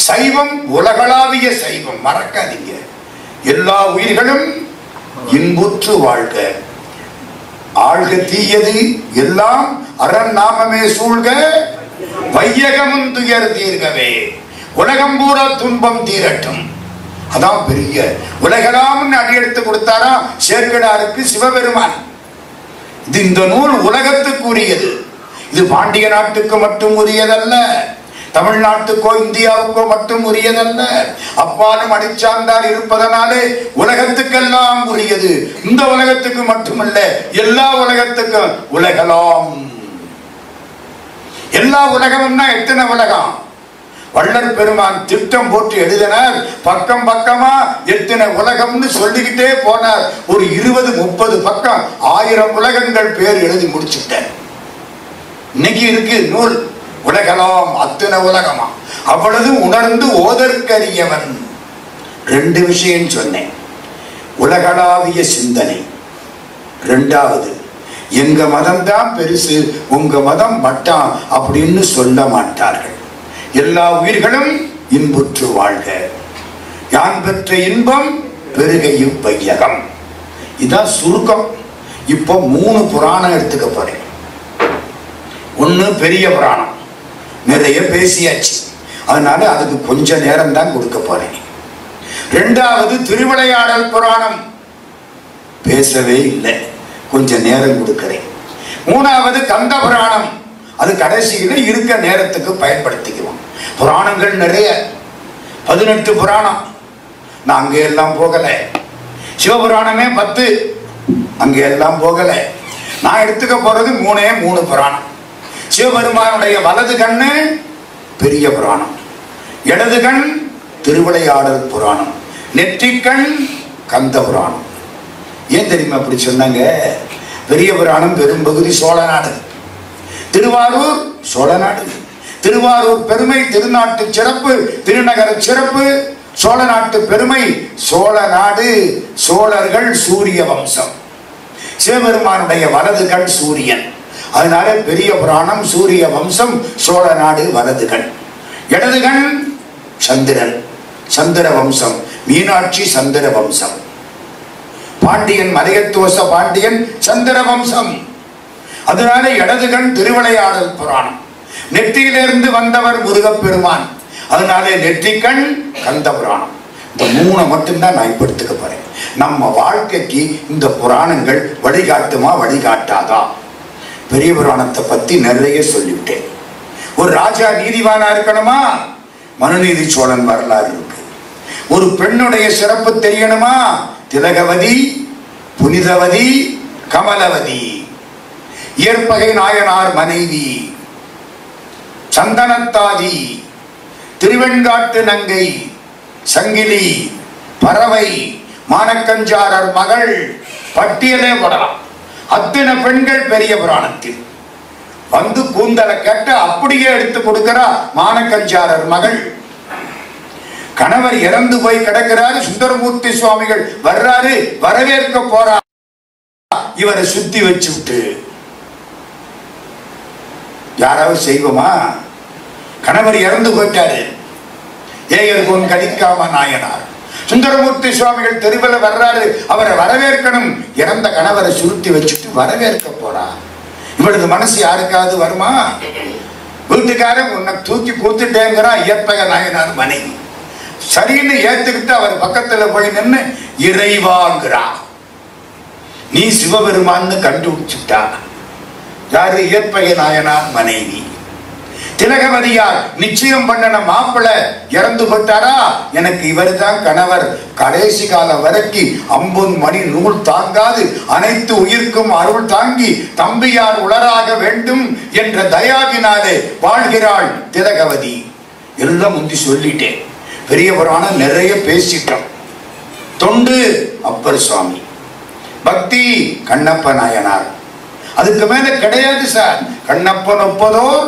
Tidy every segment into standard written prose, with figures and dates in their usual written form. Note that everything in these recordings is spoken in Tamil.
சைவம் உலகளாவிய சைவம், மறக்காதீங்க. எல்லா உயிர்களும் இன்புற்று வாழ்க, ஆழ்க தீயது எல்லாம் அரண் நாமமே சூழ்க, வையகமும் துயர் தீர்கவே, உலகம் பூரா துன்பம் தீரட்டும். அதான் பெரிய உலகளாம்னு அடியெடுத்து கொடுத்தாரா சேர்க்கடாருக்கு சிவபெருமான். இது இந்த நூல் உலகத்துக்கு உரியது. இது பாண்டிய நாட்டுக்கு மட்டும் உரியதல்ல, தமிழ்நாட்டுக்கோ இந்தியாவுக்கோ மட்டும் உரியதல்ல, அப்பாலும் அடிச்சார்ந்தால் இருப்பதனாலே உலகத்துக்கெல்லாம் உரியது. இந்த உலகத்துக்கு மட்டுமல்ல, எல்லா உலகத்துக்கும் உலகலாம். எல்லா உலகம்னா எத்தனை உலகம்? வள்ளல் பெருமான் திட்டம் போட்டு எழுதினார். பக்கம் பக்கமா எத்தனை உலகம்னு சொல்லிக்கிட்டே போனார். ஒரு 20-30 பக்கம் 1000 உலகங்கள் பேர் எழுதி முடிச்சுட்டேன். இன்னைக்கு இருக்கு நூல் உலகலாம், அத்தனை உலகமா. அவ்வளவு உணர்ந்து ஓதற்கரியவன். 2 விஷயம் சொன்னேன். உலகளாவிய சிந்தனை. 2வது, எங்க மதம் தான் பெருசு, உங்க மதம் மட்டான் அப்படின்னு சொல்ல மாட்டார்கள். எல்லா உயிர்களும் இன்புற்று வாழ்க, யான் பெற்ற இன்பம் பெருகையும் வையகம். இதான் சுருக்கம். இப்போ 3 புராணம் எடுத்துக்க போறேன். 1 பெரிய புராணம், நிறைய பேசியாச்சு, அதனால அதுக்கு கொஞ்ச நேரம் தான் கொடுக்க போறேன். 2வது திருவிளையாடல் புராணம், பேசவே இல்லை, கொஞ்ச நேரம் கொடுக்கிறேன். 3வது கந்த புராணம், அது கடைசியில இருக்க நேரத்துக்கு பயன்படுத்திக்குவோம். புராணங்கள் நிறைய, 18 புராணம். நான் அங்கே எல்லாம் போகல. சிவபுராணமே 10, அங்கே எல்லாம் போகல. நான் எடுத்துக்க போறது 3 புராணம். சிவபெருமானுடைய வலது கண்ணு பெரிய புராணம், இடது கண் திருவிளையாடல் புராணம், நெற்றிக்கண் கந்த புராணம். ஏன் தெரியுமா அப்படி சொன்னாங்க? பெரிய புராணம் பெரும்பகுதி சோழ நாடு, திருவாரூர் சோழ நாடு. திருவாரூர் பெருமை, திருநாட்டு சிறப்பு, திருநகர சிறப்பு, சோழ நாட்டு பெருமை. சோழ நாடு, சோழர்கள் சூரிய வம்சம். சிவபெருமானுடைய வலது கண் சூரியன், அதனால பெரிய புராணம் சூரிய வம்சம், சோழ நாடு வலது கண். இடது கண் சந்திரன், சந்திர வம்சம், மீனாட்சி சந்திர வம்சம். பாண்டியன் மலையத்துவச பாண்டியன் சந்திர வம்சம், அதனால இடது கண் திருவிளையாடல் புராணம். நெற்றியிலிருந்து வந்தவர் முருகப்பெருமான், அதனால நெற்றிக்கண் கந்த புராணம். இந்த 3 மட்டும்தான் நான் இப்ப எடுத்துக்க போறேன். நம்ம வாழ்க்கைக்கு இந்த புராணங்கள் வழிகாட்டுமா வழிகாட்டாதா? பெரிய புராணத்தை பத்தி நிறைய சொல்லிவிட்டேன். ஒரு ராஜா நீதிவானா இருக்கணுமா? மனுநீதி சோழன் வரலாறு இருக்கு. ஒரு பெண்ணுடைய சிறப்பு தெரியணுமா? திலகவதி, புனிதவதி, கமலவதி, இயற்பகை நாயனார் மனைவி, சந்தனத்தாதி, திருவெண்காட்டு நங்கை, சங்கிலி, பறவை, மானக்கஞ்சாரர் மகள், பட்டியலே போடலாம். அத்தனை பெண்கள் பெரிய புராணத்தில் வந்து கூந்தலை கேட்ட அப்படியே எடுத்து கொடுக்கிறா மானக்கஞ்சாரர் மகள். கணவர் இறந்து போய் கிடக்கிறாரு, சுந்தரமூர்த்தி சுவாமிகள் வர்றாரு, வரவேற்க போறா, இவரை சுத்தி வச்சு விட்டு யாராவது செய்வோமா? கணவர் இறந்து போயிட்டாரு, ஏயர்கோன் கடிக்காம நாயனார். சுந்தரமூர்த்தி சுவாமிகள் தெருவில் வர்றாரு, அவரை வரவேற்கணும். இறந்த கணவரை சுருத்தி வச்சுட்டு வரவேற்க போறா. இவளுக்கு மனசு யாருக்காவது வருமா? வீட்டுக்காரன் உன்னை தூக்கி கொடுத்துட்டேங்கிறா இயற்பகை நாயனார் மனைவி. சரின்னு ஏத்துக்கிட்டு அவர் பக்கத்துல போய் நின்று இறைவாங்கிறா. நீ சிவபெருமான்னு கண்டுபிடிச்சுட்டா. யாரு? இயற்பகை நாயனார் மனைவி. திலகவதியார் நிச்சயம் பண்ணன மாப்பிள்ள இறந்து போட்டாரா, எனக்கு இவர் தான் கணவர், கடைசி காலம் வரைக்கும் அம்புன் மணி நூல் தாங்காது அனைத்து உயிர்க்கும் அருள் தாங்கி தம்பியார் உளராக வேண்டும் என்ற தயாவினாலே வாழ்கிறாள் திலகவதி. எல்லாம் முந்தி சொல்லிட்டேன். பெரிய புராணம் நிறைய பேசிட்டோம். தொண்டு அப்பர் சுவாமி, பக்தி கண்ணப்ப நாயனார். அதுக்கு மேல கிடையாது சார். கண்ணப்பன் ஒப்பதோர்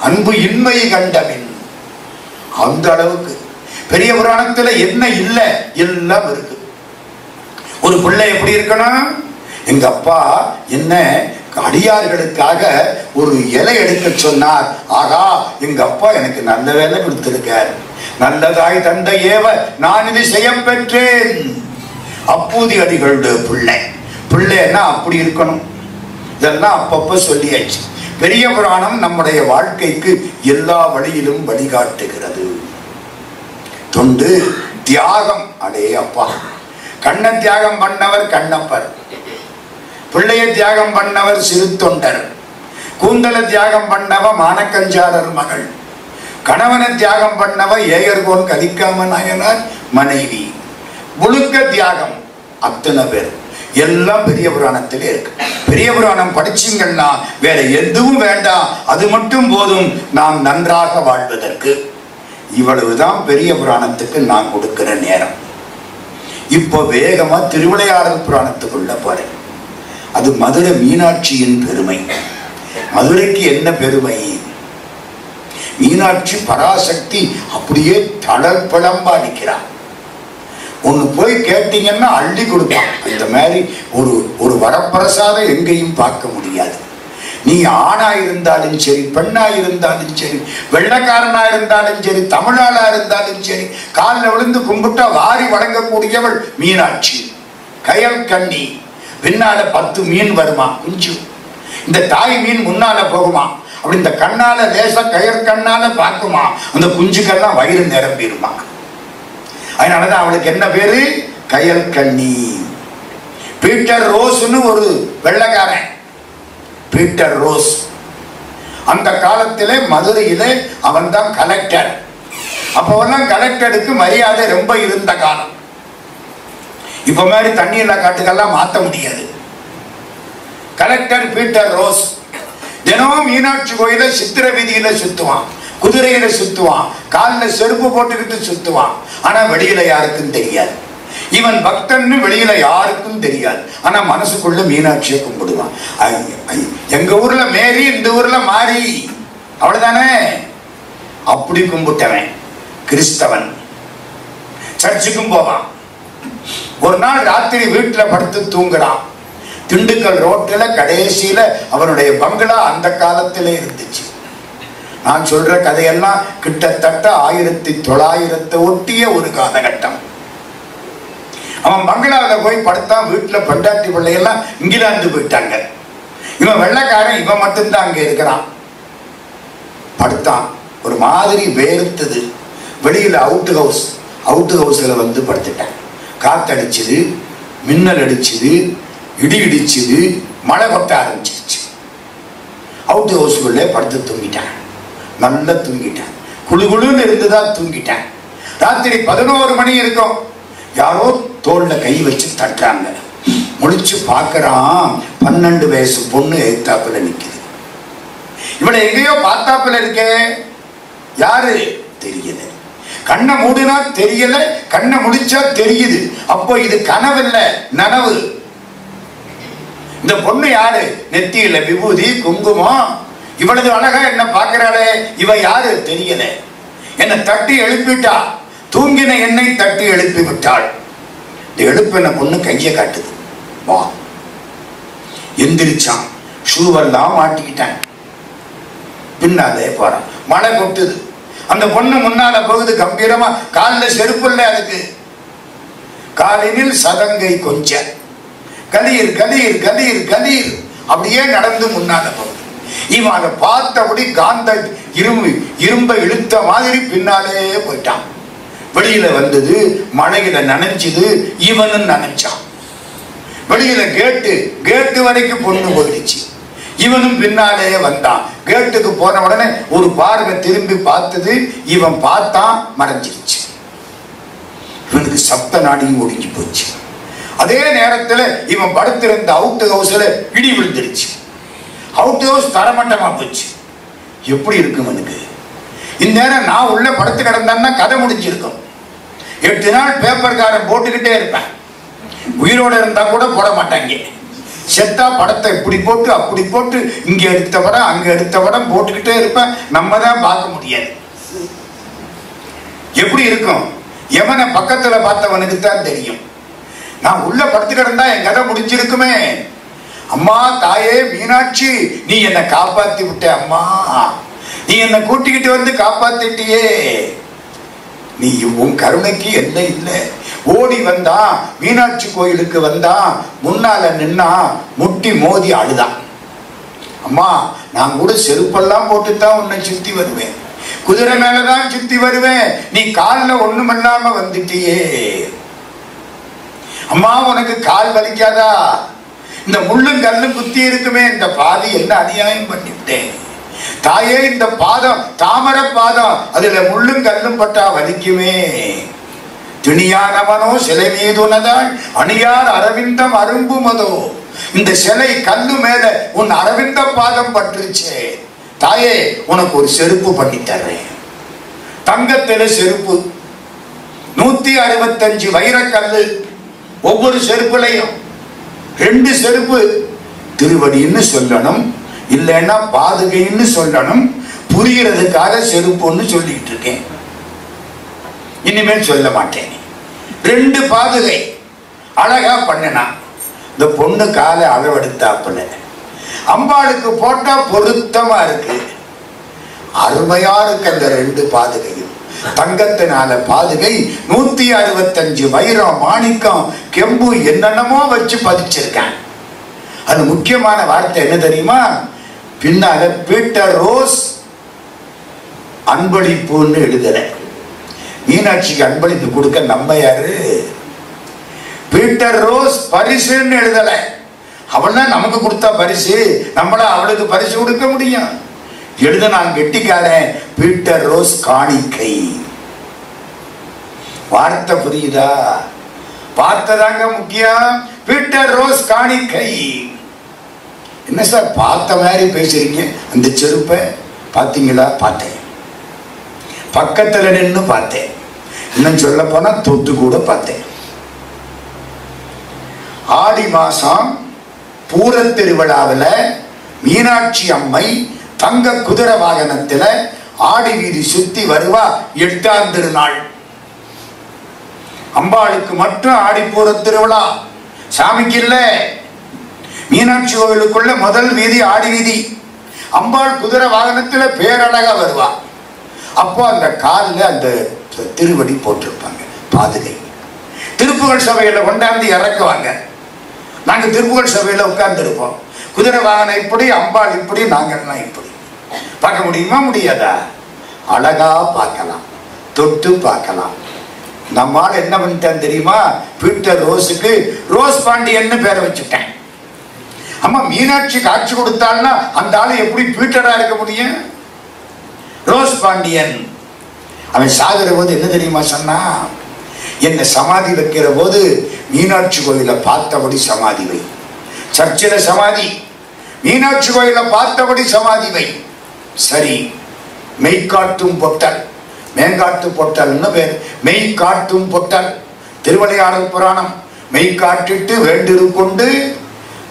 அன்பு இன்மை கண்டபின். அந்த அளவுக்கு பெரிய புராணத்துல என்ன இல்ல எல்லாம் இருக்கு. ஒரு பிள்ளை எப்படி இருக்கணும்? எங்க அப்பா என்ன அடியார்களுக்காக ஒரு இலை எடுக்க சொன்னார். ஆகா, எங்க அப்பா எனக்கு நல்ல வேலை கொடுத்திருக்கார். நல்லதாய் தந்த ஏவ நான் இது செய்ய பெற்றேன். அப்பூதி அடிகளுடைய பிள்ளை. பிள்ளைன்னா அப்படி இருக்கணும். இதெல்லாம் அப்பப்ப சொல்லியாச்சு. பெரிய புராணம் நம்முடைய வாழ்க்கைக்கு எல்லா வழியிலும் வழிகாட்டுகிறது. தொண்டு தியாகம். அடே அப்பா, கண்ண தியாகம் பண்ணவர் கண்ணப்பர், பிள்ளைய தியாகம் பண்ணவர் சிறு தொண்டர், கூந்தல தியாகம் பண்ணவ மானக்கஞ்சாரர் மகள், கணவனை தியாகம் பண்ணவ ஏயர்கோன் கதிக்காம நாயனார் மனைவி, முழுக்க தியாகம். அத்தனை பேர் எல்லாம் பெரிய புராணத்திலே இருக்கு. பெரிய புராணம் படிச்சீங்கன்னா வேற எதுவும் வேண்டாம், அது மட்டும் போதும் நாம் நன்றாக வாழ்வதற்கு. இவ்வளவுதான் பெரிய புராணத்துக்கு நான் கொடுக்கிற நேரம். இப்போ வேகமா திருவிளையாடல் புராணத்துக்குள்ள போறேன். அது மதுரை மீனாட்சியின் பெருமை. மதுரைக்கு என்ன பெருமை? மீனாட்சி பராசக்தி அப்படியே தளர் பழம்பா நிற்கிறான். ஒண்ணு போய் கேட்டீங்கன்னா அள்ளி கொடுப்பான். இந்த மாதிரி ஒரு வரப்பிரசாதம் எங்கேயும் பார்க்க முடியாது. நீ ஆணா இருந்தாலும் சரி, பெண்ணா இருந்தாலும் சரி, வெள்ளக்காரனா இருந்தாலும் சரி, தமிழாளா இருந்தாலும் சரி, காலில் விழுந்து கும்பிட்டா வாரி வழங்கக்கூடியவள் மீனாட்சி. கயல் கண்ணி. பின்னால 10 மீன் வருமா குஞ்சு. இந்த தாய் மீன் முன்னால போகுமா, அப்படி இந்த கண்ணால லேசா கயர் கண்ணால பார்க்குமா, அந்த குஞ்சுக்கெல்லாம் வயிறு நிரம்பிடுமா. அதனாலதான் அவளுக்கு என்ன பேரு? கயல் கண்ணி. பீட்டர் ரோஸ்னு ஒரு வெள்ளக்காரன், பீட்டர் ரோஸ். அந்த காலத்திலே மதுரையிலே அவன் தான் கலெக்டர். அப்பவெல்லாம் கலெக்டருக்கு மரியாதை ரொம்ப இருந்த காலம். இப்ப மாதிரி தண்ணீர்ல காட்டுக்கெல்லாம் மாற்ற முடியாது. கலெக்டர் பீட்டர் ரோஸ் தினமும் மீனாட்சி கோயில சித்திர வீதியில சுத்துவான், குதிரையில சுத்துவான், காலில் செருப்பு போட்டுக்கிட்டு சுத்துவான். ஆனா வெளியில யாருக்கும் தெரியாது. இவன் பக்தன்னு வெளியில யாருக்கும் தெரியாது. ஆனா மனசுக்குள்ள மீனாட்சியை கும்பிடுவான். எங்க ஊர்ல மேரி, இந்த ஊர்ல மாறி, அவ்வளவுதானே. அப்படி கும்பிட்டவன் கிறிஸ்தவன். சர்ச்சுக்கும் போவான். ஒரு நாள் ராத்திரி வீட்டுல படுத்து தூங்குறான். திண்டுக்கல் ரோட்டில் கடைசியில அவனுடைய பங்களா அந்த காலத்திலே இருந்துச்சு. நான் சொல்ற கதையெல்லாம் கிட்டத்தட்ட 1900 ஒட்டிய ஒரு காலகட்டம். அவன் பங்களாவில் போய் படுத்தான். வீட்டுல பெண்டாட்டி பிள்ளையெல்லாம் இங்கிலாந்து போயிட்டாங்க. இவன் வெள்ளைக்காரன், இவன் மட்டும்தான் அங்க இருக்கிறான். படுத்தான். ஒரு மாதிரி வேர்த்தது. வெளியில அவுட் ஹவுஸ்ல வந்து படுத்துட்டான். காத்தடிச்சுது, மின்னல் அடிச்சுது, இடி இடிச்சுது, மழை கொட்ட ஆரம்பிச்சிருச்சு. அவுட் ஹவுஸ்குள்ளே படுத்து தூங்கிட்டான். நல்லா தூங்கிட்டான். குழுகுழுன்னு இருந்துதான் தூங்கிட்டான். ராத்திரி 11 மணி இருக்கும். யாரோ தோல்ல கை வச்சு தட்டுறாங்க. முழிச்சு பார்க்கறான். 12 வயசு பொண்ணு எதிர்த்தாப்புல நிக்குது. இவளை எங்கேயோ பார்த்தாப்புல இருக்கே. யாரு தெரியல. கண்ணை மூடினா தெரியல, கண்ணை முடிச்சா தெரியுது. அப்போ இது கனவு இல்ல, நனவு. இந்த பொண்ணு யாரு? நெத்தியில விபூதி, குங்குமம். இவளது அழகா என்ன பார்க்கிறாளே, இவ யாரு தெரியல. என்னை தட்டி எழுப்பிட்டா. தூங்கின என்னை தட்டி எழுப்பி விட்டாள். இந்த எழுப்பின பொண்ணு கையை காட்டுது. வா. எந்திரிச்சான். ஷூவெல்லாம் மாட்டிக்கிட்டான். பின்னாலே போறான். மழை கொட்டுது. அந்த பொண்ணு முன்னால போகுது கம்பீரமா. காலில் செருப்பு இல்லை அதுக்கு. காலினில் சதங்கை கொஞ்ச கலீர் கலீர் கலீர் கலீர் அப்படியே நடந்து முன்னால போகுது. இவன் அதை பார்த்தபடி காந்த இரும்பை இழுத்த மாதிரி பின்னாலே போயிட்டான். வெளியில வந்தது, மழையில நனைஞ்சது, இவனும் நனைச்சான். வெளியில கேட்டு வரைக்கும் பொண்ணு போயிடுச்சு. இவனும் பின்னாலே வந்தான். கேட்டுக்கு போன உடனே ஒரு பார்வை திரும்பி பார்த்தது. இவன் பார்த்தான், மறைஞ்சிருச்சு. இவனுக்கு சப்த நாடியும் ஒடுங்கி போச்சு. அதே நேரத்தில் இவன் படுத்திருந்த அவுட் ஹவுஸ்ல இடி விழுந்துருச்சு. அவுட் ஹவுஸ் தரமட்டமா போச்சு. எப்படி இருக்கும் எனக்கு? இந்நேரம் நான் உள்ள படுத்து கிடந்தேன்னா கதை முடிஞ்சிருக்கும். 8 நாள் பேப்பர்காரன் போட்டுக்கிட்டே இருப்பேன். உயிரோடு இருந்தா கூட போட மாட்டாங்க. செத்தா படத்தை இப்படி போட்டு அப்படி போட்டு, இங்க எடுத்த படம் அங்க எடுத்த படம் போட்டுக்கிட்டே இருப்பேன். நம்ம தான் பார்க்க முடியாது. எப்படி இருக்கும்? எவனை பக்கத்துல பார்த்தவனுக்கு தான் தெரியும். நான் உள்ள படுத்து கிடந்தா என் கதை முடிஞ்சிருக்குமே. அம்மா தாயே மீனாட்சி, நீ என்னை காப்பாத்தி விட்ட. அம்மா, நீ என்னை கூட்டிக்கிட்டு வந்து காப்பாத்திட்டியே. நீ உன் கருணைக்கு என்ன இல்லை. ஓடி வந்தான், மீனாட்சி கோயிலுக்கு வந்தான், முன்னால நின்னா முட்டி மோதி அழுதான். அம்மா நான் கூட செருப்பெல்லாம் போட்டுத்தான் உன்னை சுத்தி வருவேன், குதிரை மேலதான் சுத்தி வருவேன், நீ காலில் ஒண்ணுமில்லாம வந்துட்டியே. அம்மா உனக்கு கால் வலிக்காதா? இந்த முள்ளும் கல்லும் குத்தி இருக்குமே, இந்த பாதி என்ன அநியாயம் பண்ணிவிட்டேன் தாயே. இந்த பாதம் தாமர பாதம், அதுல முள்ளும் கல்லும் பட்டா வலிக்குமே. திணியானவனோ சிலை மீதுனதால் அணியார் அரவிந்தம் அரும்புமதோ. இந்த சிலை கல்லு மேல உன் அரவிந்த பாதம் பற்றுச்சே. தாயே உனக்கு ஒரு செருப்பு பண்ணி தர்றேன். தங்கத்தில செருப்பு, 165 வைரக்கல்லு, ஒவ்வொரு செருப்புலையும் 2 செருப்பு. திருவடின்னு சொல்லணும், இல்லைன்னா பாதுகைன்னு சொல்லணும். புரியறதுக்காக செருப்புன்னு சொல்லிட்டு இருக்கேன், இனிமேல் சொல்ல மாட்டேன். 2 பாதுகை அழகா பண்ணினா. இந்த பொண்ணு காலை அளவெடுத்தாப்புல அம்பாளுக்கு போட்டா பொருத்தமா இருக்கு, அருமையா இருக்கு. அந்த 2 பாதுகையும் தங்கத்தினால பாதுகை, 165 வைரம் மாணிக்கம் கெம்பு என்னென்னமோ வச்சு பதிச்சிருக்கான். அது முக்கியமான வார்த்தை என்ன தெரியுமா? பின்னால பீட்டர் ரோஸ் அன்பளிப்புன்னு எழுதுற. மீனாட்சிக்கு அன்பளிப்பு கொடுக்க நம்ம யாரு? பீட்டர் ரோஸ் பரிசுன்னு எழுதல. அவள் தான் நமக்கு கொடுத்தா பரிசு, நம்மளா அவளுக்கு பரிசு கொடுக்க முடியும்? எழுத நான் கெட்டிக்காரன். பீட்டர் ரோஸ் காணிக்கை. வார்த்தை புரியுதா? வார்த்தை தாங்க முக்கியம். பீட்டர் ரோஸ் காணிக்கை. என்ன சார் பார்த்த மாதிரி பேசுறீங்க? அந்த செருப்பை பார்த்தீங்களா? பார்த்தேன், பக்கத்துல நின்று பார்த்தேன், இன்னும் சொல்ல போனா தொட்டு கூட பார்த்தேன். ஆடி மாசம் பூர திருவிழாவில் மீனாட்சி அம்மை தங்க குதிரை வாகனத்துல ஆடி வீதி சுத்தி வருவா. 8ஆம் திருநாள் அம்பாளுக்கு மட்டும் ஆடி பூர திருவிழா, சாமிக்கு இல்ல. மீனாட்சி கோவிலுக்குள்ள முதல் வீதி ஆடி வீதி. அம்பாள் குதிரை வாகனத்துல பேரழகா வருவா. அப்போ அந்த காலில் அந்த திருவடி போட்டிருப்பாங்க, பாதுகை. திருப்புகழ் சபையில கொண்டாந்து இறக்குவாங்க. நாங்க திருப்புகழ் சபையில உட்கார்ந்து இருப்போம். குதிரை வாகனம் இப்படி, அம்பாள் இப்படி, நாங்கள்லாம் இப்படி. பார்க்க முடியுமா? முடியாதா? அழகா பார்க்கலாம், தொட்டு பார்க்கலாம். நம்மால் என்ன பண்ணிட்டேன் தெரியுமா? பீட்டர் ரோஸுக்கு ரோஸ் பாண்டியன்னு பேரை வச்சுட்டேன். அம்மா மீனாட்சி காட்சி கொடுத்தாள்னா அந்த ஆளு எப்படி பீட்டரா இருக்க முடியும்? ரோஸ் பாண்டியன். அவன் சாகிற போது என்ன தெரியுமா சொன்னா? என்ன சமாதி வைக்கிற போது மீனாட்சி கோயில பார்த்தபடி சமாதி வை. சர்ச்சில சமாதி, மீனாட்சி கோயில பார்த்தபடி சமாதி வை. சரி, மெய்காட்டும் பொட்டல், மேங்காட்டு பொட்டல்னு பேர். மெய்காட்டும் பொட்டல் திருவிளையாடல் புராணம். மெய்காட்டிட்டு வேண்டிரு கொண்டு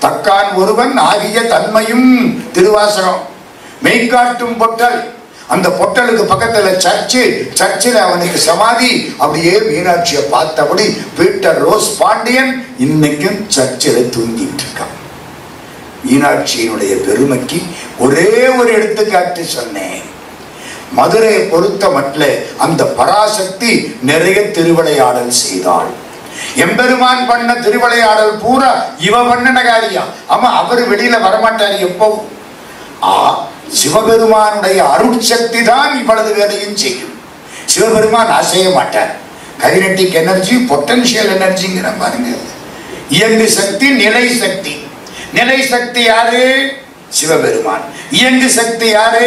தக்கான் ஒருவன் ஆகிய தன்மையும் திருவாசகம். மெய்காட்டும் பொட்டல். அந்த பொட்டலுக்கு பக்கத்துல சர்ச்சு, சர்ச்சில் அவனுக்கு சமாதி. அப்படியே மீனாட்சியை பார்த்தபடி பீட்டர் ரோஸ் பாண்டியன் இன்னைக்கும் சர்ச்சில் தூங்கிட்டு இருக்கான். மீனாட்சியினுடைய பெருமைக்கு ஒரே ஒரு எடுத்துக்காட்டு சொன்னேன். மதுரையை பொறுத்த மட்டும் அந்த பராசக்தி நிறைய திருவிளையாடல் செய்தாள். எம்பெருமான் பண்ண திருவிளையாடல் பூரா இவ பண்ணின காரியம். ஆமா, அவரு வெளியில வரமாட்டாரு எப்பவும். சிவபெருமானுடைய அருட்சக்தி தான் இவ்வளவு வேலையும் செய்யும். சிவபெருமான் அசைய மாட்டார். கைனடிக் எனர்ஜி, பொட்டன்ஷியல் எனர்ஜிங்கிற பாருங்க. இயங்கு சக்தி, நிலை சக்தி. நிலை சக்தி யாரு? சிவபெருமான். இயங்கு சக்தி யாரு?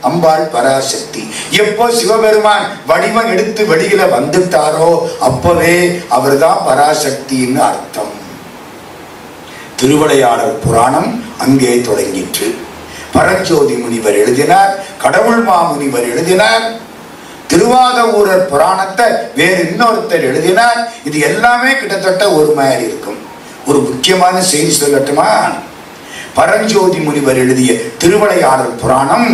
அம்பாள் பராசக்தி. எப்போ சிவபெருமான் வடிவம் எடுத்து வெளியில வந்துட்டாரோ அப்பவே அவர் தான் பராசக்தின்னு அர்த்தம். திருவிளையாடல் புராணம் அங்கே தொடங்கிற்று. பரஞ்சோதி முனிவர் எழுதினார், கடவுள் மாமுனிவர் எழுதினார், திருவாத ஊரர் புராணத்தை வேறு இன்னொருத்தர் எழுதினார். இது எல்லாமே கிட்டத்தட்ட ஒரு மாதிரி இருக்கும். ஒரு முக்கியமான செய்தி சொல்லட்டுமா? பரஞ்சோதி முனிவர் எழுதிய திருவிளையாடல் புராணம்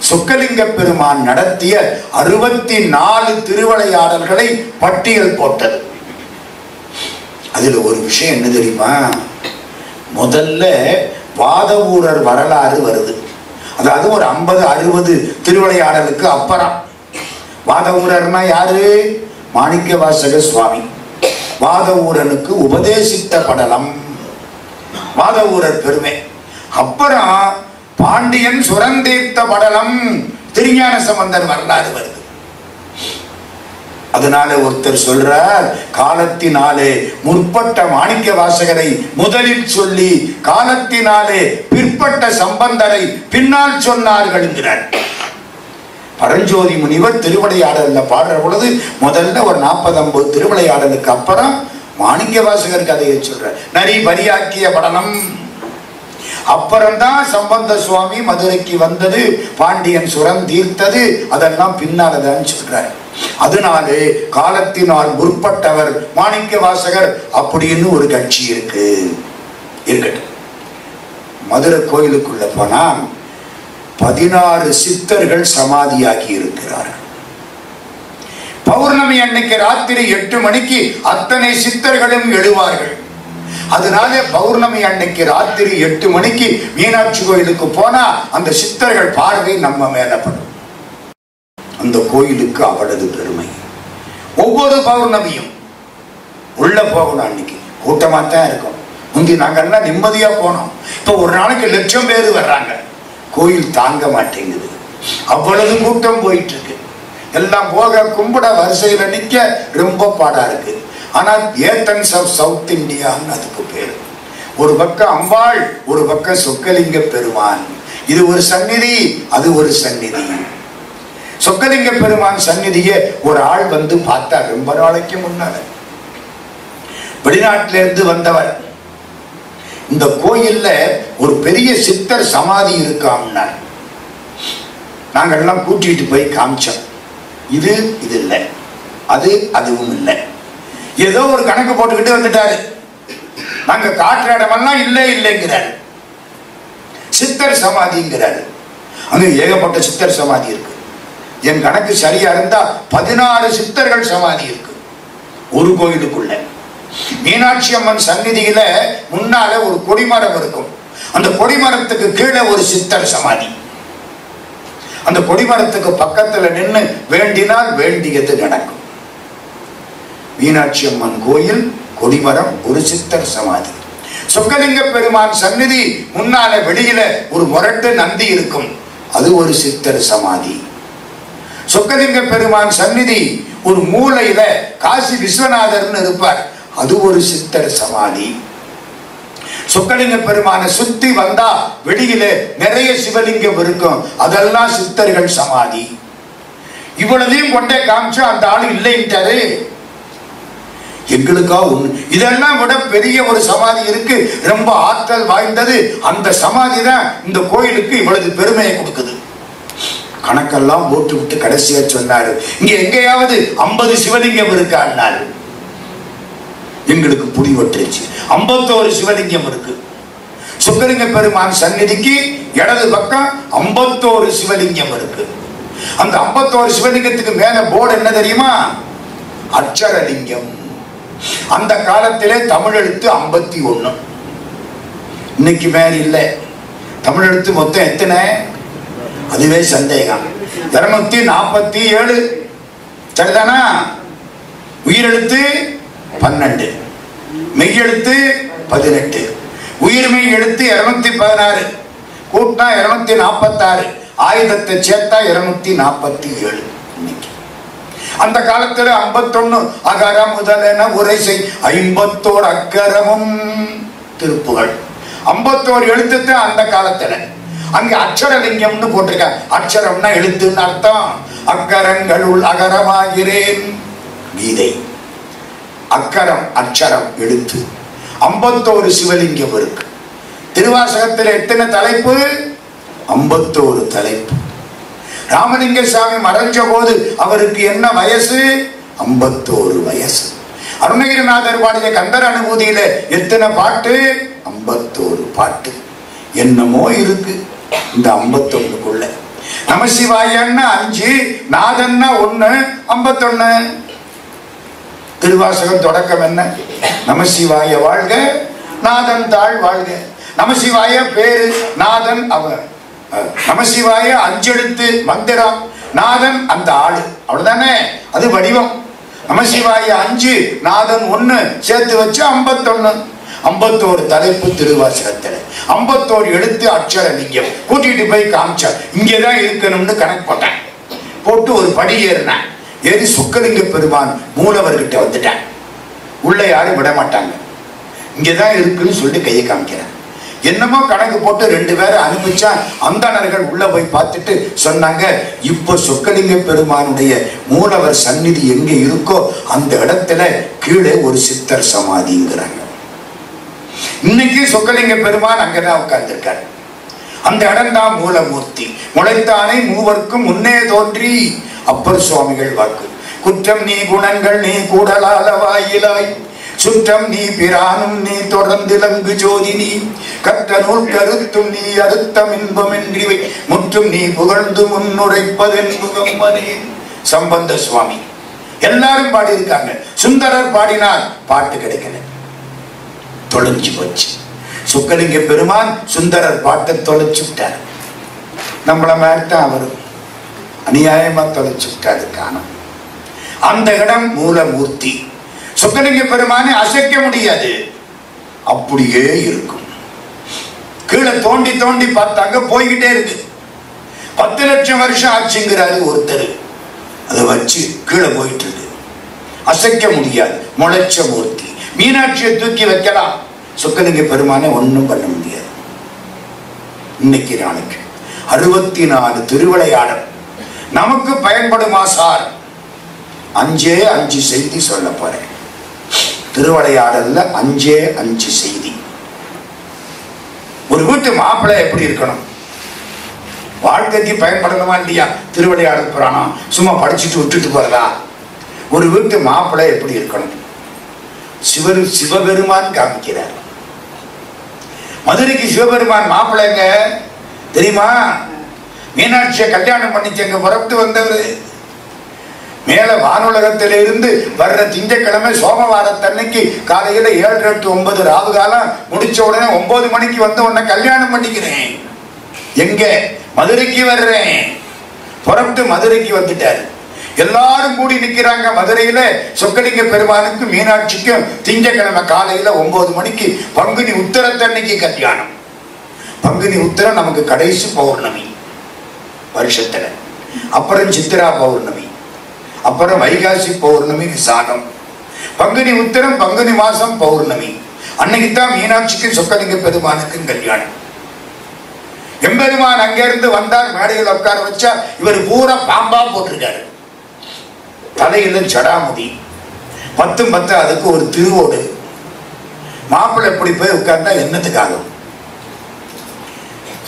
சொக்கலிங்க பெருமான் நடத்திய 64 திருவிளையாடல்களை பட்டியல் போட்டது. அதுல ஒரு விஷயம் என்ன தெரியுமா? முதல்ல வாதவூரர் வரலாறு வருது. அதாவது ஒரு 50-60 திருவிளையாடலுக்கு அப்புறம். வாதவூரர்னா யாரு? மாணிக்கவாசக சுவாமி வாதவூரனுக்கு உபதேசித்த படலம், வாதவூரர் பெருமை. அப்புறம் பாண்டியன் சுரந்தீர்த்த படலம், திருஞான சம்பந்தர் வரலாறு வருது. அதனால ஒருத்தர் சொல்றார், காலத்தினாலே முற்பட்ட மாணிக்க வாசகரை முதலில் சொல்லி காலத்தினாலே பிற்பட்ட சம்பந்தரை பின்னால் சொன்னார்கள் என்கிறார். பரஞ்சோதி முனிவர் திருவிளையாடல்ல பாடுற பொழுது முதல்ல ஒரு 40-50 திருவிளையாடலுக்கு அப்புறம் மாணிக்க வாசகர் கதையை சொல்ற நரி பரியாக்கிய படலம். அப்புறம்தான் சம்பந்த சுவாமி மதுரைக்கு வந்தது, பாண்டியன் சுரம் தீர்த்தது, அதெல்லாம் பின்னால்தான் சொல்றார். அதனாலே காலத்தினால் முற்பட்டவர் மாணிக்க வாசகர் அப்படின்னு ஒரு கட்சி இருக்கு. இருக்கட்டும். மதுரை கோயிலுக்குள்ள போனா 16 சித்தர்கள் சமாதியாகி இருக்கிறார்கள். பௌர்ணமி அன்னைக்கு ராத்திரி 8 மணிக்கு அத்தனை சித்தர்களும் எழுவார்கள். அதனால பௌர்ணமி அன்னைக்கு ராத்திரி 8 மணிக்கு மீனாட்சி கோயிலுக்கு போனா அந்த சித்தர்கள் பார்வை நம்ம மேல படும். அந்த கோயிலுக்கு அவளது பெருமை. ஒவ்வொரு பௌர்ணமியும் உள்ள போகணும். அன்னைக்கு கூட்டமா தான் இருக்கும். முந்தி நாங்கெல்லாம் நிம்மதியா போனோம். இப்ப ஒரு நாளைக்கு 1,00,000 பேர் வர்றாங்க. கோயில் தாங்க மாட்டேங்குது, அவ்வளவு கூட்டம் போயிட்டு இருக்கு. எல்லாம் போக கும்பிட வரிசையில நிக்க ரொம்ப பாடா இருக்கு. ஆனா ஏத்தன்ஸ் ஆஃப் சவுத் இந்தியான்னு அதுக்கு பேரு. ஒரு பக்கம் அம்பாள், ஒரு பக்கம் சொக்கலிங்க பெருமான். இது ஒரு சந்நிதி, அது ஒரு சந்நிதி. சொக்கலிங்க பெருமான் சந்நிதியை ஒரு ஆள் வந்து பார்த்தா, ரொம்ப நாளைக்கு முன்னால வெளிநாட்டில இருந்து வந்தவர். இந்த கோயில்ல ஒரு பெரிய சித்தர் சமாதி இருக்காம்னா நாங்கெல்லாம் கூட்டிட்டு போய் காமிச்சோம். இது இல்லை, அதுவும் இல்லை, ஏதோ ஒரு கணக்கு போட்டுக்கிட்டு வந்துட்டாரு. நாங்க காட்டுற இடமெல்லாம் இல்லைங்கிறாரு. சித்தர் சமாதிங்கிறாரு. அங்க ஏகப்பட்ட சித்தர் சமாதி இருக்கு. என் கணக்கு சரியா இருந்தா 16 சித்தர்கள் சமாதி இருக்கு ஒரு கோயிலுக்குள்ள. மீனாட்சி அம்மன் சந்நிதியில முன்னால ஒரு கொடிமரம் இருக்கும். அந்த கொடிமரத்துக்கு கீழே ஒரு சித்தர் சமாதி. அந்த கொடிமரத்துக்கு பக்கத்துல நின்று வேண்டினால் வேண்டியது நடக்கும். மீனாட்சி அம்மன் கோயில், கொடிமரம், ஒரு சித்தர் சமாதி. சொக்கலிங்க பெருமான் சந்நிதி முன்னால வெளியில ஒரு முரட்டு நந்தி இருக்கும், அது ஒரு சித்தர் சமாதி. சொக்கலிங்க பெருமான் சந்நிதி ஒரு மூலையில காசி விஸ்வநாதர்னு இருப்பார், அது ஒரு சித்தர் சமாதி. சொக்கலிங்க பெருமானை சுத்தி வந்தா வெளியில நிறைய சிவலிங்கம் இருக்கும், அதெல்லாம் சித்தர்கள் சமாதி. இவ்வளவையும் கொண்டே காமிச்சு அந்த ஆளு இல்லைன்ட்டாரு. எங்களுக்கா ஒண்ணு, இதெல்லாம் விட பெரிய ஒரு சமாதி இருக்கு, ரொம்ப ஆற்றல் வாய்ந்தது. அந்த சமாதி தான் இந்த கோயிலுக்கு இவ்வளவு பெருமையை கொடுக்குது. கணக்கெல்லாம் போட்டு விட்டு கடைசியா சொன்னாரு, இங்க எங்கேயாவது 50 சிவலிங்கம் இருக்கான்னாரு. எங்களுக்கு புடி வட்டுருச்சு. 51 சிவலிங்கம் இருக்கு. சொக்கலிங்க பெருமான் சந்நிதிக்கு இடது பக்கம் 51 சிவலிங்கம் இருக்கு. அந்த 51 சிவலிங்கத்துக்கு மேல போர்டு என்ன தெரியுமா? அட்சரலிங்கம். அந்த காலத்திலே தமிழ் எழுத்து 51. இன்னைக்கு மேல இல்ல. தமிழ் எழுத்து மொத்தம் எத்தனை? அதுவே சந்தேகம். 247 சரிதானா? உயிரெழுத்து 12, மெய்யெழுத்து 18, உயிர்மெய் எழுத்து 216, கூட்டா 246, ஆயுதத்தை சேர்த்தா 247. அந்த காலத்துல 51 அகர முதலென உரைசை 51 அக்கரமும் திருப்புகள். 51 எழுத்து அந்த காலத்துல. அங்க அக்ஷரலிங்கம்னு போட்டிருக்க. அக்ஷரம்னா எழுத்துன்னு அர்த்தம். அக்கரங்களுள் அகரமாகிறேன் கீதை. அக்கரம் அக்ஷரம் எழுத்து. 51 சிவலிங்கம் இருக்கு. திருவாசகத்தில் எத்தனை தலைப்பு? 51 தலைப்பு. ராமலிங்க சாமி மறைஞ்ச போது அவருக்கு என்ன வயசு? 51 வயசு. அருணகிரிநாதர் பாடிய கந்தர் அனுபூதியில எத்தனை பாட்டு? 51 பாட்டு. என்னமோ இருக்கு இந்த 51க்குள்ள. நமசிவாயன்னா 5, நாதன்னா 1, 51. திருவாசகம் தொடக்கம் என்ன? நமசிவாய வாழ்க, நாதன் தாழ் வாழ்க. நமசிவாய பேரு, நாதன் அவர். நமசிவாய 5 எழுத்து மந்திரம், நாதன் அந்த ஆளு. அவ்வளவுதானே? அது வடிவம். நமசிவாய 5, நாதன் 1 சேர்த்து வச்சு 51. 51 தலைப்பு திருவாசகத்துல 51 எழுத்து அட்சர லிங்கம். கூட்டிட்டு போய் காமிச்சா இங்கதான் இருக்கணும்னு கணக்கு போட்டேன். போட்டு ஒரு படி ஏறினேன். ஏறி சொக்கலிங்க பெருமான் மூலவர்கிட்ட வந்துட்டேன். உள்ள யாரும் விட மாட்டாங்க. இங்கதான் இருக்குன்னு சொல்லிட்டு கையை காமிக்கிறேன். என்னமோ கணக்கு போட்டு 2 பேரை அனுப்பிச்சா அந்தணர்கள் உள்ள போய் பார்த்துட்டு சொன்னாங்க, இப்ப சொக்கலிங்க பெருமானுடைய மூலவர் சந்நிதி எங்க இருக்கோ அந்த இடத்துல கீழே ஒரு சித்தர் சமாதிங்கிறாங்க. இன்னைக்கு சொக்கலிங்க பெருமான் அங்கதான் உட்கார்ந்திருக்காரு. அந்த இடம் தான் மூலமூர்த்தி. முளைத்தானே மூவர்க்கும் முன்னே தோன்றி அப்பர் சுவாமிகள் வாக்கு. குற்றம் நீ குணங்கள் நீ கூடலால வாயிலாய், சுற்றம் நீ பிரானும் நீ தொடர்ந்து லங்கு ஜோதி நீ, கற்ற நூல் கருத்தும் நீ அறுத்தம் இன்பமென்றிவை முற்றும் நீ புகழ்ந்து முன்னுரைப்பதென்புகம்மனே. சம்பந்த சுவாமி எல்லாரும் பாடி இருக்காங்க. சுந்தரர் பாடினார், பாட்டு கிடைக்கல, தொலைஞ்சு போச்சு. சொக்கலிங்க பெருமான் சுந்தரர் பாட்டை தொலைச்சு விட்டார். நம்மள மாதிரிதான் அவரு அநியாயமா தொலைச்சு விட்டாரு. காணும் அந்த இடம் மூலமூர்த்தி. சொக்கலிங்க பெருமானை அசைக்க முடியாது, அப்படியே இருக்கும். கீழே தோண்டி தோண்டி பார்த்தாங்க, போய்கிட்டே இருக்கு. 10 லட்சம் வருஷம் ஆச்சுங்கிறாரு ஒருத்தர். அதை வச்சு கீழே போயிட்டு இருக்கு, அசைக்க முடியாது. முளைச்ச மூர்த்தி. மீனாட்சியை தூக்கி வைக்கலாம், சொக்கலிங்க பெருமானை ஒன்னும் பண்ண முடியாது. இன்னைக்கு நாளைக்கு 64 திருவிளையாடல் நமக்கு பயன்படுமா சார்? 5 செய்தி சொல்ல போறேன். திருவிளையாடல்ல 5 செய்தி. ஒரு வீட்டு மாப்பிள்ளை எப்படி இருக்கணும், வாழ்க்கைக்கு பயன்படணுமா இல்லையா? திருவிளையாடல் புராணம் சும்மா படிச்சுட்டு விட்டுட்டு போறதா? ஒரு வீட்டு மாப்பிள்ளை எப்படி இருக்கணும்? சிவபெருமான் காமிக்கிறார். மதுரைக்கு சிவபெருமான் மாப்பிள்ளைங்க தெரியுமா? மீனாட்சியை கல்யாணம் பண்ணிச்சங்க புறப்பட்டு வந்தவர். மேல வானுலகத்திலிருந்து வர்ற திங்கட்கிழமை சோமவாரத்தன்னைக்கு காலையில 7, 8, 9 ராவு காலம் முடிச்ச உடனே 9 மணிக்கு வந்த உடனே கல்யாணம் பண்ணிக்கிறேன். எங்க? மதுரைக்கு வர்றேன். புறப்பட்டு மதுரைக்கு வந்துட்டாரு. எல்லாரும் கூடி நிக்கிறாங்க மதுரையில. சொக்கலிங்க பெருமானுக்கும் மீனாட்சிக்கும் திங்கட்கிழமை காலையில 9 மணிக்கு பங்குனி உத்தரத்தன்னைக்கு கல்யாணம். பங்குனி உத்தரம் நமக்கு கடைசி பௌர்ணமி வருஷத்துல. அப்புறம் சித்திரா பௌர்ணமி, அப்புறம் வைகாசி பௌர்ணமி விசாகம். பங்குனி உத்தரம் பங்குனி மாசம் பௌர்ணமி. அன்னைக்குத்தான் மீனாட்சிக்கும் சொக்கலிங்க பெருமானுக்கும் கல்யாணம். எம்பெருமான் அங்கிருந்து வந்தார். மேடையில் உட்கார வச்சா இவர் பூரா பாம்பா போட்டிருக்காரு. தலையில ஜடாமுடி, 10 அதுக்கு ஒரு திருவோடு. மாப்பிள்ளை எப்படி போய் உட்கார்ந்தா என்னத்துக்காகும்?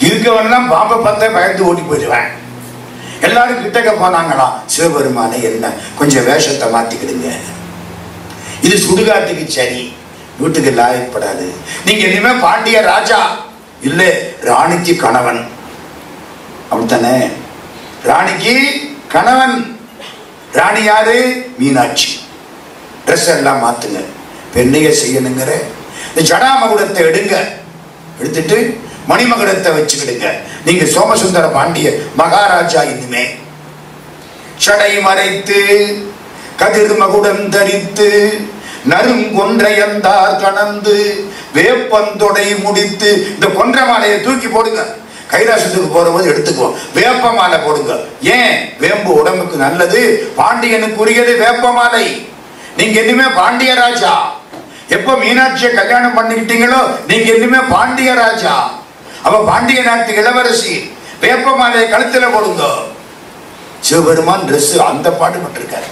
இருக்கவன்லாம் பாம்பை பார்த்தா பயந்து ஓடி போயிடுவேன். எல்லாரும் கிட்டக்க போனாங்களாம். சிவபெருமானை என்ன கொஞ்சம் வேஷத்தை மாத்திக்கிடுங்க, இது சுடுகாட்டுக்கு சரி, வீட்டுக்கு லாயப்படாது. நீங்க இனிமே பாண்டிய ராஜா இல்ல, ராணிக்கு கணவன். அப்படித்தானே? ராணிக்கு கணவன். ராணி யாரு? மீனாட்சி. ட்ரெஸ் எல்லாம் மாத்துங்க, பெண்ணைய செய்யணுங்கிற இந்த ஜடாமகுடத்தை எடுங்க, எடுத்துட்டு மணிமகுடத்தை வச்சுக்கிடுங்க. நீங்க சோமசுந்தர பாண்டிய மகாராஜா. இனிமே சடை மறைத்து கதிர் மகுடம் தரித்து நறுங்கொன்றையந்தார் கணந்து வேப்பந்தொடை முடித்து. இந்த கொன்றை மாலையை தூக்கி போடுங்க. கைலாசத்துக்கு போறபோது எடுத்துக்குவோம். வேப்ப மாலை போடுங்க. ஏன்? வேம்பு உடம்புக்கு நல்லது. பாண்டியனுக்குரியது வேப்ப மாலை. நீங்க இனிமே பாண்டிய ராஜா. எப்ப மீனாட்சியை கல்யாணம் பண்ணிக்கிட்டீங்களோ நீங்க இனிமே பாண்டிய ராஜா. அவ பாண்டிய நாட்டு இளவரசி. வேப்ப மாலையை கழுத்துல போடுங்க. சிவபெருமான் டிரெஸ் அந்த பாட்டு பட்டிருக்காரு.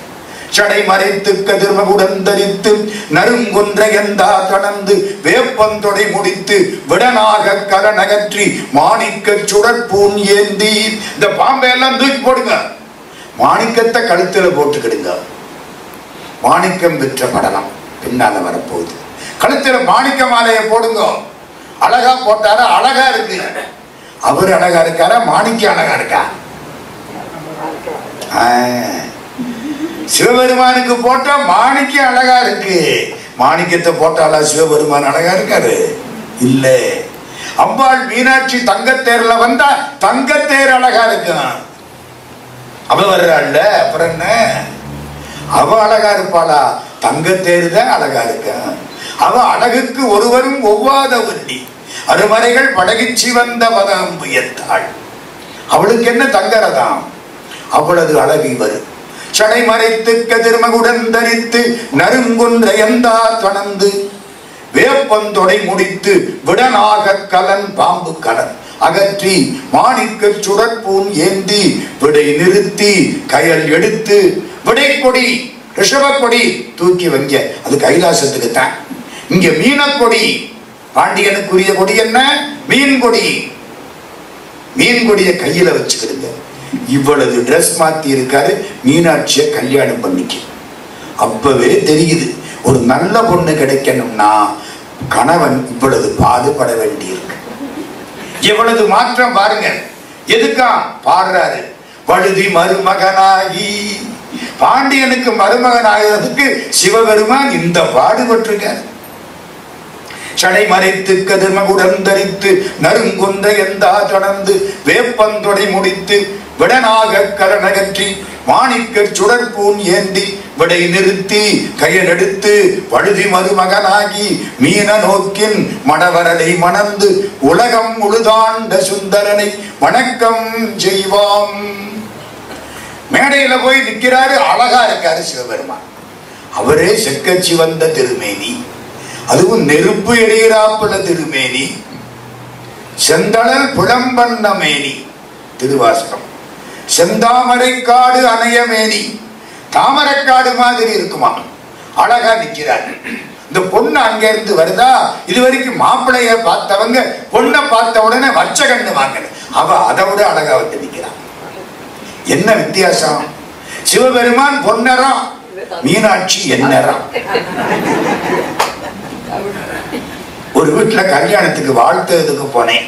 சடை மறைத்து கதிர்மகுடன் தரித்து நறுங்கொன்றையந்தா கடந்து வேப்பந்தொடை முடித்து விடனாக கரணகற்றி மாணிக்க சுடற்பூன் ஏந்தி. இந்த பாம்பை எல்லாம் தூக்கி போடுங்க. மாணிக்கத்தை கழுத்துல போட்டுக்கிடுங்க. மாணிக்கம் விற்ற படலாம் பின்னால வரப்போகுது. கழுத்துல மாணிக்க மாலையை போடுங்க. அழகா போட்டாரா? அழகா இருக்கு. அவரு அழகா இருக்காரா? மாணிக்கம் அழகா இருக்கா? சிவபெருமானுக்கு போட்டா மாணிக்கம் அழகா இருக்கு. மாணிக்கத்தை போட்டாலா சிவபெருமான் அழகா இருக்காரு? இல்ல. அம்பாள் மீனாட்சி தங்கத்தேர்ல வந்தா தங்கத்தேர் அழகா இருக்கும். அவ வர்றாள்ல, அப்புறம் என்ன? அவ அழகா இருப்பாளா? தங்கத்தேருதான் அழகா இருக்க. அவ அழகுக்கு ஒருவரும் ஒவ்வாத வண்டி, அருமறைகள் படகிச்சி வந்த பதம் புயத்தாள். அவளுக்கு என்ன தங்கரதாம்? அவளது அழகி வரும். சடை மறைத்து கதிர்மகுடன் தரித்து நறுங்குன்ற எந்தா தணந்து வேப்பந்தொடை முடித்து விடனாக கலன் பாம்பு கலன் அகற்றி மாணிக்க சுடற்பூன் ஏந்தி விடை நிறுத்தி கயல் எடுத்து விடை கொடி ரிஷப கொடி தூக்கி வைங்க. அது கைலாசத்துக்கு தான். இங்க மீனக்கொடி, பாண்டியனுக்குரிய கொடி என்ன? மீன் கொடி. மீன் கொடிய கையில வச்சுக்கிடுங்க. இவ்வளவு டிரெஸ் மாத்தி இருக்காரு மீனாட்சிய கல்யாணம் பண்ணிக்க. அப்பவே தெரியுது ஒரு நல்ல பொண்ணு கிடைக்கணும்னா கணவன் இவ்வளவு பாடுபட வேண்டி இருக்கு. எவ்வளவு மாற்றம் பாருங்க. எதுக்கா பாடுறாரு? வழுதி மருமகனாகி. பாண்டியனுக்கு மருமகன் ஆகிறதுக்கு சிவபெருமான் இந்த பாடுபட்டிருக்காரு. சடை மறைத்து கதிர்மகுடன் தரித்து நறுங்கொன்ற எந்தா தொடர்ந்து வேப்பந்தொடை முடித்து விடனாக கலனகற்றி மாணிக்க சுடற்பூன் ஏந்தி விடை நிறுத்தி கையெடுத்து வழுதி மருமகனாகி மீன நோக்கின் மணவரலை மணந்து உலகம் முழுதாண்ட சுந்தரனை வணக்கம் செய்வாம். மேடையில போய் நிற்கிறாரு, அழகா இருக்காரு சிவபெருமான். அவரே செக்கச்சி வந்த திருமேனி, அதுவும் நெருப்பு எரியிறாப்புல திருமேனி, செந்தளல் புலம்பண்ண மேனி. திருவாசகம். செந்தாமரை காடு அணையமேனி, தாமரைக்காடு மாதிரி இருக்குமா, அழகா நிற்கிறார். இந்த பொண்ணு அங்க இருந்து வருதா? இது வரைக்கும் மாப்பிள்ளைய பார்த்தவங்க பொண்ணை பார்த்த உடனே வச்ச கண்ணு வாங்கல, அவ அதை விட அழகா வந்து நிற்கிறான். என்ன வித்தியாசம்? சிவபெருமான் பொன்னரம், மீனாட்சி எந்நரம். ஒரு வீட்டுல கல்யாணத்துக்கு வாழ்த்துறதுக்கு போனேன்.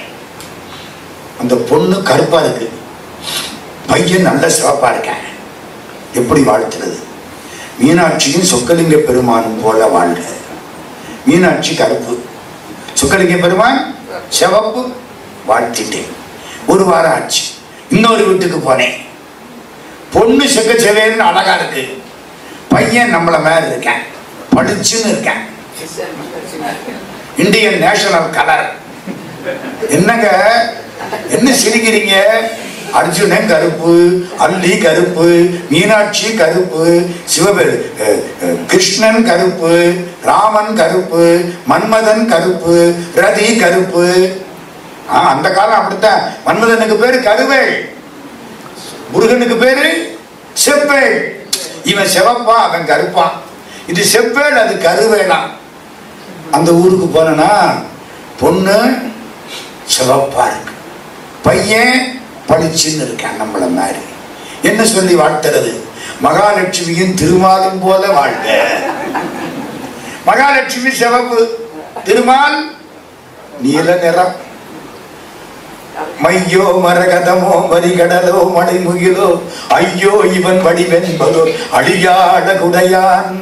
அந்த பொண்ணு கருப்பா இருக்கு, பையன் நல்ல சிவப்பா இருக்க. எப்படி வாழ்த்துறது? மீனாட்சியும் சொக்கலிங்க பெருமானும் போல வாழ்க. மீனாட்சி கருப்பு, சொக்கலிங்க பெருமான் சிவப்பு. வாழ்த்திட்டேன். ஒரு வாரம் ஆச்சு. இன்னொரு வீட்டுக்கு போனேன். பொண்ணு செக்க செவேன்னு அழகா இருக்கு, பையன் நம்மள மேல இருக்கேன், படிச்சுன்னு இருக்கேன். Indian national colour. என்னங்க என்ன சிரிக்கிறீங்க? அர்ஜுனன் கருப்பு, அல்லி கருப்பு, மீனாட்சி கருப்பு, கிருஷ்ணன் கருப்பு, ராமன் கருப்பு, மன்மதன் கருப்பு, ரதி கருப்பு. அந்த காலம் அப்படித்தான். மன்மதனுக்கு பேரு கருவேள், முருகனுக்கு பேரு செவ்வேள். இவன் சிவப்பான், அவன் கருப்பான். இது செவ்வேள், அது கருவேளா. அந்த ஊருக்கு போனா பொண்ணு சிவப்பா இருக்கு, பையன் படிச்சுன்னு இருக்கான் நம்மள மாதிரி. என்ன சொல்லி வாழ்த்துறது? மகாலட்சுமியின் திருமாலும் போல வாழ்க. மகாலட்சுமி சிவப்பு, திருமால் நீல நிறம். மையோ மரகதமோ மரிகடலோ மலைமுகிலோ ஐயோ இவன் வடிவென்பதோ அழியாட குடையான்.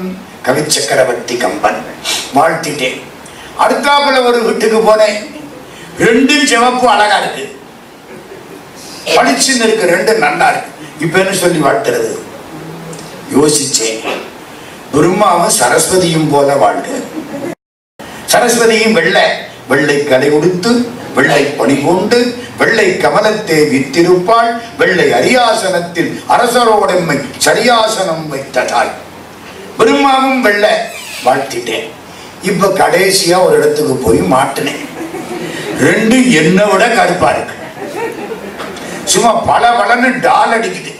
கவி சக்கரவர்த்தி கம்பன். வாழ்த்திட்டேன். அடுத்தாப்புல ஒரு வீட்டுக்கு போனேன். ரெண்டும் சிவப்பு அழகா இருக்கு, படிச்சுன்னு இருக்கு, ரெண்டும் நல்லா இருக்கு. இப்ப என்ன சொல்லி வாழ்த்துறது? யோசிச்சேன். பிரம்மாவும் சரஸ்வதியும் போல வாழ்க. சரஸ்வதியும் வெள்ளை, வெள்ளை கலை உடுத்து, வெள்ளை பணி கொண்டு, வெள்ளை கமலத்தை வித்திருப்பாள், வெள்ளை அரியாசனத்தில் அரசரோடமை சரியாசனம் வைத்த தாய். பிரம்மாவும் வெள்ளை. வாழ்த்திட்டேன். இப்ப கடைசியா ஒரு இடத்துக்கு போய் மாட்டினேன். ரெண்டு என்ன விட கருப்பா இருக்கு, சும்மா பல பலன்னு டால் அடிக்குது,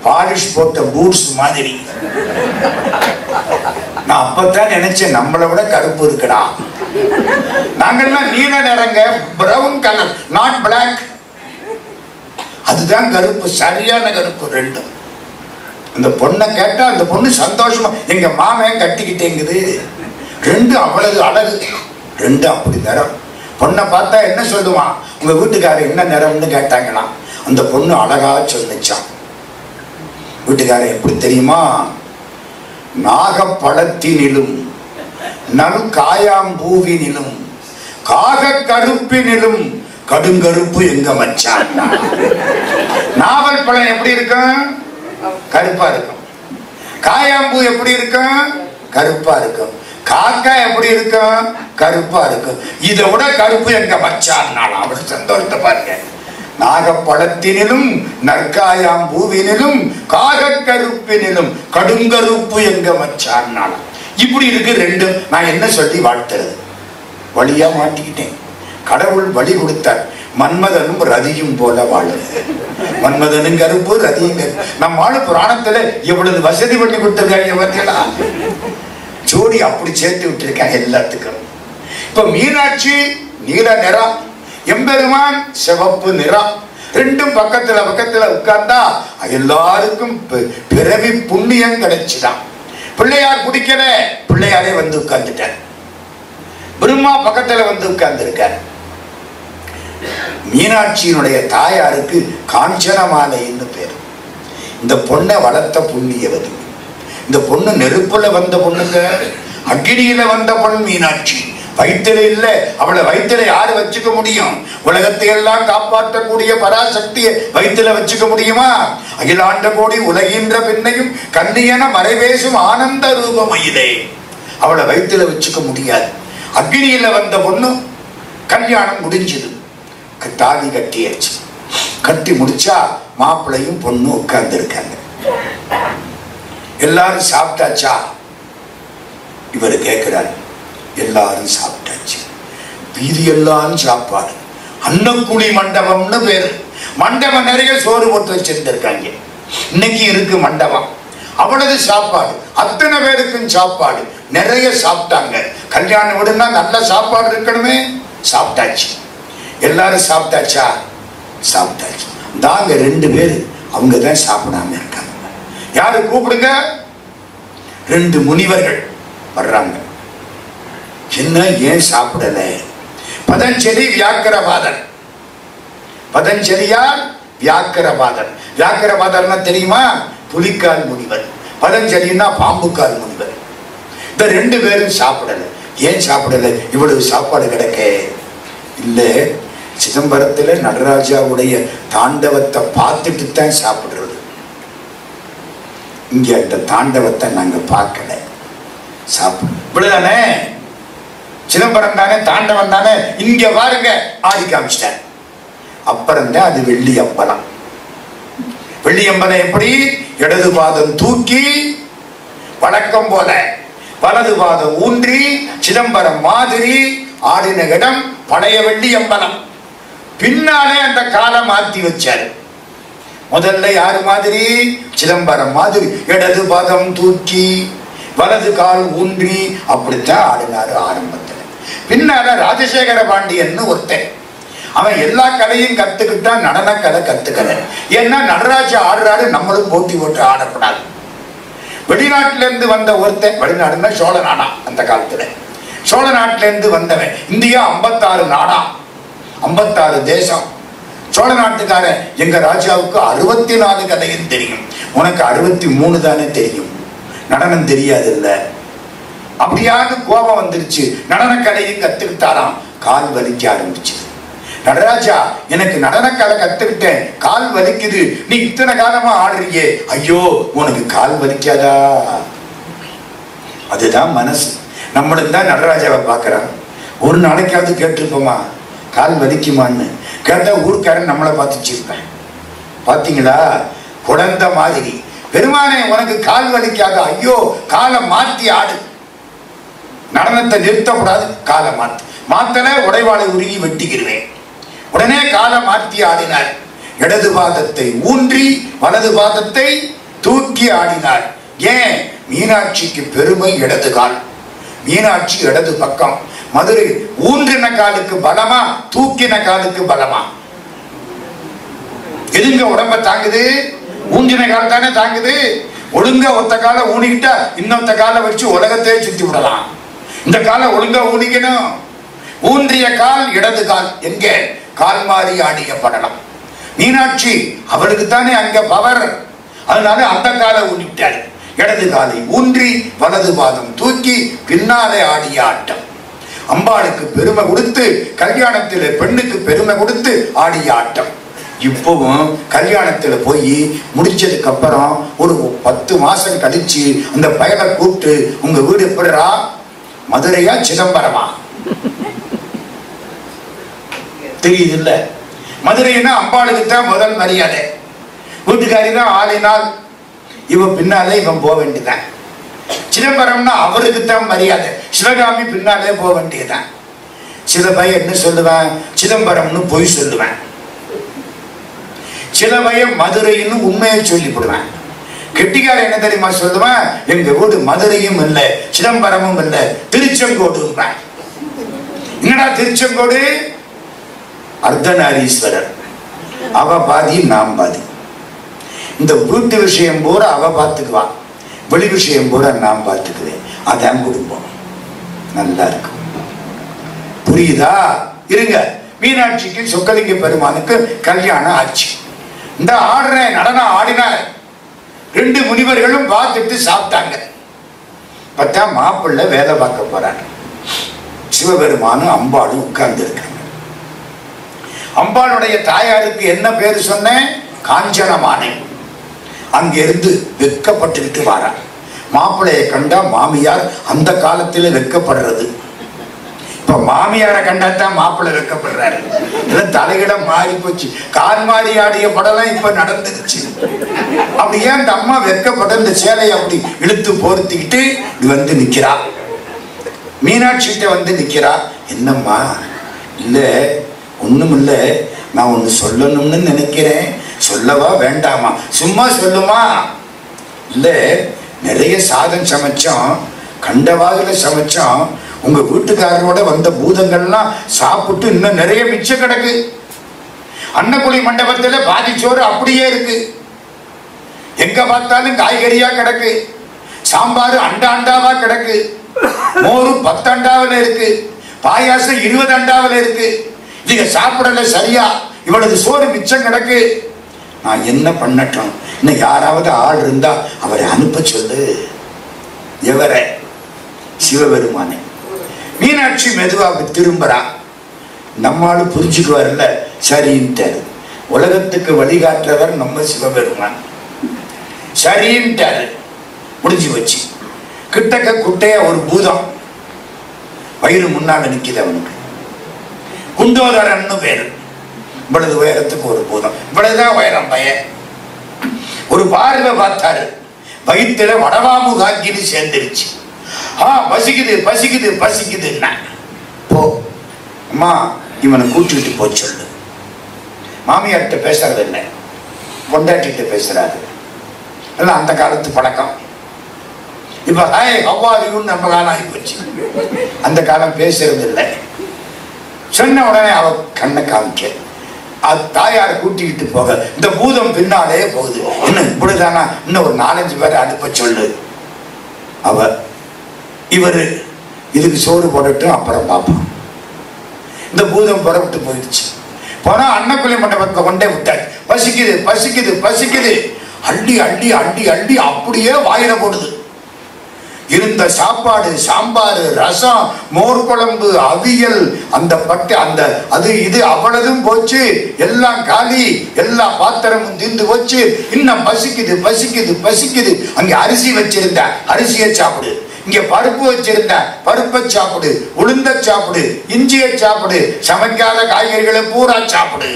பாலிஷ் போட்ட பூட்ஸ் மாதிரி. நான் அப்பதான் நினைச்சேன் நம்மளை விட கருப்பு இருக்குடா. நாங்கெல்லாம் நீல நிறங்க, பிரவுன் கலர், நாட் பிளாக். அதுதான் கருப்பு, சரியான கருப்பு ரெண்டும். அந்த பொண்ணை கேட்டா அந்த பொண்ணு சந்தோஷமா எங்க மாமன் கட்டிக்கிட்டேங்குது. ரெண்டு அவ்வளவு அழகு, ரெண்டு அப்படி நிறம். பொண்ணை பார்த்தா என்ன சொல்லுவான், உங்க வீட்டுக்காரர் என்ன நிறம்னு கேட்டாங்கன்னா அந்த பொண்ணு அழகா சொல்லிச்சான். வீட்டுக்காரர் எப்படி தெரியுமா? நாகப்பழத்தினிலும் நல் காயாம்பூவினிலும் காக கருப்பினிலும் கடுங்கருப்பு எங்க மச்சான். நாவல் பழம் எப்படி இருக்கும்? கருப்பா இருக்கும். காயாம்பூ எப்படி இருக்கும்? கருப்பா இருக்கும். காக்கா எப்படி இருக்கும்? கருப்பா இருக்கும். இதை விட கருப்பு எங்க மச்சான் அவர் சந்தோஷத்தை பாருங்க. நாகப்பழத்தினிலும் நற்காயாம்பூவினிலும் காகக்கருப்பினிலும் கடுங்கருப்பு எங்க மச்சான். இப்படி இருக்கு ரெண்டும். நான் என்ன சொல்லி வாழ்த்துறது? வழியா மாட்டிக்கிட்டேன். கடவுள் வழி கொடுத்தார். மன்மதனும் ரதியும் போல வாழ. மன்மதனும் கருப்பு, ரதியும் கருப்பு. நம்ம ஆளு புராணத்துல எவ்வளவு வசதி பண்ணி கொடுத்திருக்காங்க பார்த்தீங்களா? ஜோடி அப்படி சேர்த்து விட்டுருக்காங்க எல்லாத்துக்கும். இப்ப மீனாட்சி நீல நிறம், எம்பெருமான் சிவப்பு நிறம். ரெண்டும் பக்கத்துல பக்கத்துல உட்கார்ந்தா எல்லாருக்கும் பிறவி புண்ணியம் கிடைச்சுதான். பிள்ளையார் பிடிக்கல, பிள்ளையாரே வந்து உட்கார்ந்துட்டார். பிரம்மா பக்கத்துல வந்து உட்கார்ந்து இருக்கார். மீனாட்சியினுடைய தாயாருக்கு காஞ்சனமாலைன்னு பேர். இந்த பொண்ணை வளர்த்த புண்ணியவதி. இந்த பொண்ணு நெருப்புல வந்த பொண்ணுங்க, அக்னியில வந்த பொண்ணு மீனாட்சி. வயிற்றில இல்ல, அவளை வயிற்றில யாரு வச்சுக்க முடியும்? உலகத்தை எல்லாம் காப்பாற்றக்கூடிய பராசக்தியை வயிற்றில வச்சுக்க முடியுமா? அகிலாண்ட கோடி உலகின்ற பின்னையும் கண்ணியன மறைவேசும் ஆனந்த ரூபமயிலே. அவளை வயிற்றில வச்சுக்க முடியாது. அக்னியில வந்த பொண்ணு. கல்யாணம் முடிஞ்சது, தாலி கட்டியாச்சு. கட்டி முடிச்சா மாப்பிள்ளையும் பொண்ணு உட்கார்ந்து இருக்காங்க. எல்லாரும் சாப்பிட்டாச்சா? இவரு கேட்கிறாரு. எல்லாரும் சாப்பிட்டாச்சு. வீதி எல்லாம் சாப்பாடு. அன்னக்குழி மண்டபம்னு பேரு. மண்டபம் நிறைய சோறு போட்டு வச்சிருந்திருக்காங்க. இன்னைக்கு இருக்கு மண்டபம். அவ்வளவு சாப்பாடு, அத்தனை பேருக்கும் சாப்பாடு. நிறைய சாப்பிட்டாங்க. கல்யாணம் விடுனா நல்ல சாப்பாடு இருக்கணுமே. சாப்பிட்டாச்சு. எல்லாரும் சாப்பிட்டாச்சா? சாப்பிட்டாச்சு. தாங்க ரெண்டு பேரு அவங்க தான் சாப்பிடாம இருக்காங்க. யாரு கூப்பிடுங்க? ரெண்டு முனிவர்கள் வர்றாங்க. என்ன, ஏன் சாப்பிடல? பதஞ்சலி வியாக்கிரபாதர். பதஞ்சலியார் வியாக்கிரபாதர். வியாக்கிரபாதர்னா தெரியுமா? புலிக்கால் முனிவர். பதஞ்சலின்னா பாம்புக்கால் முனிவர். இந்த ரெண்டு பேரும் சாப்பிடல. ஏன் சாப்பிடல? இவ்வளவு சாப்பாடு கிடக்க இல்ல. சிதம்பரத்துல நடராஜாவுடைய தாண்டவத்தை பார்த்துட்டு தான் சாப்பிடுறது. இங்க அந்த தாண்டவத்தை நாங்க பார்க்கல, சாப்பிட. இவ்வளவுதானே? சிதம்பரம் தானே, தாண்டவம் தானே. இங்க பாருங்க, ஆடி காமிச்சிட்டார். அப்புறம் தான் அது வெள்ளி அம்பலம். வெள்ளி அம்பலம் எப்படி? இடது பாதம் தூக்கி வழக்கம் போல வலது பாதம் ஊன்றி சிதம்பரம் மாதிரி ஆடின இடம் பழைய வெள்ளி அம்பலம். பின்னாலே அந்த காலை மாத்தி வச்சாரு. முதல்ல யாரு மாதிரி? சிதம்பரம் மாதிரி இடது பாதம் தூக்கி வலது கால் ஊன்றி அப்படித்தான் ஆடினாரு ஆரம்பத்துல. பின்னால ராஜசேகர பாண்டியன் ஒருத்தன். அவன் எல்லா கலையும் கத்துக்கிட்டான், நடன கலை கத்துக்கல. ஏன்னா நடராஜ ஆடுறாரு, நம்மளும் போட்டி போட்டு ஆடப்படாது. வெளிநாட்டுல இருந்து வந்த ஒருத்தன், வெளிநாடுன்னா சோழ நாடா. அந்த காலத்துல சோழ நாட்டுல இருந்து வந்தவன். இந்தியா 56 நாடா, 56 தேசம். சோழ நாட்டுக்காரன் எங்க ராஜாவுக்கு 64 கதையும் தெரியும். உனக்கு 63 தானே தெரியும், நடனம் தெரியாது இல்ல. அப்படியாவது கோபம் வந்துருச்சு. நடன கலையும் கத்துக்கிட்டாராம். கால் வலிக்க ஆரம்பிச்சு. நடராஜா, எனக்கு நடனக்கலை கத்துக்கிட்டேன், கால் வலிக்குது. நீ இத்தனை காலமா ஆடுறியே, ஐயோ உனக்கு கால் வலிக்காதா? அதுதான் மனசு. நம்மளும் தான் நடராஜாவை பார்க்கறான். ஒரு நாளைக்காவது கேட்டிருப்போமா கால் வலிக்குமான்னு? கேட்டா ஊர்க்காரன் நம்மளை பார்த்துச்சிருப்பேன். பாத்தீங்களா? குழந்தை மாதிரி. பெருமானே உனக்கு கால் வலிக்காத? ஐயோ காலை மாத்தி ஆடு. நடனத்தை நிறுத்தக்கூடாது, காலை மாத்து. மாத்தல உடைவாளை உருகி வெட்டிக்கிறேன். உடனே காலை மாற்றி ஆடினார். இடது பாதத்தை ஊன்றி வலது பாதத்தை தூக்கி ஆடினார். ஏன்? மீனாட்சிக்கு பெருமை இடது கால். மீனாட்சி இடது பக்கம். மதுரை ஊன்றின காலுக்கு பலமா, தூக்கின காலுக்கு பலமா? எதுங்க உடம்ப தாங்குது? ஊன்றின கால் தானே தாங்குது. ஒழுங்கா ஒத்த காலை ஊனிக்கிட்டா இன்னொத்த காலை வச்சு உலகத்தையே சுத்தி விடலாம். இந்த காலை ஒழுங்கா ஊனிக்கணும். ஊன்றிய கால் இடது கால். எங்க? கால் மாறி ஆடிய படலம். மீனாட்சி அவளுக்கு தானே அங்க பவர். அதனால அந்த காலை ஊனிட்டார். இடது காலை ஊன்றி வலது பாதம் தூக்கி பின்னாலே ஆடிய ஆட்டம். அம்பாளுக்கு பெருமை கொடுத்து, கல்யாணத்தில் பெண்ணுக்கு பெருமை கொடுத்து ஆடிய ஆட்டம். இப்பவும் கல்யாணத்துல போய் முடிச்சதுக்கு அப்புறம் ஒரு 10 மாசம் கழிச்சு அந்த பயலை கூப்பிட்டு, உங்க வீடு எப்படிரா, மதுரையா சிதம்பரமா? தெரியுது இல்ல? மதுரைன்னா அம்பாளுக்கு தான் முதல் மரியாதை, வீட்டுக்காரி தான் ஆளினால், இவன் பின்னாலே இவன் போக வேண்டியதான். சிதம்பரம்னா அவருக்கு தான் மரியாதை, சிவகாமி பின்னாலே போக வேண்டியதான். சில பையன் என்ன சொல்லுவேன், சிதம்பரம்னு பொய் சொல்லுவேன். சில பையன் மதுரைன்னு உண்மையை சொல்லிவிடுவேன். கெட்டிக்கார என்ன தெரியுமா சொல்லுவேன், எங்க வீடு மதுரையும் இல்லை சிதம்பரமும் இல்லை, திருச்செங்கோடு. என்னடா திருச்செங்கோடு? அர்த்தநாரீஸ்வரர், அவ பாதி நாம் பாதி. இந்த வீட்டு விஷயம் பூரா அவ பார்த்துக்குவா, வெளி விஷயம் பூரா நாம் பார்த்துக்குவேன். அதான் குடும்பம், நல்லா இருக்கும். புரியுதா? இருங்க, மீனாட்சிக்கு சொக்கலிங்க பெருமானுக்கு கல்யாணம் ஆச்சு. இந்த ஆடுற நடனம் ஆடினார். 2 முனிவர்களும் பார்த்துட்டு சாப்பிட்டாங்க. பார்த்தா மாப்பிள்ளை வேலை பார்க்க போறாங்க. சிவபெருமானும் அம்பாளும் உட்கார்ந்து இருக்காங்க. அம்பாளுடைய தாயாருக்கு என்ன பேரு சொன்னேன்? காஞ்சனமானை. அங்கிருந்து வெட்கப்பட்டுக்கிட்டு வாரா. மாப்பிள்ளையை கண்டா மாமியார் அந்த காலத்துல வெட்கப்படுறது. இப்ப மாமியாரை கண்டாத்தான் மாப்பிள்ளை வெட்கப்படுறாரு. தலையிடம் மாறி போச்சு. கால் மாறி ஆடிய படம் இப்ப நடந்துருச்சு. அப்படியே அந்த அம்மா வெட்கப்பட இந்த சேலையை அப்படி இழுத்து போர்த்திக்கிட்டு வந்து நிக்கிறா. மீனாட்சிட்ட வந்து நிக்கிறா. என்னம்மா? இல்ல ஒண்ணும் இல்ல, நான் ஒண்ணு சொல்லணும்னு நினைக்கிறேன், சொல்லவா வேண்டாமா? சும்மா சொல்லுமா? இல்ல, நிறைய சாதம் சமைச்சோம், கண்டவாதுல சமைச்சோம், உங்க வீட்டுக்காரரோட வந்த பூதங்கள்லாம் சாப்பிட்டு இன்னும் நிறைய மிச்சம் கிடக்கு. அன்னக்குழி மண்டபத்துல பாதி சோறு அப்படியே இருக்கு. எங்க பார்த்தாலும் காய்கறியா கிடக்கு. சாம்பார் அண்டாவா கிடக்கு. மோரு 10 அண்டாவில இருக்கு. பாயாசம் 20 அண்டாவில இருக்கு. நீங்க சாப்பிடல சரியா, இவ்வளவு சோறு மிச்சம் கிடக்கு. நான் என்ன பண்ணட்டும்? இன்னும் யாராவது ஆள் இருந்தா அவரை அனுப்ப சொல்லு. எவரை? சிவபெருமானே. மீனாட்சி மெதுவாக திரும்புறா. நம்மால புரிஞ்சுக்குவார்ல, சரின்ட்டாரு. உலகத்துக்கு வழிகாட்டுறவர் நம்ம சிவபெருமான். சரின்ட்டாரு, முடிஞ்சு வச்சு. கிட்டக்க குட்டைய ஒரு பூதம் வயிறு முன்னால நிக்குது. அவனுக்கு குண்டோதரன்னு பேரு. இவ்வளவு உயரத்துக்கு ஒரு பூதம், இவ்வளவுதான் உயரம் பையன். ஒரு பார்வை பார்த்தாரு, வயிற்றுல வடவாமுகாக்கின்னு சேர்ந்துருச்சு. பசிக்குது பசிக்குது பசிக்குதுன்னா போ அம்மா, இவனை கூட்டிட்டு போ சொல்லு. மாமியார்கிட்ட பேசுறது இல்லை, பொண்டாட்டிகிட்ட பேசுறாரு. எல்லாம் அந்த காலத்து பழக்கம். இப்ப ஹாய் ஹவ்வாரியும் நம்ம காலம் ஆகி போச்சு. அந்த காலம் பேசுறது இல்லை. சொன்ன உடனே அவ கண்ணை காமிக்க, அது தாயாரை கூட்டிக்கிட்டு போக இந்த பூதம் பின்னாலே போகுது. இன்னும் இப்படிதானா, இன்னும் ஒரு 4-5 பேரை அனுப்ப சொல்லு. அவ இவரு இதுக்கு சோறு போட்டுட்டு அப்புறம் பார்ப்பான். இந்த பூதம் புறப்பட்டு போயிடுச்சு. போனா அன்னக்குழி மண்டபத்தை கொண்டே விட்டாரு. பசிக்குது பசிக்குது பசிக்குது, அள்ளி அள்ளி அள்ளி அள்ளி அப்படியே வாயில போடுது. இருந்த சாப்பாடு, சாம்பார், ரசம், மோர் குழம்பு, அவியல், அந்த பட்டு, அந்த அது இது அவ்வளவும் போச்சு. எல்லாம் காலி, எல்லா பாத்திரமும் தீர்ந்து போச்சு. இன்னும் பசிக்குது பசிக்குது பசிக்குது. அங்க அரிசி வச்சிருந்த அரிசியை சாப்பிடு, இங்க பருப்பு வச்சிருந்த பருப்பை சாப்பிடு, உளுந்த சாப்பிடு, இஞ்சியை சாப்பிடு, சமைக்காத காய்கறிகளை பூரா சாப்பிடு,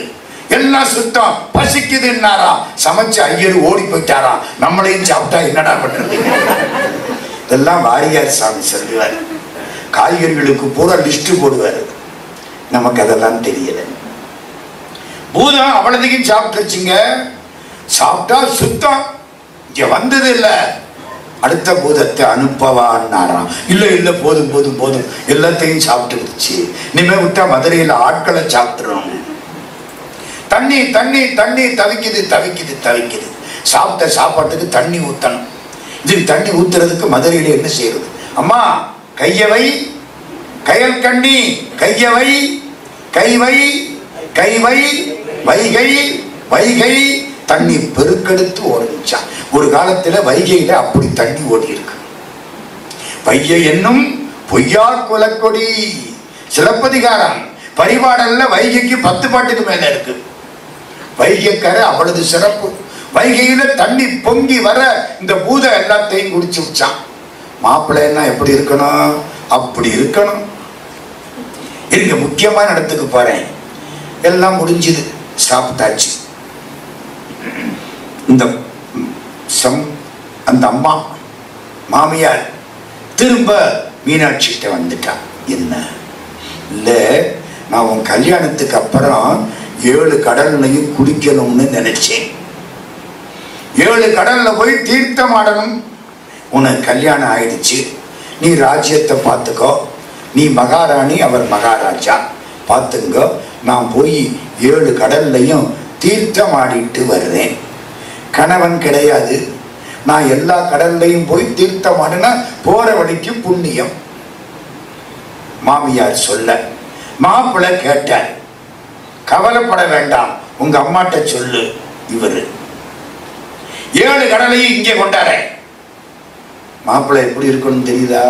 எல்லாம் சுத்தம். பசிக்குதுன்னாராம். சமைச்ச ஐயர் ஓடி போயிட்டாராம். நம்மளையும் சாப்பிட்டா என்னடா பண்றது? இதெல்லாம் வாரியார் சாமி சொல்லுவார். காய்கறிகளுக்கு பூரா லிஸ்ட் போடுவார். நமக்கு அதெல்லாம் தெரியல. பூதம் அவ்வளதையும் சாப்பிட்டுருச்சுங்க. சாப்பிட்டா சுத்தம். இங்க வந்தது இல்ல, அடுத்த பூதத்தை அனுப்பவான்னாராம். இல்ல இல்ல போதும் போதும் போதும், எல்லாத்தையும் சாப்பிட்டுருச்சு. இனிமே விட்டா மதுரையில ஆட்களை சாப்பிட்டுரும். தண்ணி தண்ணி தண்ணி தவிக்குது தவிக்குது தவிக்குது. சாப்பிட்ட சாப்பாட்டுக்கு தண்ணி ஊத்தணும். இதுக்கு தண்ணி ஊத்துறதுக்கு மதுரையில என்ன செய்யறது? அம்மா கையவை, கயல் கண்ணி கையவை, கைவை கைவை, வைகை வைகை. தண்ணி பெருக்கெடுத்து ஓடிச்சான். ஒரு காலத்துல வைகையில அப்படி தண்ணி ஓடி இருக்கு. வைகை என்னும் பொய்யார் குலக்கொடி. சிலப்பதிகாரம் பரிபாடல்ல வைகைக்கு 10 பாட்டுக்கு மேல இருக்கு. வைகைக்கரை அவ்வளவு சிறப்பு. வைகையில தண்ணி பொங்கி வர இந்த பூதம் எல்லாத்தையும் குடிச்சு வச்சான். மாப்பிள்ளைன்னா எப்படி இருக்கணும்? அப்படி இருக்கணும். இங்க முக்கியமான இடத்துக்கு போறேன். எல்லாம் முடிஞ்சது, சாப்பிட்டாச்சு. அந்த அம்மா மாமியார் திரும்ப மீனாட்சி கிட்ட வந்துட்டா. என்ன இல்ல, நான் உன் கல்யாணத்துக்கு அப்புறம் 7 கடல்லையும் குடிக்கணும்னு நினைச்சேன். 7 கடல்ல போய் தீர்த்தம் ஆடணும். உனக்கு கல்யாணம் ஆயிடுச்சு, நீ ராஜ்யத்தை பார்த்துக்கோ, நீ மகாராணி, அவர் மகாராஜா, பார்த்துங்க. நான் போய் 7 கடல்லையும் தீர்த்தம் ஆடிட்டு வர்றேன். கணவன் கிடையாது, நான் எல்லா கடல்லையும் போய் தீர்த்தம் ஆடினா போற வழிக்கு புண்ணியம். மாமியார் சொல்ல மாப்பிள்ளை கேட்டார். கவலைப்பட வேண்டாம், உங்க அம்மாட்ட சொல்லு. இவரு 7 கடலையும் இங்கே கொண்டார. மாப்பிள்ளை எப்படி இருக்கணும் தெரியுதா?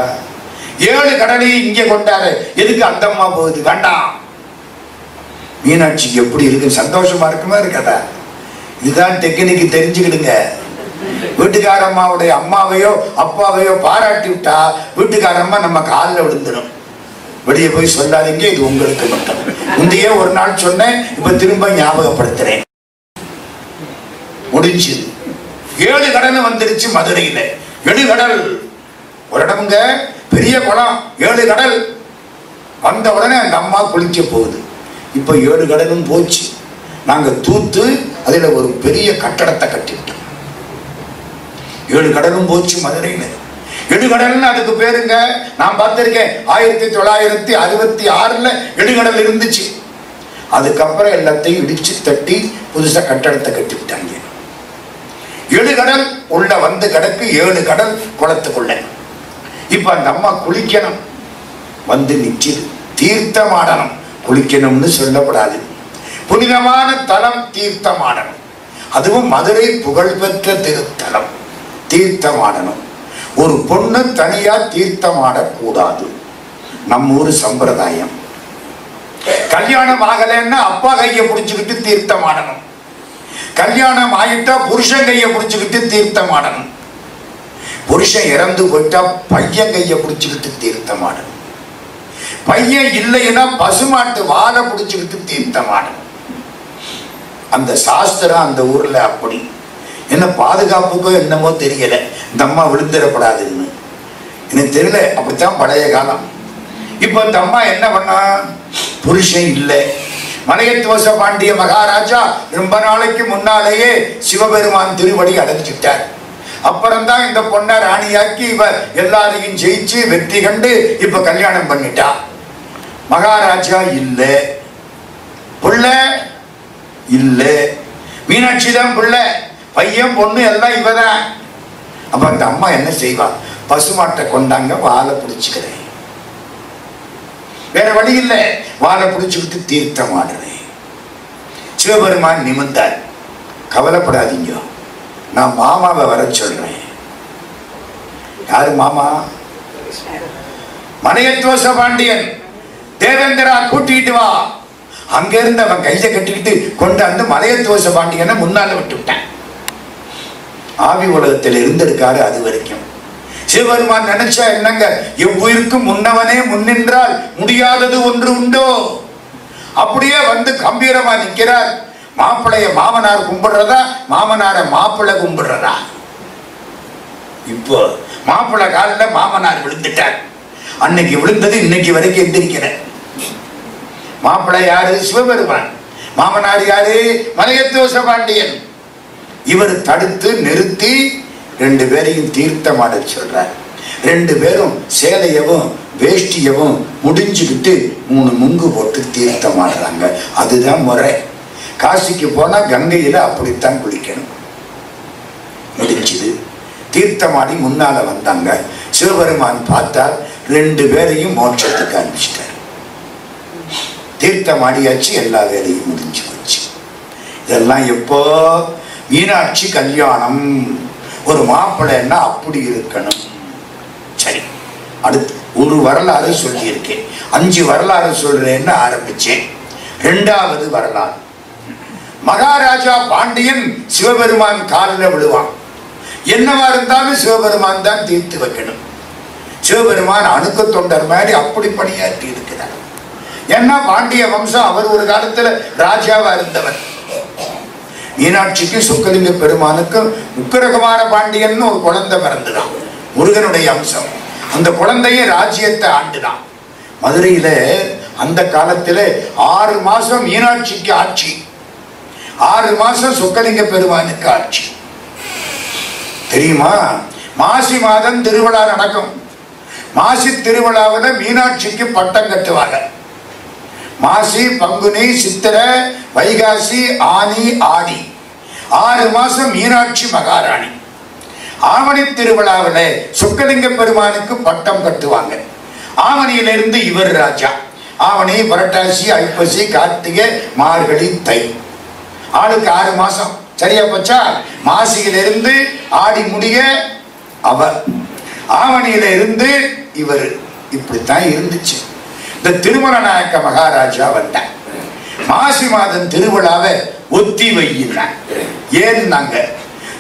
7 கடலையும் இங்கே கொண்டாரு. எதுக்கு அந்த அம்மா போகுது? வேண்டாம். மீனாட்சிக்கு எப்படி இருக்கு? சந்தோஷமா இருக்குமா இருக்காதா? இதுதான் டெக்னிக்கு, தெரிஞ்சுக்கிடுங்க. வீட்டுக்காரம்மாவுடைய அம்மாவையோ அப்பாவையோ பாராட்டி விட்டா வீட்டுக்காரம்மா நம்ம காலில் விழுந்துடும். வெளியே போய் சொல்லாதீங்க, இது உங்களுக்கு மட்டும். முந்தைய ஒரு நாள் சொன்னேன், இப்ப திரும்ப ஞாபகப்படுத்துறேன். முடிஞ்சு 7 கடல் வந்துருச்சு மதுரையில. 7 கடல் ஒரு இடம்ங்க, பெரிய குளம். 7 கடல் வந்த உடனே அந்த அம்மா குளிக்க போகுது. இப்ப 7 கடலும் போச்சு. நாங்க தூத்து அதுல ஒரு பெரிய கட்டடத்தை கட்டிவிட்டோம். 7 கடலும் போச்சு மதுரையில. 7 கடல்னு அதுக்கு பேருங்க. நான் பார்த்திருக்கேன், 1966 7 இருந்துச்சு. அதுக்கப்புறம் எல்லாத்தையும் இடிச்சு தட்டி புதுசா கட்டடத்தை கட்டி விட்டாங்க. 7 கடல் உள்ள வந்து கிடக்கு. 7 கடல் குளத்துக்குள்ள. இப்ப அந்த அம்மா குளிக்கணும், வந்து நிக்குது. தீர்த்தமாடணும், குளிக்கணும்னு சொல்லப்படாது. புனிதமான தலம் தீர்த்தமாடணும். அதுவும் மதுரை புகழ்பெற்ற திருத்தலம். தீர்த்தமாடணும். ஒரு பொண்ணு தனியா தீர்த்தமாடக்கூடாது. நம்ம ஊர் சம்பிரதாயம். கல்யாணம் ஆகலைன்னா அப்பா கையை பிடிச்சுக்கிட்டு தீர்த்தமாடணும். கல்யாணம் ஆகிட்டா புருஷன் கையை பிடிச்சுக்கிட்டு தீர்த்தமாடணும். புருஷன் இறந்து போயிட்டா பையன் கையை பிடிச்சுக்கிட்டு தீர்த்தமாடணும். பையன் இல்லைன்னா பசுமாட்டு வாழை பிடிச்சுக்கிட்டு தீர்த்தமாடணும். அந்த சாஸ்திரம் அந்த ஊர்ல அப்படி. என்ன பாதுகாப்புக்கோ என்னமோ தெரியல, இந்த அம்மா விழுந்துடப்படாதுன்னு எனக்கு தெரியல. அப்படித்தான் பழைய காலம். இப்ப இந்த அம்மா என்ன பண்ணா? புருஷன் இல்லை. மலையத்துவச பாண்டிய மகாராஜா ரொம்ப நாளைக்கு முன்னாலேயே சிவபெருமான் திருவடி அடைஞ்சிட்டார். அப்புறம்தான் இந்த பொண்ணை ராணியாக்கி இவ எல்லாரையும் ஜெயிச்சு வெற்றி கண்டு இப்ப கல்யாணம் பண்ணிட்டா. மகாராஜா இல்ல, புள்ள இல்ல, மீனாட்சி தான் புள்ள, பையன் பொண்ணு எல்லாம் இவதான். அப்ப அந்த அம்மா என்ன செய்வா? பசுமாட்டை கொண்டாங்க, வாழை பிடிச்சுக்கிறேன், வேற வழி இல்லை, வாழை பிடிச்சுக்கிட்டு தீர்த்தம் ஆடுறேன். சிவபெருமான் நிமிர்ந்தார். கவலைப்படாதீங்க, நான் மாமாவை வர சொல்றேன். யாரு மாமா? மலையத்துவச பாண்டியன். தேவேந்திரா கூட்டிட்டு வா. அங்க இருந்து அவன் கையை கட்டிக்கிட்டு கொண்டாந்து மலையத்துவச பாண்டியனை முன்னால விட்டு விட்டான். ஆவி உலகத்தில் இருந்திருக்காரு அது வரைக்கும். சிவபெருமான் நினைச்சா என்னங்க, எவ்வுயிருக்கும் முன்னவனே முன்னின்றால் முடியாதது ஒன்று உண்டோ? அப்படியே வந்து கம்பீரமா நிற்கிறார். மாப்பிள்ளைய மாமனார் கும்பிடுறதா, மாமனார மாப்பிள்ளை கும்பிடுறதா? இப்போ மாப்பிள்ளை காலில் மாமனார் விழுந்துட்டார். அன்னைக்கு விழுந்தது இன்னைக்கு வரைக்கும் எந்திரிக்கிற. மாப்பிள்ளை யாரு? சிவபெருமான். மாமனார் யாரு? மலையத்துவச பாண்டியன். இவர் தடுத்து நிறுத்தி 2 பேரையும் தீர்த்தமாட சொல்றார். 2 பேரும் சேலையவும் வேஷ்டியவும் முடிஞ்சுக்கிட்டு 3 முங்கு போட்டு தீர்த்தமாடுறாங்க. அதுதான் முறை. காசிக்கு போனா கங்கையில அப்படித்தான் குளிக்கணும். முடிச்சுது. தீர்த்தமாடி முன்னால வந்தாங்க. சிவபெருமான் பார்த்தால் 2 பேரையும் மோட்சத்துக்கு அனுப்பிச்சிட்டார். தீர்த்தமாடியாச்சு, எல்லா வேலையும் முடிஞ்சு போச்சு. இதெல்லாம் எப்போ? மீனாட்சி கல்யாணம். ஒரு மாப்பிள்ளைன்னா அப்படி இருக்கணும். சரி, அடுத்து ஒரு வரலாறு சொல்லியிருக்கேன். 5 வரலாறு சொல்றேன்னு ஆரம்பிச்சேன். 2வது வரலாறு. மகாராஜா பாண்டியன் சிவபெருமான் காலில் விழுவான். என்னவா இருந்தாலும் சிவபெருமான் தான் தீர்த்து வைக்கணும். சிவபெருமான் அணுக்க தொண்டர் மாதிரி அப்படி பணியாற்றி இருக்கிறார். ஏன்னா பாண்டிய வம்சம், அவர் ஒரு காலத்துல ராஜாவா இருந்தவர். மீனாட்சிக்கு சொக்கலிங்க பெருமானுக்கும் உக்கிரகுமார பாண்டியன் ஒரு குழந்தை பிறந்துதான், முருகனுடைய அம்சம். அந்த குழந்தைய ராஜ்யத்தை ஆண்டுதான். மதுரையில அந்த காலத்துல 6 மாசம் மீனாட்சிக்கு ஆட்சி, 6 மாசம் சொக்கலிங்க பெருமானுக்கு ஆட்சி. தெரியுமா? மாசி மாதம் திருவிழா நடக்கும். மாசி திருவிழாவில் மீனாட்சிக்கு பட்டம் கட்டுவாங்க. மாசி, பங்குனி, சித்திரை, வைகாசி, ஆனி, ஆடி 6 மாசம் மீனாட்சி மகாராணி. ஆவணி திருவிழாவில் சொக்கலிங்க பெருமானுக்கு பட்டம் கட்டுவாங்க. ஆவணியிலிருந்து இவர் ராஜா. ஆவணி, புரட்டாசி, ஐப்பசி, கார்த்திகை, மார்கழி, தை, ஆளுக்கு 6 மாசம். சரியா போச்சா? மாசியிலிருந்து ஆடி முடிய அவர், ஆவணியில இருந்து இவர். இப்படித்தான் இருந்துச்சு. இந்த திருமல நாயக்க மகாராஜா வந்த மாசி மாதம் திருவிழாவை ஒத்தி வையினாங்க. ஏன்னாங்க,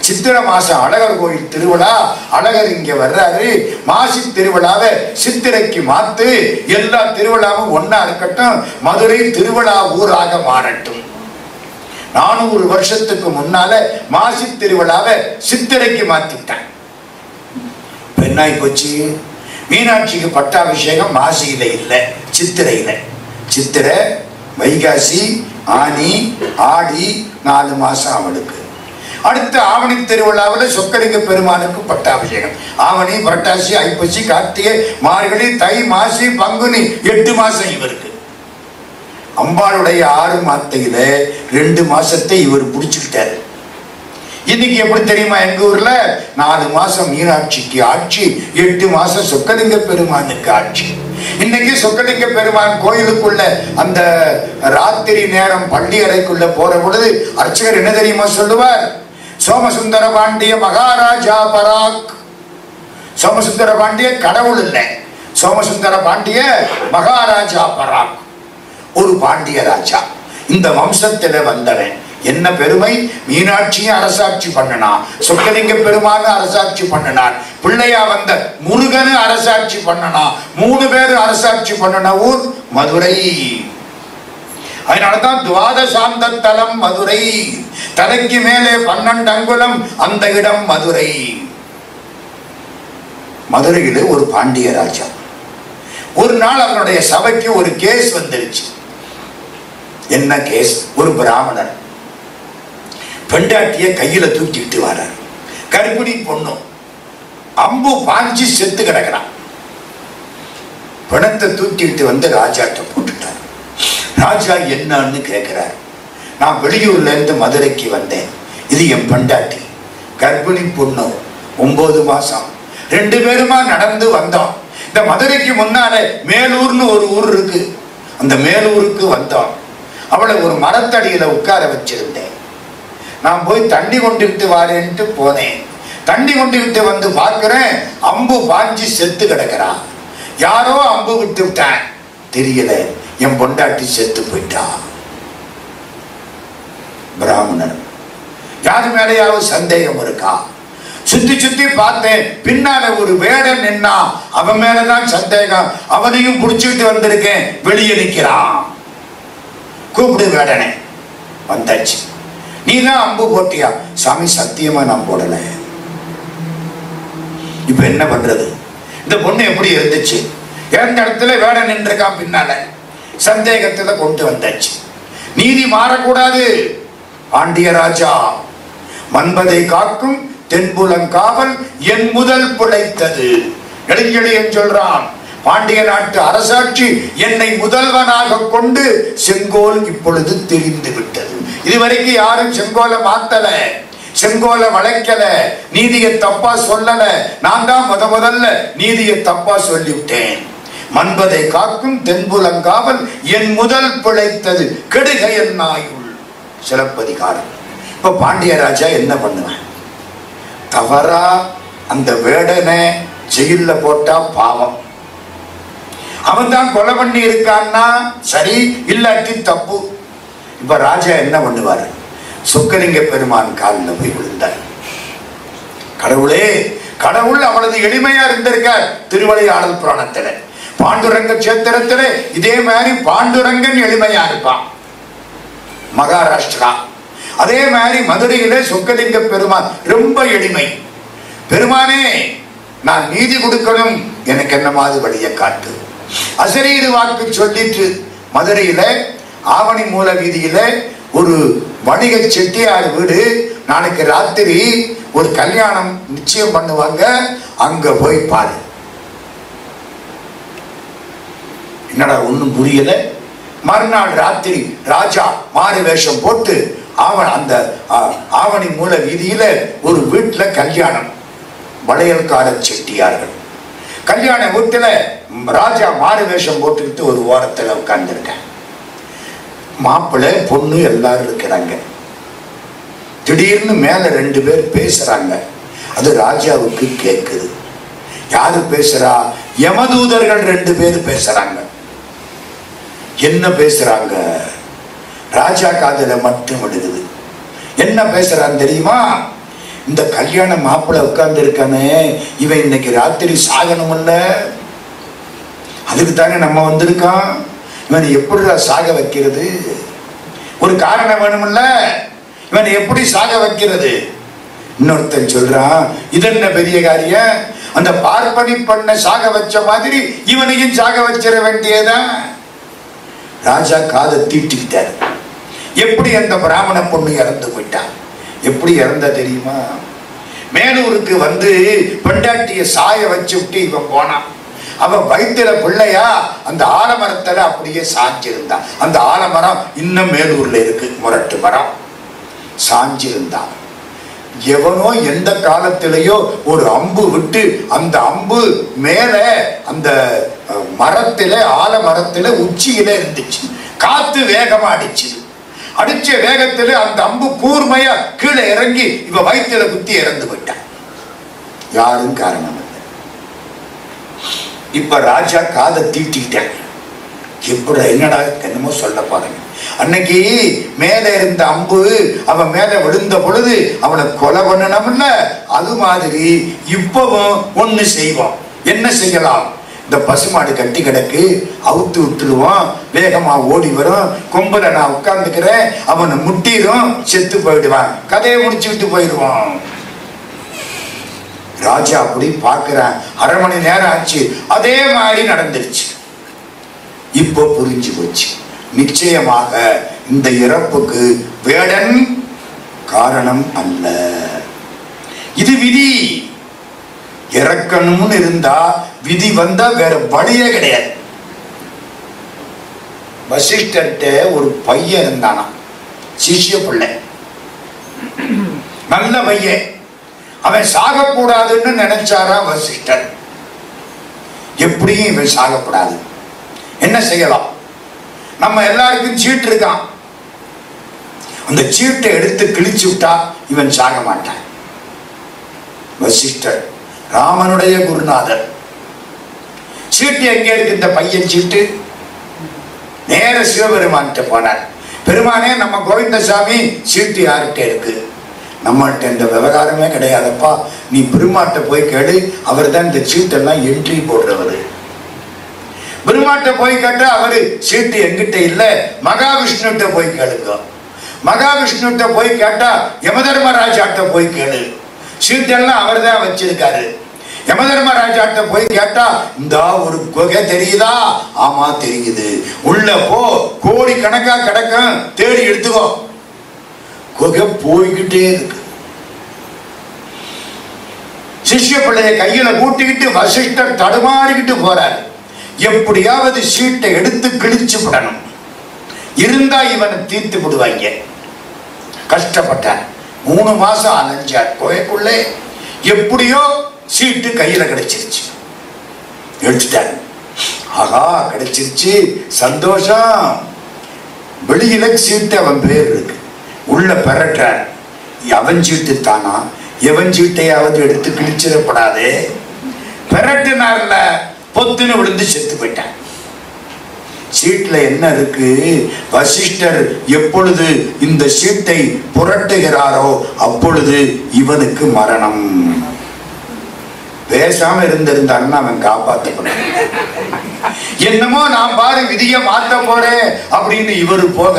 சித்திரை மாசம் அழகர் கோயில் திருவிழா, அழகர் இங்க வர்றாரு, மாசி திருவிழாவை சித்திரைக்கு மாத்து, எல்லா திருவிழாவும் ஒன்னா இருக்கட்டும், மதுரை திருவிழா ஊராக மாறட்டும். 400 வருஷத்துக்கு முன்னால மாசி திருவிழாவை சித்திரைக்கு மாத்திட்டாங்க. பெண்ணாய் போச்சு. மீனாட்சிக்கு பட்டாபிஷேகம் மாசியில இல்ல, சித்திரையில. சித்திரை, வைகாசி, ஆனி, ஆடி 4 மாசம் அவளுக்கு. அடுத்து ஆவணி திருவிழாவில் சொக்கலிங்க பெருமானுக்கு பட்டாபிஷேகம். ஆவணி, புரட்டாசி, ஐப்பசி, கார்த்திகை, மார்கழி, தை, மாசி, பங்குனி 8 மாசம் இவருக்கு. அம்பாளுடைய 6 மாத்தையில 2 மாசத்தை இவர் பிடிச்சுக்கிட்டாரு. இன்னைக்கு எப்படி தெரியுமா? எங்க ஊர்ல 4 மாசம் மீனாட்சிக்கு ஆட்சி, 8 மாசம் சொக்கலிங்க பெருமானுக்கு ஆட்சி. இன்னைக்கு சொக்கலிங்க பெருமான் கோயிலுக்குள்ள அந்த ராத்திரி நேரம் பள்ளி அறைக்குள்ள போற பொழுது அர்ச்சகர் என்ன தெரியுமா சொல்லுவார்? சோமசுந்தர பாண்டிய மகாராஜா பராக். சோமசுந்தர பாண்டிய கடவுள் இல்லை, சோமசுந்தர பாண்டிய மகாராஜா பராக். ஒரு பாண்டிய ராஜா, இந்த வம்சத்தில வந்தவன். என்ன பெருமை? மீனாட்சியும் அரசாட்சி பண்ணனா, சொக்கலிங்க பெருமான அரசாட்சி பண்ணனார், பிள்ளையா வந்த முருகனு அரசாட்சி பண்ணனா, 3 பேரு அரசாட்சி பண்ணன ஊர் மதுரை. அதனாலதான் துவாதசாந்த தலம் மதுரை. தலைக்கு மேலே 12 அங்குலம் அந்த இடம் மதுரை. மதுரையில ஒரு பாண்டிய ராஜா. ஒரு நாள் அவனுடைய சபைக்கு ஒரு கேஸ் வந்துருச்சு. என்ன கேஸ்? ஒரு பிராமணர் பெண்டாட்டிய கையில தூக்கிட்டு வரார். கர்ப்பிணி பொண்ணும், அம்பு பாஞ்சி செத்து கிடக்கிறான். பணத்தை தூக்கிட்டு வந்து ராஜாட்ட போட்டுட்டார். ராஜா என்னன்னு கேட்கிறார். நான் வெளியூர்ல இருந்து மதுரைக்கு வந்தேன், இது என் பெண்டாட்டி, கர்ப்பிணி பொண்ணு, 9 மாசம், 2 பேருமா நடந்து வந்தோம். இந்த மதுரைக்கு முன்னாலே மேலூர்னு ஒரு ஊர் இருக்கு, அந்த மேலூருக்கு வந்தோம். அவளை ஒரு மரத்தடியில உட்கார வச்சிருந்தேன். நான் போய் தண்ணி கொண்டுகிட்டு வாரேன்ட்டு போனேன். தண்ணி கொண்டுகிட்டு வந்து பார்க்கிறேன், அம்பு பாஞ்சி செத்து கிடக்கிறான். யாரோ அம்பு விட்டு விட்டான், தெரியல, என் பொண்டாட்டி செத்து போயிட்டா. பிராமணன். யாரு மேலேயாவது சந்தேகம் இருக்கா? சுத்தி சுத்தி பார்த்தேன், பின்னால ஒரு வேடன் நின்னா, அவன் மேலதான் சந்தேகம். அவனையும் புடிச்சுக்கிட்டு வந்திருக்கேன், வெளியே நிக்கிறான். கூப்பிடு வேடனே. வந்தாச்சு. நீ தான் அம்பு போட்டியா? சாமி சத்தியமா நான் போடல. இப்ப என்ன பண்றது? இந்த பொண்ணு எப்படி இருந்துச்சு? இறந்த இடத்துல வேடன் நின்றுருக்கான் பின்னால. சந்தேகத்துல கொண்டு வந்தாச்சு. நீதி மாறக்கூடாது. பாண்டிய ராஜா, மன்பதை காக்கும் தென்புலங்காவல் என் முதல் பிழைத்தது. நெடுஞ்செழியன் சொல்றான், பாண்டிய நாட்டு அரசாட்சி என்னை முதல்வனாக கொண்டு செங்கோல் இப்பொழுது தெரிந்து விட்டது. இதுவரைக்கும் யாரும் செங்கோலை மாத்தல, செங்கோலை வளைக்கல, நீதியை தப்பா சொல்லல. நான் தான் முதல்ல நீதியை தப்பா சொல்லிவிட்டேன். மன்பதை காக்கும் தென்புலங்காவல் என் முதல் பிழைத்தது, கெடுக என் நாயுள். சிலப்பதிகாரம். இப்ப பாண்டிய ராஜா என்ன பண்ணுவேன்? தவறா அந்த வேடனை ஜெயில போட்டா பாவம். அவன் தான் கொலை பண்ணி இருக்கான்னா சரி, இல்லாட்டி தப்பு. இப்ப ராஜா என்ன பண்ணுவாரு? சொக்கலிங்க பெருமான் காலில் போய் விழுந்தார். கடவுளே, கடவுள் அவ்வளவு எளிமையா இருந்திருக்கார். திருவிளையாடல் புராணத்துல பாண்டுரங்க சேத்திரத்துல இதே மாதிரி பாண்டுரங்கன் எளிமையா இருப்பான். மகாராஷ்டிரா அதே மாதிரி மதுரையில சொக்கலிங்க பெருமான் ரொம்ப எளிமை. பெருமானே, நான் நீதி கொடுக்கணும், எனக்கு என்னமாவது வழியை காட்டு. அசரீடு வாக்கு சொல்லிட்டு மதுரையில ஆவணி மூல வீதியில ஒரு வணிக செட்டியார் வீடு, நாளைக்கு ராத்திரி ஒரு கல்யாணம் நிச்சயம் பண்ணுவாங்க, அங்க போய் பாரு. என்னடா ஒண்ணும் புரியல. மறுநாள் ராத்திரி ராஜா மாறு வேஷம் போட்டு அந்த ஆவணி மூல வீதியில ஒரு வீட்டுல கல்யாணம். வளையல்கார செட்டியார்கள் கல்யாண வீட்டுல ராஜா மாறு வேஷம் போட்டுக்கிட்டு ஒரு ஓரத்துல உட்கார்ந்துருக்க. மாப்பிள்ளை பொண்ணு எல்லாரும் இருக்கிறாங்க. திடீர்னு மேல 2 பேர் பேசுறாங்க. அது ராஜாவுக்கு கேட்குது. யாரு பேசுறா? யமதூதர்கள் 2 பேர் பேசுறாங்க. என்ன பேசுறாங்க? ராஜா காதுல மட்டும் விடுது. என்ன பேசுறான்னு தெரியுமா? இந்த கல்யாண மாப்பிள்ளை உட்கார்ந்து இருக்கானே, இவன் இன்னைக்கு ராத்திரி சாகணும்ல, அதுக்கு தானே நம்ம வந்திருக்கான். இவன் எப்படிடா சாக வைக்கிறது? ஒரு காரணம் வேணும்ல, இவன் எப்படி சாக வைக்கிறது? இன்னொருத்தன் சொல்றான், இது என்ன பெரிய காரியம், அந்த பார்ப்பனி பண்ண சாக வச்ச மாதிரி இவனையும் சாக வச்சிட வேண்டியதான். ராஜா காதை தீட்டிக்கிட்டார். எப்படி அந்த பிராமண பொண்ணு இறந்து போயிட்டான்? எப்படி இறந்த தெரியுமா? மேலூருக்கு வந்து பெண்டாட்டிய சாய வச்சு விட்டு இவன் போனான். அவன் வயிற்றுல பிள்ளையா அந்த ஆலமரத்துல அப்படியே சாஞ்சிருந்தான். அந்த ஆலமரம் இன்னும் மேலூர்ல இருக்கு, முரட்டு மரம். சாஞ்சிருந்தான். எவனோ எந்த காலத்திலேயோ ஒரு அம்பு விட்டு அந்த அம்பு மேல அந்த மரத்தில ஆலமரத்தில உச்சியில இருந்துச்சு. காத்து வேகமா அடிச்சுது. அடிச்ச வேகத்துல அந்த அம்பு கூர்மையா கீழே இறங்கி இவ வயிற்றுல குத்தி இறந்து விட்டான். யாரும் காரணம் இல்லை. இப்ப ராஜா காதை தீட்டிக்கிட்டேன். எப்படி என்னடா என்னமோ சொல்ல பாருங்க. அன்னைக்கு மேல இருந்த அம்பு அவன் மேல விழுந்த பொழுது அவனை கொலை பண்ணணும்ல, அது மாதிரி இப்பவும் ஒண்ணு செய்வோம். என்ன செய்யலாம்? இந்த பசுமாடு கட்டி கிடக்கு, அவுத்து விட்டுடுவோம், வேகமா ஓடி வரும், கொம்புல நான் உட்கார்ந்துக்கிறேன், அவனை முட்டிடும், செத்து போயிடுவான், கதையை முடிச்சுக்கிட்டு போயிடுவான். ராஜா அப்படி பார்க்கிறான். 1/2 மணி நேரம் ஆச்சு, அதே மாதிரி நடந்துருச்சு. இப்போ புரிஞ்சு போச்சு, நிச்சயமாக இந்த இறப்புக்கு வேடன் காரணம் அல்ல, இது விதி. இறக்கணும்னு இருந்தா விதி வந்தா வேற வழியே கிடையாது. வசிஷ்டர்கிட்ட ஒரு பையன் இருந்தானா, சிஷ்ய பிள்ளை, நல்ல பையன். அவன் சாகக்கூடாதுன்னு நினைச்சாரா வசிஷ்டர். எப்படியும் இவன் சாகக்கூடாது, என்ன செய்யலாம்? நம்ம எல்லாருக்கும் சீட்டு இருக்கான், அந்த சீட்டை எடுத்து கிழிச்சு விட்டா இவன் சாக மாட்டான். வசிஷ்டர் ராமனுடைய குருநாதர். சீட்டு எங்க இருக்கு? இந்த பையன் சீட்டு நேர சிவபெருமான்கிட்ட போனார். பெருமானே, நம்ம கோவிந்தசாமி சீட்டு யார்கிட்ட இருக்கு? நம்மகிட்ட இந்த விவகாரமே கிடையாதுப்பா, நீ பெருமாட்ட போய் கேளு, அவர் தான் இந்த சீட்டெல்லாம் என்ட்ரி போடுறவர். பெருமாட்ட போய் கேட்டா அவரு சீட்டு எங்கிட்ட இல்ல, மகாவிஷ்ணுட்ட போய் கேளுங்க. மகாவிஷ்ணுட்ட போய் கேட்டா யமதர்மராஜாட்ட போய் கேளு, சீட்டெல்லாம் அவர் தான் வச்சிருக்காரு. யமதர்மராஜாட்ட போய் கேட்டா, இந்த ஒரு குகை தெரியுதா? ஆமா தெரியுது, உள்ள போ, கோடி கணக்கா கிடக்கும், தேடி எடுத்துக்கோ. குகை போய்கிட்டே இருக்கு. சிஷ்ய பிள்ளைய கையில கூட்டிக்கிட்டு வசிஷ்டர் தடுமாறிக்கிட்டு போறாரு. எப்படியாவது சீட்டை எடுத்து கிழிச்சு விடணும், இருந்தா இவனை தீர்த்து விடுவாங்க. கஷ்டப்பட்டார். 3 மாசம் அலைஞ்சார் கோயக்குள்ளே. எப்படியோ சீட்டு கையில கிடைச்சிருச்சு, எடுத்துட்டாரு. ஆகா, கிடைச்சிருச்சு, சந்தோஷம். வெளியில சீட்டு அவன் பேர் இருக்கு, உள்ள பெறட்டார். அவன் சீட்டு தானா? எவன் சீட்டையாவது எடுத்து கிழிச்சிடப்படாதே. பெறட்டினார்ல, பொத்துன்னு விழுந்து செத்து போயிட்டான். சீட்ல என்ன இருக்கு? வசிஷ்டர் எப்பொழுது இந்த சீட்டை புரட்டுகிறாரோ அப்பொழுது இவனுக்கு மரணம். பேசாம இருந்திருந்தான்னு அவன் காப்பாற்றப்படும். என்னமோ நான் பாரு விதியை மாற்ற போறேன் அப்படின்னு இவரு போக,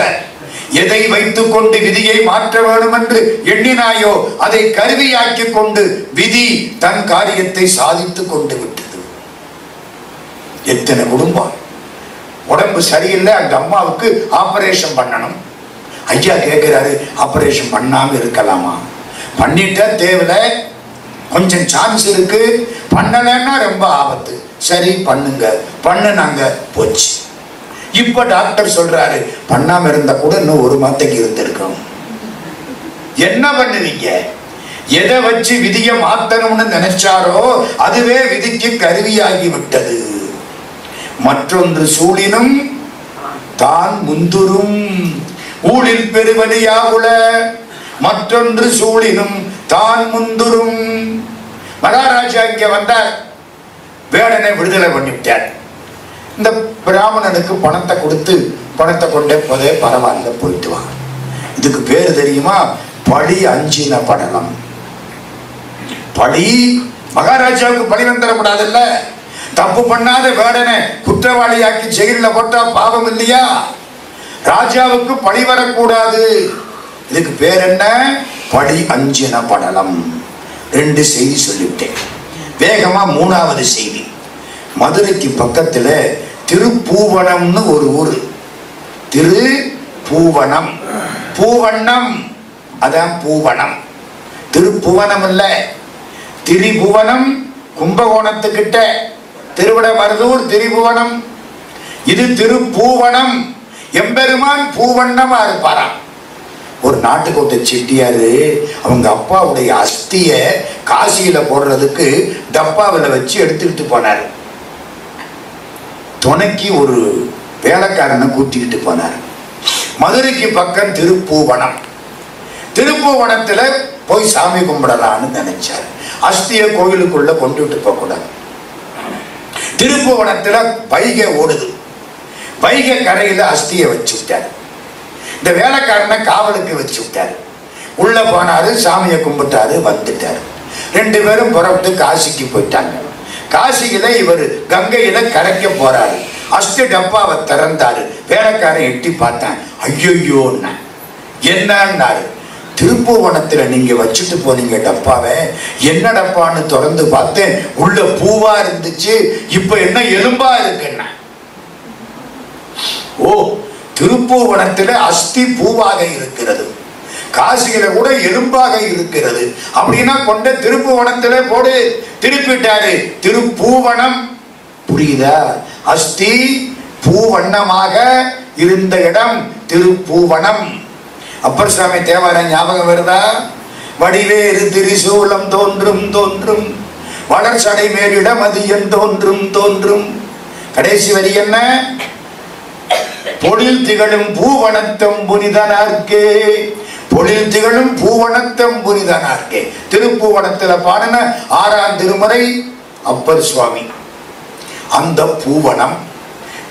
எதை வைத்துக் கொண்டு விதியை மாற்ற வேண்டும் என்று எண்ணினாயோ அதை கருவியாக்கி கொண்டு விதி தன் காரியத்தை சாதித்துக் கொண்டு விட்டது. எத்தனை குடும்பம் உடம்பு சரியில்லை, அந்த அம்மாவுக்கு ஆபரேஷன் பண்ணணும். ஐயா கேட்கிறாரு, ஆபரேஷன் பண்ணாம இருக்கலாமா? பண்ணிட்டா தேவையில்லை, கொஞ்சம் சான்ஸ் இருக்கு, பண்ணலன்னா ரொம்ப ஆபத்து. சரி பண்ணுங்க, பண்ணுனாங்க, போச்சு. இப்ப டாக்டர் சொல்றாரு பண்ணாம இருந்தா கூட இன்னும் 1 மாதத்துக்கு இருந்திருக்கும். என்ன பண்ணுவீங்க? எதை வச்சு விதியை மாத்தணும்னு நினைச்சாரோ அதுவே விதிக்கு கருவியாகி விட்டது. மற்றொன்று சூழினும் தான் முந்துரும் ஊழில் பெருவழியாகுல. மற்றொன்று சூழினும் தான் முந்துரும். மகாராஜா இங்க வந்தார், வேடனை விடுதலை பண்ணிவிட்டார். இந்த பிராமணனுக்கு பணத்தை கொடுத்து பணத்தை கொண்டே போதே பரவாயில்ல போயிட்டு வா. இதுக்கு பேரு தெரியுமா? பழி அஞ்சின படலம். பழி மகாராஜாவுக்கு பழி வந்துடக்கூடாதுல்ல. தப்பு பண்ணாத வேடனை குற்றவாளியாக்கி ஜெயில போட்டா பாவம் இல்லையா? ராஜாவுக்கு பழி வரக்கூடாது. இதுக்கு பேர் என்ன? பழி அஞ்சின படலம். 2 செய்தி சொல்லிவிட்டேன். வேகமா 3வது செய்தி. மதுரைக்கு பக்கத்துல திருப்பூவனம்னு ஒரு ஊரு. திருப்பூவனம், பூவண்ணம், அதான் பூவனம். திருப்புவனம் இல்ல, திரிபுவனம் கும்பகோணத்துக்கிட்ட, திருவிடமருதூர் திரிபுவனம். இது திருப்பூவனம். எம்பெருமான் பூவண்ணமா இருப்பாராம். ஒரு நாட்டுக்கோட்டை செட்டியாரு அவங்க அப்பாவுடைய அஸ்திய காசியில போடுறதுக்கு டப்பாவில் வச்சு எடுத்துக்கிட்டு போனார். துணைக்கு ஒரு வேலைக்காரனை கூட்டிக்கிட்டு போனார். மதுரைக்கு பக்கம் திருப்பூவனம். திருப்பூவனத்துல போய் சாமி கும்பிடலான்னு நினைச்சார். அஸ்திய கோயிலுக்குள்ள கொண்டுட்டு போக கூடாது. திருப்பூவனத்துல வைகை ஓடுது. வைகை கரையில அஸ்திய வச்சு விட்டார். இந்த வேலைக்காரனை காவலுக்கு வச்சு விட்டாரு. உள்ள போனாரு, சாமியை கும்பிட்டாரு, வந்துட்டாரு. 2 பேரும் புறப்பட்டு காசிக்கு போயிட்டாங்க. காசியில இவர் கங்கையில கரைக்க போறாரு. அஸ்தி டப்பாவை திறந்தாரு. வேலைக்காரன் எட்டி பார்த்தான். ஐயோ என்னன்னாரு. திருப்பூவனத்துல நீங்க வச்சுட்டு போனீங்க டப்பாவை, என்ன டப்பான்னு திறந்து பார்த்தேன், உள்ள பூவா இருந்துச்சு, இப்ப என்ன எலும்பா இருக்குன்னா. ஓ, திருப்பூவனத்துல அஸ்தி பூவாக இருக்கிறது, காசியில கூட எலும்பாக இருக்கிறது. அப்படின்னா கொண்ட திருப்புவனத்துல போடு. திருப்பிட்டாரு. திருப்பூவனம். புரியுதா? அஸ்தி பூவண்ணமாக இருந்த இடம் திருப்பூவனம். அப்பர் சுவாமி தேவாரம் ஞாபகம் வருதா? வடிவேறு திரிசூலம் தோன்றும் தோன்றும், வளர்ச்சடை மேலிடம் அதியம் தோன்றும் தோன்றும். கடைசி வரி என்ன? பொழில் திகழும் பூவனத்தம் புனிதனார்க்கே. பொழில் திகழும் பூவனத்தம் புனிதனார்க்கே. திருப்பூவனத்துல பாடின 6ஆம் திருமுறை அப்பர் சுவாமி. அந்த பூவனம்,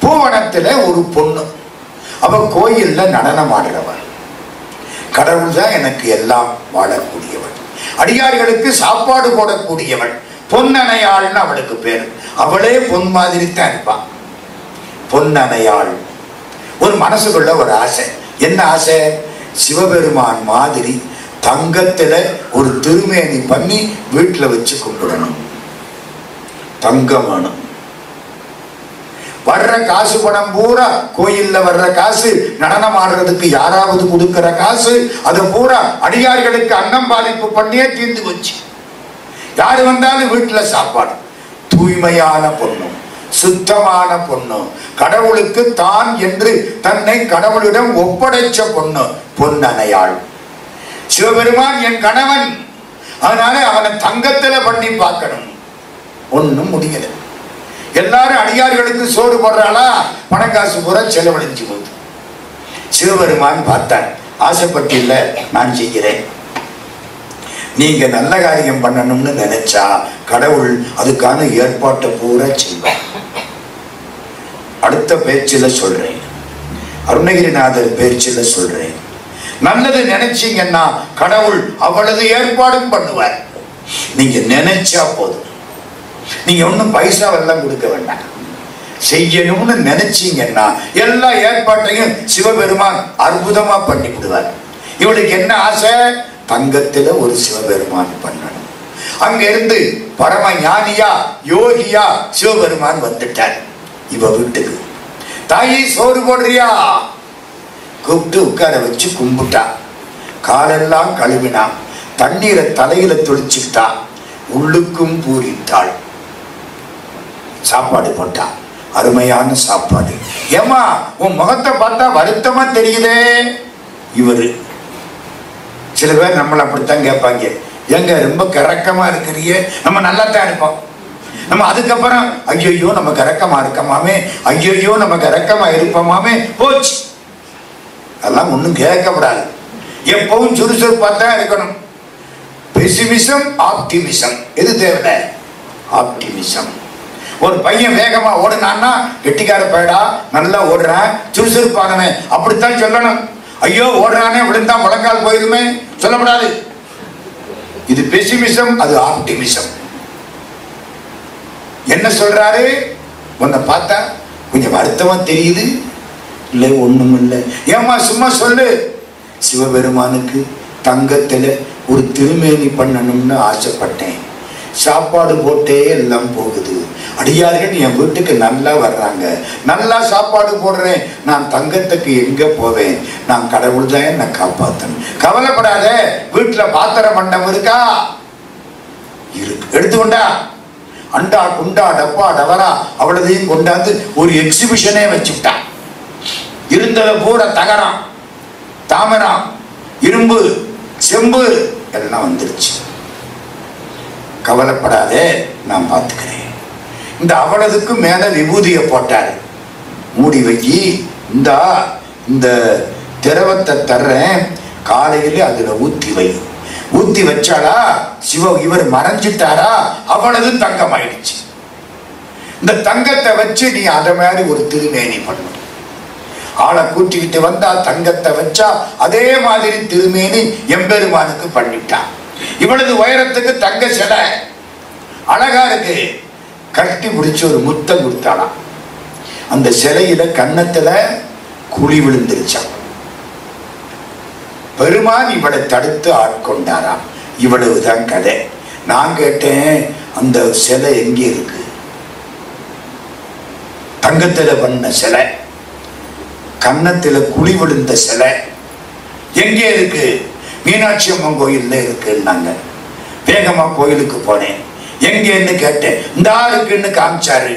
பூவனத்துல ஒரு பொண்ணு, அவ கோயில்ல நடனம் ஆடுறவன். கடவுள் தான் எனக்கு எல்லாம் வாழக்கூடியவன், அடியார்களுக்கு சாப்பாடு போடக்கூடியவன். பொன்னணையாள்னு அவளுக்கு பேரு. அவளே பொன் மாதிரி தான் இருப்பான். பொன்னணையாள். ஒரு மனசுக்குள்ள ஒரு ஆசை. என்ன ஆசை? சிவபெருமான் மாதிரி தங்கத்துல ஒரு திருமேனி பண்ணி வீட்டுல வச்சு கும்பிடணும். தங்கம் வேணும். வர்ற காசு பணம் பூரா, கோயில்ல வர்ற காசு, நடனம் ஆடுறதுக்கு யாராவது கொடுக்கிற காசு, அது பூரா அடியார்களுக்கு அன்னம் பாலிப்பு பண்ணியே தீர்ந்து வச்சு. யாரு வந்தாலும் வீட்டுல சாப்பாடு. தூய்மையான பொண்ணு, சுத்தமான பொண்ணு, கடவுளுக்கு தான் என்று தன்னை கடவுளிடம் ஒப்படைச்ச பொண்ணு பொன்னணையாள். சிவபெருமான் என் கணவன், அதனால அவனை தங்கத்துல பண்ணி பார்க்கணும். ஒன்னும் முடியல. எல்லாரும் அடியார்களுக்கு சோறு போடுறாளா, பணக்காசு பூரா செலவழிஞ்சு போகுது. சிவபெருமான் பார்த்தார். ஆசைப்பட்டு இல்ல, நான் செய்கிறேன். நீங்க நல்ல காரியம் பண்ணணும்னு நினைச்சா கடவுள் அதுக்கான ஏற்பாட்டை பூரா செய்வார். அடுத்த பேச்சில் சொல்றேன், அருணகிரிநாதர் பேச்சில் சொல்றேன். நல்லது நினைச்சீங்கன்னா கடவுள் அவ்வளவு ஏற்பாடும் பண்ணுவார். நீங்க நினைச்சா போதும். நீங்க ஒன்னும் பைசா எல்லாம் கொடுக்க வேண்டாம். செய்யணும்னு நினைச்சீங்கன்னா எல்லா ஏற்பாட்டையும் சிவபெருமான் அற்புதமா பண்ணி விடுவார். இவளுக்கு என்ன ஆசை? தங்கத்துல ஒரு சிவபெருமான் பண்ணணும். அங்க இருந்து பரம ஞானியா யோகியா சிவபெருமான் வந்துட்டார் இவ வீட்டுக்கு. தாயி சோறு போடுறியா? கூப்பிட்டு உட்கார வச்சு கும்பிட்டா. காலெல்லாம் கழுவினா, தண்ணீரை தலையில தொளிச்சுட்டா, உள்ளுக்கும் பூரித்தாள். சாப்பாடு போட்டா, அருமையான சாப்பாடு. ஏமா உன் முகத்தை பார்த்தா வருத்தமா தெரியுதே. இவரு சில பேர் நம்மள அப்படித்தான் கேட்பாங்க, எங்க ரொம்ப கரக்கமா இருக்கிறியே, நம்ம நல்லா தான் இருப்போம். நம்ம அதுக்கப்புறம் ஐயோ நம்ம கரக்கமா இருக்கமாமே, ஐயோ நம்ம கரக்கமா இருப்போமாமே, போச்சு. அதெல்லாம் ஒன்றும் கேட்கப்படாது. எப்பவும் சுறுசுறுப்பா தான் இருக்கணும். பெசிமிசம் ஆப்டிமிசம் எது தேவை? ஆப்டிமிசம். ஒரு பையன் வேகமா ஓடுனான்னா கெட்டிக்கார பையடா, நல்லா ஓடுறான், சுறுசுறுப்பானவன் அப்படித்தான் சொல்லணும். ஐயோ ஓடுறானே விழுந்தா முழங்கால் போயிருமே சொல்லப்படாது. இது பெசிமிசம், அது ஆப்டிமிசம். என்ன சொல்றாரு? உன்னை பார்த்தா கொஞ்சம் வருத்தமா தெரியுது. இல்லை ஒண்ணும் இல்லை. ஏமா சும்மா சொல்லு. சிவபெருமானுக்கு தங்கத்துல ஒரு திருமேனி பண்ணணும்னு ஆசைப்பட்டேன். சாப்பாடு போட்டே எல்லாம் போகுது. அடியார்கள் என் வீட்டுக்கு நல்லா வர்றாங்க, நல்லா சாப்பாடு போடுறேன். நான் தங்கத்துக்கு எங்க போவேன்? நான் கடவுள் தான் என்னை காப்பாத்தணும். கவலைப்படாத, வீட்டுல பாத்திர மண்டம் இருக்கா? இருக்கு, எடுத்துக்கொண்டா. அண்டா குண்டா டப்பா டவரா அவ்வளதையும் கொண்டாந்து ஒரு எக்ஸிபிஷனே வச்சுட்டா. இருந்தத பூரா தகரம், தாமரம், இரும்பு, செம்பு எல்லாம் வந்துருச்சு. கவலைப்படாதே, நான் பார்த்துக்கிறேன். இந்த அவ்வளவுக்கு மேல விபூதியை போட்டாரு. மூடி வைக்கி, இந்த திரவத்தை தர்றேன், காலையில அதுல ஊத்தி வை. ஊத்தி வச்சாளா இவர் மறைஞ்சிட்டாரா, அவ்வளவு தங்கம் ஆயிடுச்சு. இந்த தங்கத்தை வச்சு நீ அத மாதிரி ஒரு திருமேனி பண்ணு. ஆளை கூட்டிக்கிட்டு வந்தா, தங்கத்தை வச்சா அதே மாதிரி திருமேனி எம்பெருமானுக்கு பண்ணிட்டான். இவ்வளவு உயரத்துக்கு தங்க சிலை அழகா இருக்கு. கட்டி பிடிச்சு ஒரு முத்தம் கொடுத்தாளாம். அந்த சிலையில கன்னத்துல குழி விழுந்துருச்சான். பெருமான் இவளை தடுத்து ஆட்கொண்டாராம். இவ்வளவுதான் கதை. நான் கேட்டேன், அந்த சிலை எங்க இருக்கு? தங்கத்துல பண்ண சிலை, கன்னத்துல குழி விழுந்த சிலை எங்கே இருக்கு? மீனாட்சி அம்மன் கோயில்ல இருக்குன்னாங்க. வேகமா கோயிலுக்கு போனேன். எங்கன்னு கேட்டேன். இந்த இருக்குன்னு காமிச்சாரு.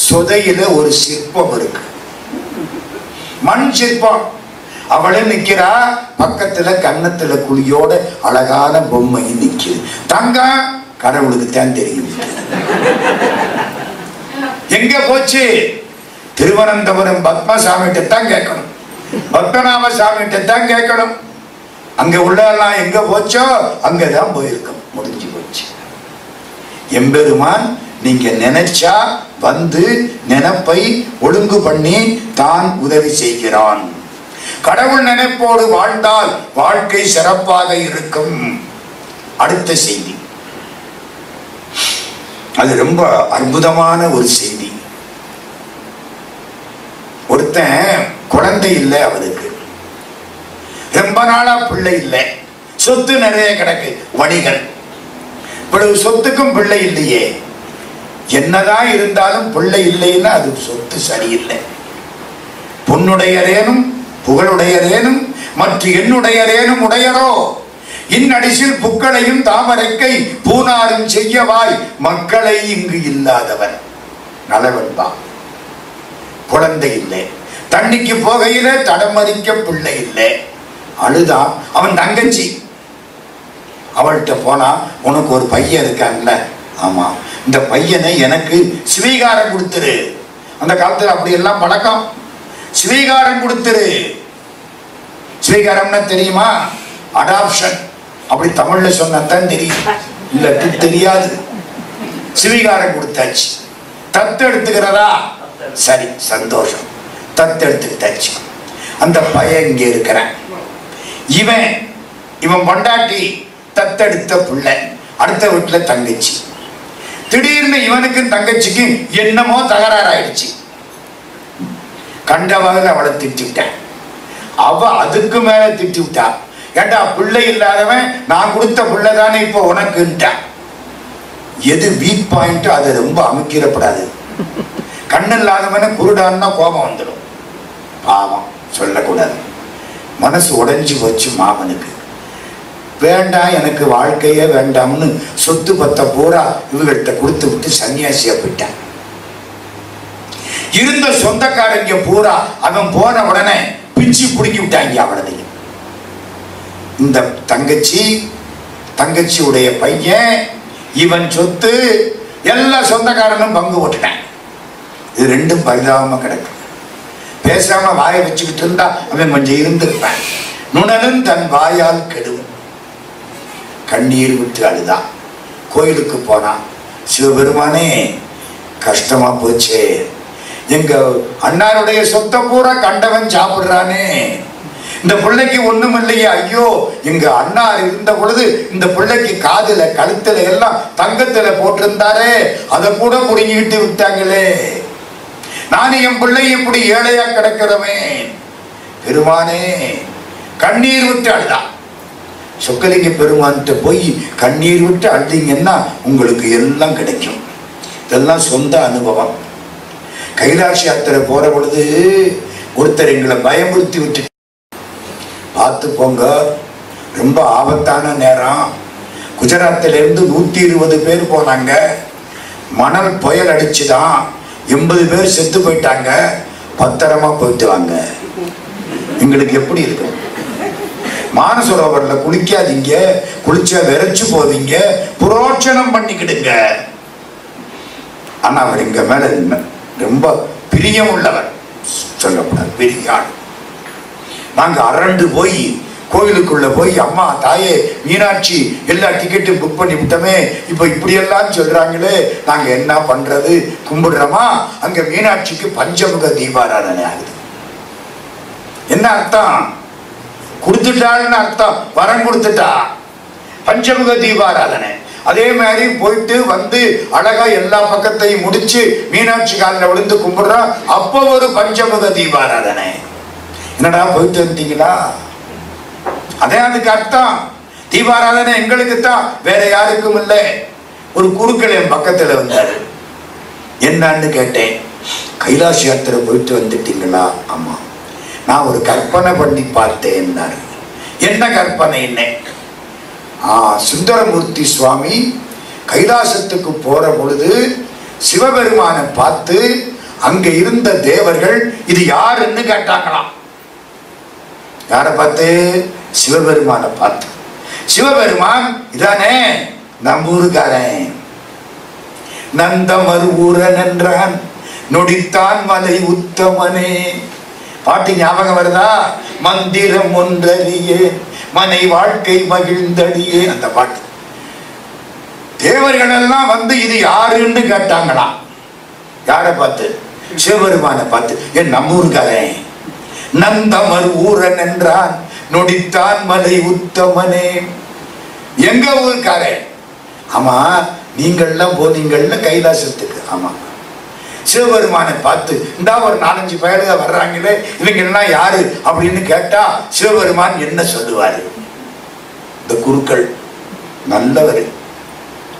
சொதையில ஒரு சிற்பம் இருக்கு, மண் சிற்பம். அவளே நிக்கிறா, பக்கத்துல கன்னத்துல குழியோட அழகான பொம்மை நிக்குது. தங்கம் கடவுளுக்கு தான் தெரியும். எங்க போச்சு? திருவனந்தபுரம் பத்மசாமிகிட்ட தான் கேட்கணும், பத்மநாப சாமிகிட்ட தான் கேட்கணும். அங்க உள்ளெல்லாம் எங்க போச்சோ அங்கதான் போயிருக்கோம். முடிஞ்சு போச்சு. எம்பெருமான் நீங்க நினைச்சா வந்து நினைப்பை ஒழுங்கு பண்ணி தான் உதவி செய்கிறான். கடவுள் நினைப்போடு வாழ்ந்தால் வாழ்க்கை சிறப்பாக இருக்கும். அடுத்த செய்தி, அது ரொம்ப அற்புதமான ஒரு செய்தி. ஒருத்தன் குழந்தை இல்லை, அவருக்கு ரொம்ப நாளா பிள்ளை இல்லை, சொத்து நிறைய கிடக்கு, வணிகன். இவ்வளவு சொத்துக்கும் பிள்ளை இல்லையே. என்னதான் இருந்தாலும் பிள்ளை இல்லைன்னா அது சொத்து சரியில்லை. பொன்னுடையரேனும் புகழுடையரேனும் மற்ற என்னுடையரேனும் உடையரோ, இன்னடிசில் புக்களையும் தாமரைக்கை பூனாரும் செய்யவாய் மக்களை இங்கு இல்லாதவன் நலவன்பா. குழந்தை இல்லை, தண்ணிக்கு போகையில தடமறிக்க பிள்ளை இல்லை. அழுதான். அவன் தங்கச்சி அவள்கிட்ட போனா, உனக்கு ஒரு பையன் இருக்கான்ல, ஆமா, இந்த பையனை எனக்கு ஸ்வீகாரம் கொடுத்துரு. அந்த காலத்துல அப்படி எல்லாம் பழக்கம். ஸ்வீகாரம் கொடுத்துரு. ஸ்வீகாரம்னா தெரியுமா? அடாப்ஷன். அப்படி தமிழ்ல சொன்னதான் தெரியும், இல்லாட்டி தெரியாது. ஸ்வீகாரம் கொடுத்தாச்சு. தத்து எடுத்துக்கிறதா? சரி, சந்தோஷம், தத்தெடுத்துக்கிட்டாச்சு. அந்த பையன் இங்கே இருக்கிறான். இவன் பொண்டாட்டி தத்தெடுத்த பிள்ளை, அடுத்த வீட்டுல தங்கச்சி. திடீர்னு இவனுக்கும் தங்கச்சிக்கும் என்னமோ தகராறாயிடுச்சு. கண்டவர்கள் அவளை திட்டிவிட்டான். அவ அதுக்கு மேல திட்டி விட்டா. ஏண்டா, பிள்ளை இல்லாதவன் நான் கொடுத்த பிள்ளை தானே இப்போ உனக்குன்ட்டான். எது வீக் பாயிண்ட் அதை ரொம்ப அமைக்கிறப்படாது. கண்ணு இல்லாதவன குருடான்னா கோபம் வந்துடும். பாவம், சொல்லக்கூடாது. மனசு உடைஞ்சு போச்சு மாமனுக்கு. வேண்டாம், எனக்கு வாழ்க்கையே வேண்டாம்னு சொத்து பத்த பூரா இவங்கள்ட்ட கொடுத்து விட்டு சன்னியாசியா போயிட்டான். இருந்த சொந்தக்காரங்க பூரா அவன் போன உடனே பிச்சு பிடிக்கி விட்டாங்க அவளதையும். இந்த தங்கச்சியுடைய பையன் இவன் சொத்து எல்லா சொந்தக்காரனும் பங்கு போட்டுட்டான். இது ரெண்டும் பரிதாபமா கிடக்கு. பேசாம வாயை வச்சுக்கிட்டு இருந்தா அவன் கொஞ்சம் இருந்திருப்பான். நுணலும் தன் வாயால் கெடுவும். கண்ணீர் விட்டு அழுதான். கோயிலுக்கு போனான். சிவபெருமானே, கஷ்டமா போச்சே, எங்க அண்ணாருடைய சொத்தை பூரா கண்டவன் சாப்பிடுறானே, இந்த பிள்ளைக்கு ஒண்ணும் இல்லையே, ஐயோ, எங்க அண்ணார் இருந்த பொழுது இந்த பிள்ளைக்கு காதுல கழுத்துல எல்லாம் தங்கத்துல போட்டிருந்தாரே, அதை கூட புடுங்கிட்டு விட்டாங்களே, நான் என் பிள்ளை இப்படி ஏழையா கிடக்கிறவே, பெருமானே, கண்ணீர் விட்டு அழுதான். சொக்கலிங்க பெருமான்கிட்ட போய் கண்ணீர் விட்டு அழுதீங்கன்னா உங்களுக்கு எல்லாம் கிடைக்கும். இதெல்லாம் சொந்த அனுபவம். கைலாஷ் யாத்திரை போற பொழுது ஒருத்தர் எங்களை பயமுறுத்தி விட்டு, பார்த்து போங்க, ரொம்ப ஆபத்தான நேரம், குஜராத்தில இருந்து 120 பேர் போனாங்க, மணல் புயல் அடிச்சுதான் 80 பேர் செத்து போயிட்டாங்க, பத்திரமா போயிட்டு வாங்க. எங்களுக்கு எப்படி இருக்கும்? மானசரோவர்ல குளிக்காதீங்க, குளிச்சா விரைச்சு போவீங்க, புரோட்சணம் பண்ணிக்கிடுங்க. ஆனா அவர் எங்க மேல ரொம்ப பிரியம் உள்ளவர், சொல்லக்கூடாது, பெரிய ஆள். நாங்க அரண்டு போய் கோயிலுக்குள்ள போய், அம்மா தாயே மீனாட்சி எல்லா டிக்கெட்டும் புக் பண்ணி விட்டோமே, இப்ப இப்படி எல்லாம் சொல்றாங்களே, நாங்க என்ன பண்றது, கும்பிடுறோமா? அங்க மீனாட்சிக்கு பஞ்சமுக தீபாராதனை ஆகுது. என்ன அர்த்தம்? கொடுத்துட்டாள்னு அர்த்தம், வரம் கொடுத்துட்டா, பஞ்சமுக தீபாராதனை. அதே மாதிரி போயிட்டு வந்து அழகா எல்லா பக்கத்தையும் முடிச்சு மீனாட்சி காலில் விழுந்து கும்பிடுறோம், அப்போ ஒரு பஞ்சமுக தீபாராதனை. என்னடா போயிட்டு வந்தீங்களா? அதே அதுக்கு அர்த்தம். தீபாராதனை எங்களுக்கு தான், வேற யாருக்கும் இல்லை. ஒரு குருக்கள் என் பக்கத்துல வந்தாரு. என்னன்னு கேட்டேன். கைலாஷ் யாத்திரை போயிட்டு வந்துட்டீங்களா? ஆமா. நான் ஒரு கற்பனை பண்ணி பார்த்தேன். என்ன கற்பனை? என்ன? சுந்தரமூர்த்தி சுவாமி கைலாசத்துக்கு போற பொழுது சிவபெருமானை பார்த்து அங்க இருந்த தேவர்கள் இது யாருன்னு கேட்டாங்களாம். யார பார்த்து? சிவபெருமானை பார்த்து. சிவபெருமான் இதானே, நம்பூருக்காரன், நந்தமர் ஊரன் என்றான், நொடித்தான் மலை உத்தமனே. பாட்டு ஞாபகம் வருதா? மந்திரம் ஒன்றறியே மனை வாழ்க்கை மகிழ்ந்தடியே, அந்த பாட்டு. தேவர்கள் எல்லாம் வந்து இது யாருன்னு கேட்டாங்களாம். யார பார்த்து? சிவபெருமானை பார்த்து. என் நம்மூர்காரன், நந்தமர் ஊரன் என்றான், நொடித்தான் மலை உத்தமனே. எங்க ஊருக்காரன்? ஆமா, நீங்கள்லாம் போனீங்கள்ல கைலாசத்துக்கு. ஆமா. சிவபெருமானை பார்த்து, இந்த ஒரு 4-5 பேருக வர்றாங்களே, இவங்க எல்லாம் யாரு அப்படின்னு கேட்டா சிவபெருமான் என்ன சொல்லுவாரு? இந்த குருக்கள் நல்லவர்,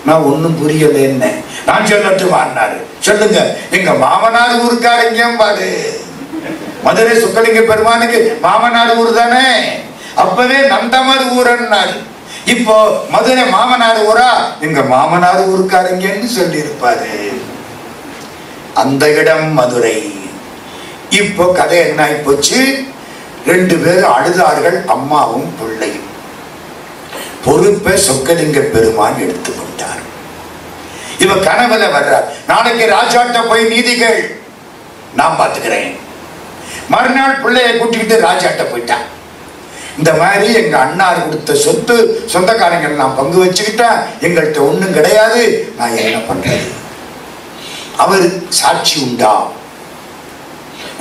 நான் ஒன்னும் புரியல, என்ன நான் சொல்லட்டுமான்னாரு. சொல்லுங்க. எங்க மாமனார் ஊருக்காரங்க பாரு, மதுரை சொக்கலிங்க பெருமானுக்கு மாமனார் ஊர் தானே, அப்பவே நந்தமர் ஊரன்னாரு. இப்போ மதுரை மாமனார் ஊரா? எங்க மாமனார் ஊருக்காரங்கன்னு சொல்லி இருப்பாரு. அந்த இடம் மதுரை. இப்போ கதை என்ன ஆகி போச்சு? 2 பேரும் அழுதார்கள், அம்மாவும் பிள்ளையும். பொறுப்பை சொக்கலிங்க பெருமான் எடுத்துக்கொண்டார். இவ கனவுல வர்றார், நாளைக்கு ராஜாட்ட போய் நீதிகள் நான் பாத்துக்கிறேன். மறுநாள் பிள்ளைய கூட்டிக்கிட்டு ராஜாட்ட போயிட்டான். இந்த மாதிரி எங்க அண்ணார் கொடுத்த சொத்து சொந்தக்காரங்கள் நான் பங்கு வச்சுக்கிட்டா, எங்கள்கிட்ட ஒண்ணும் கிடையாது, நான் என்ன பண்றது? அவர் சாட்சி உண்டா?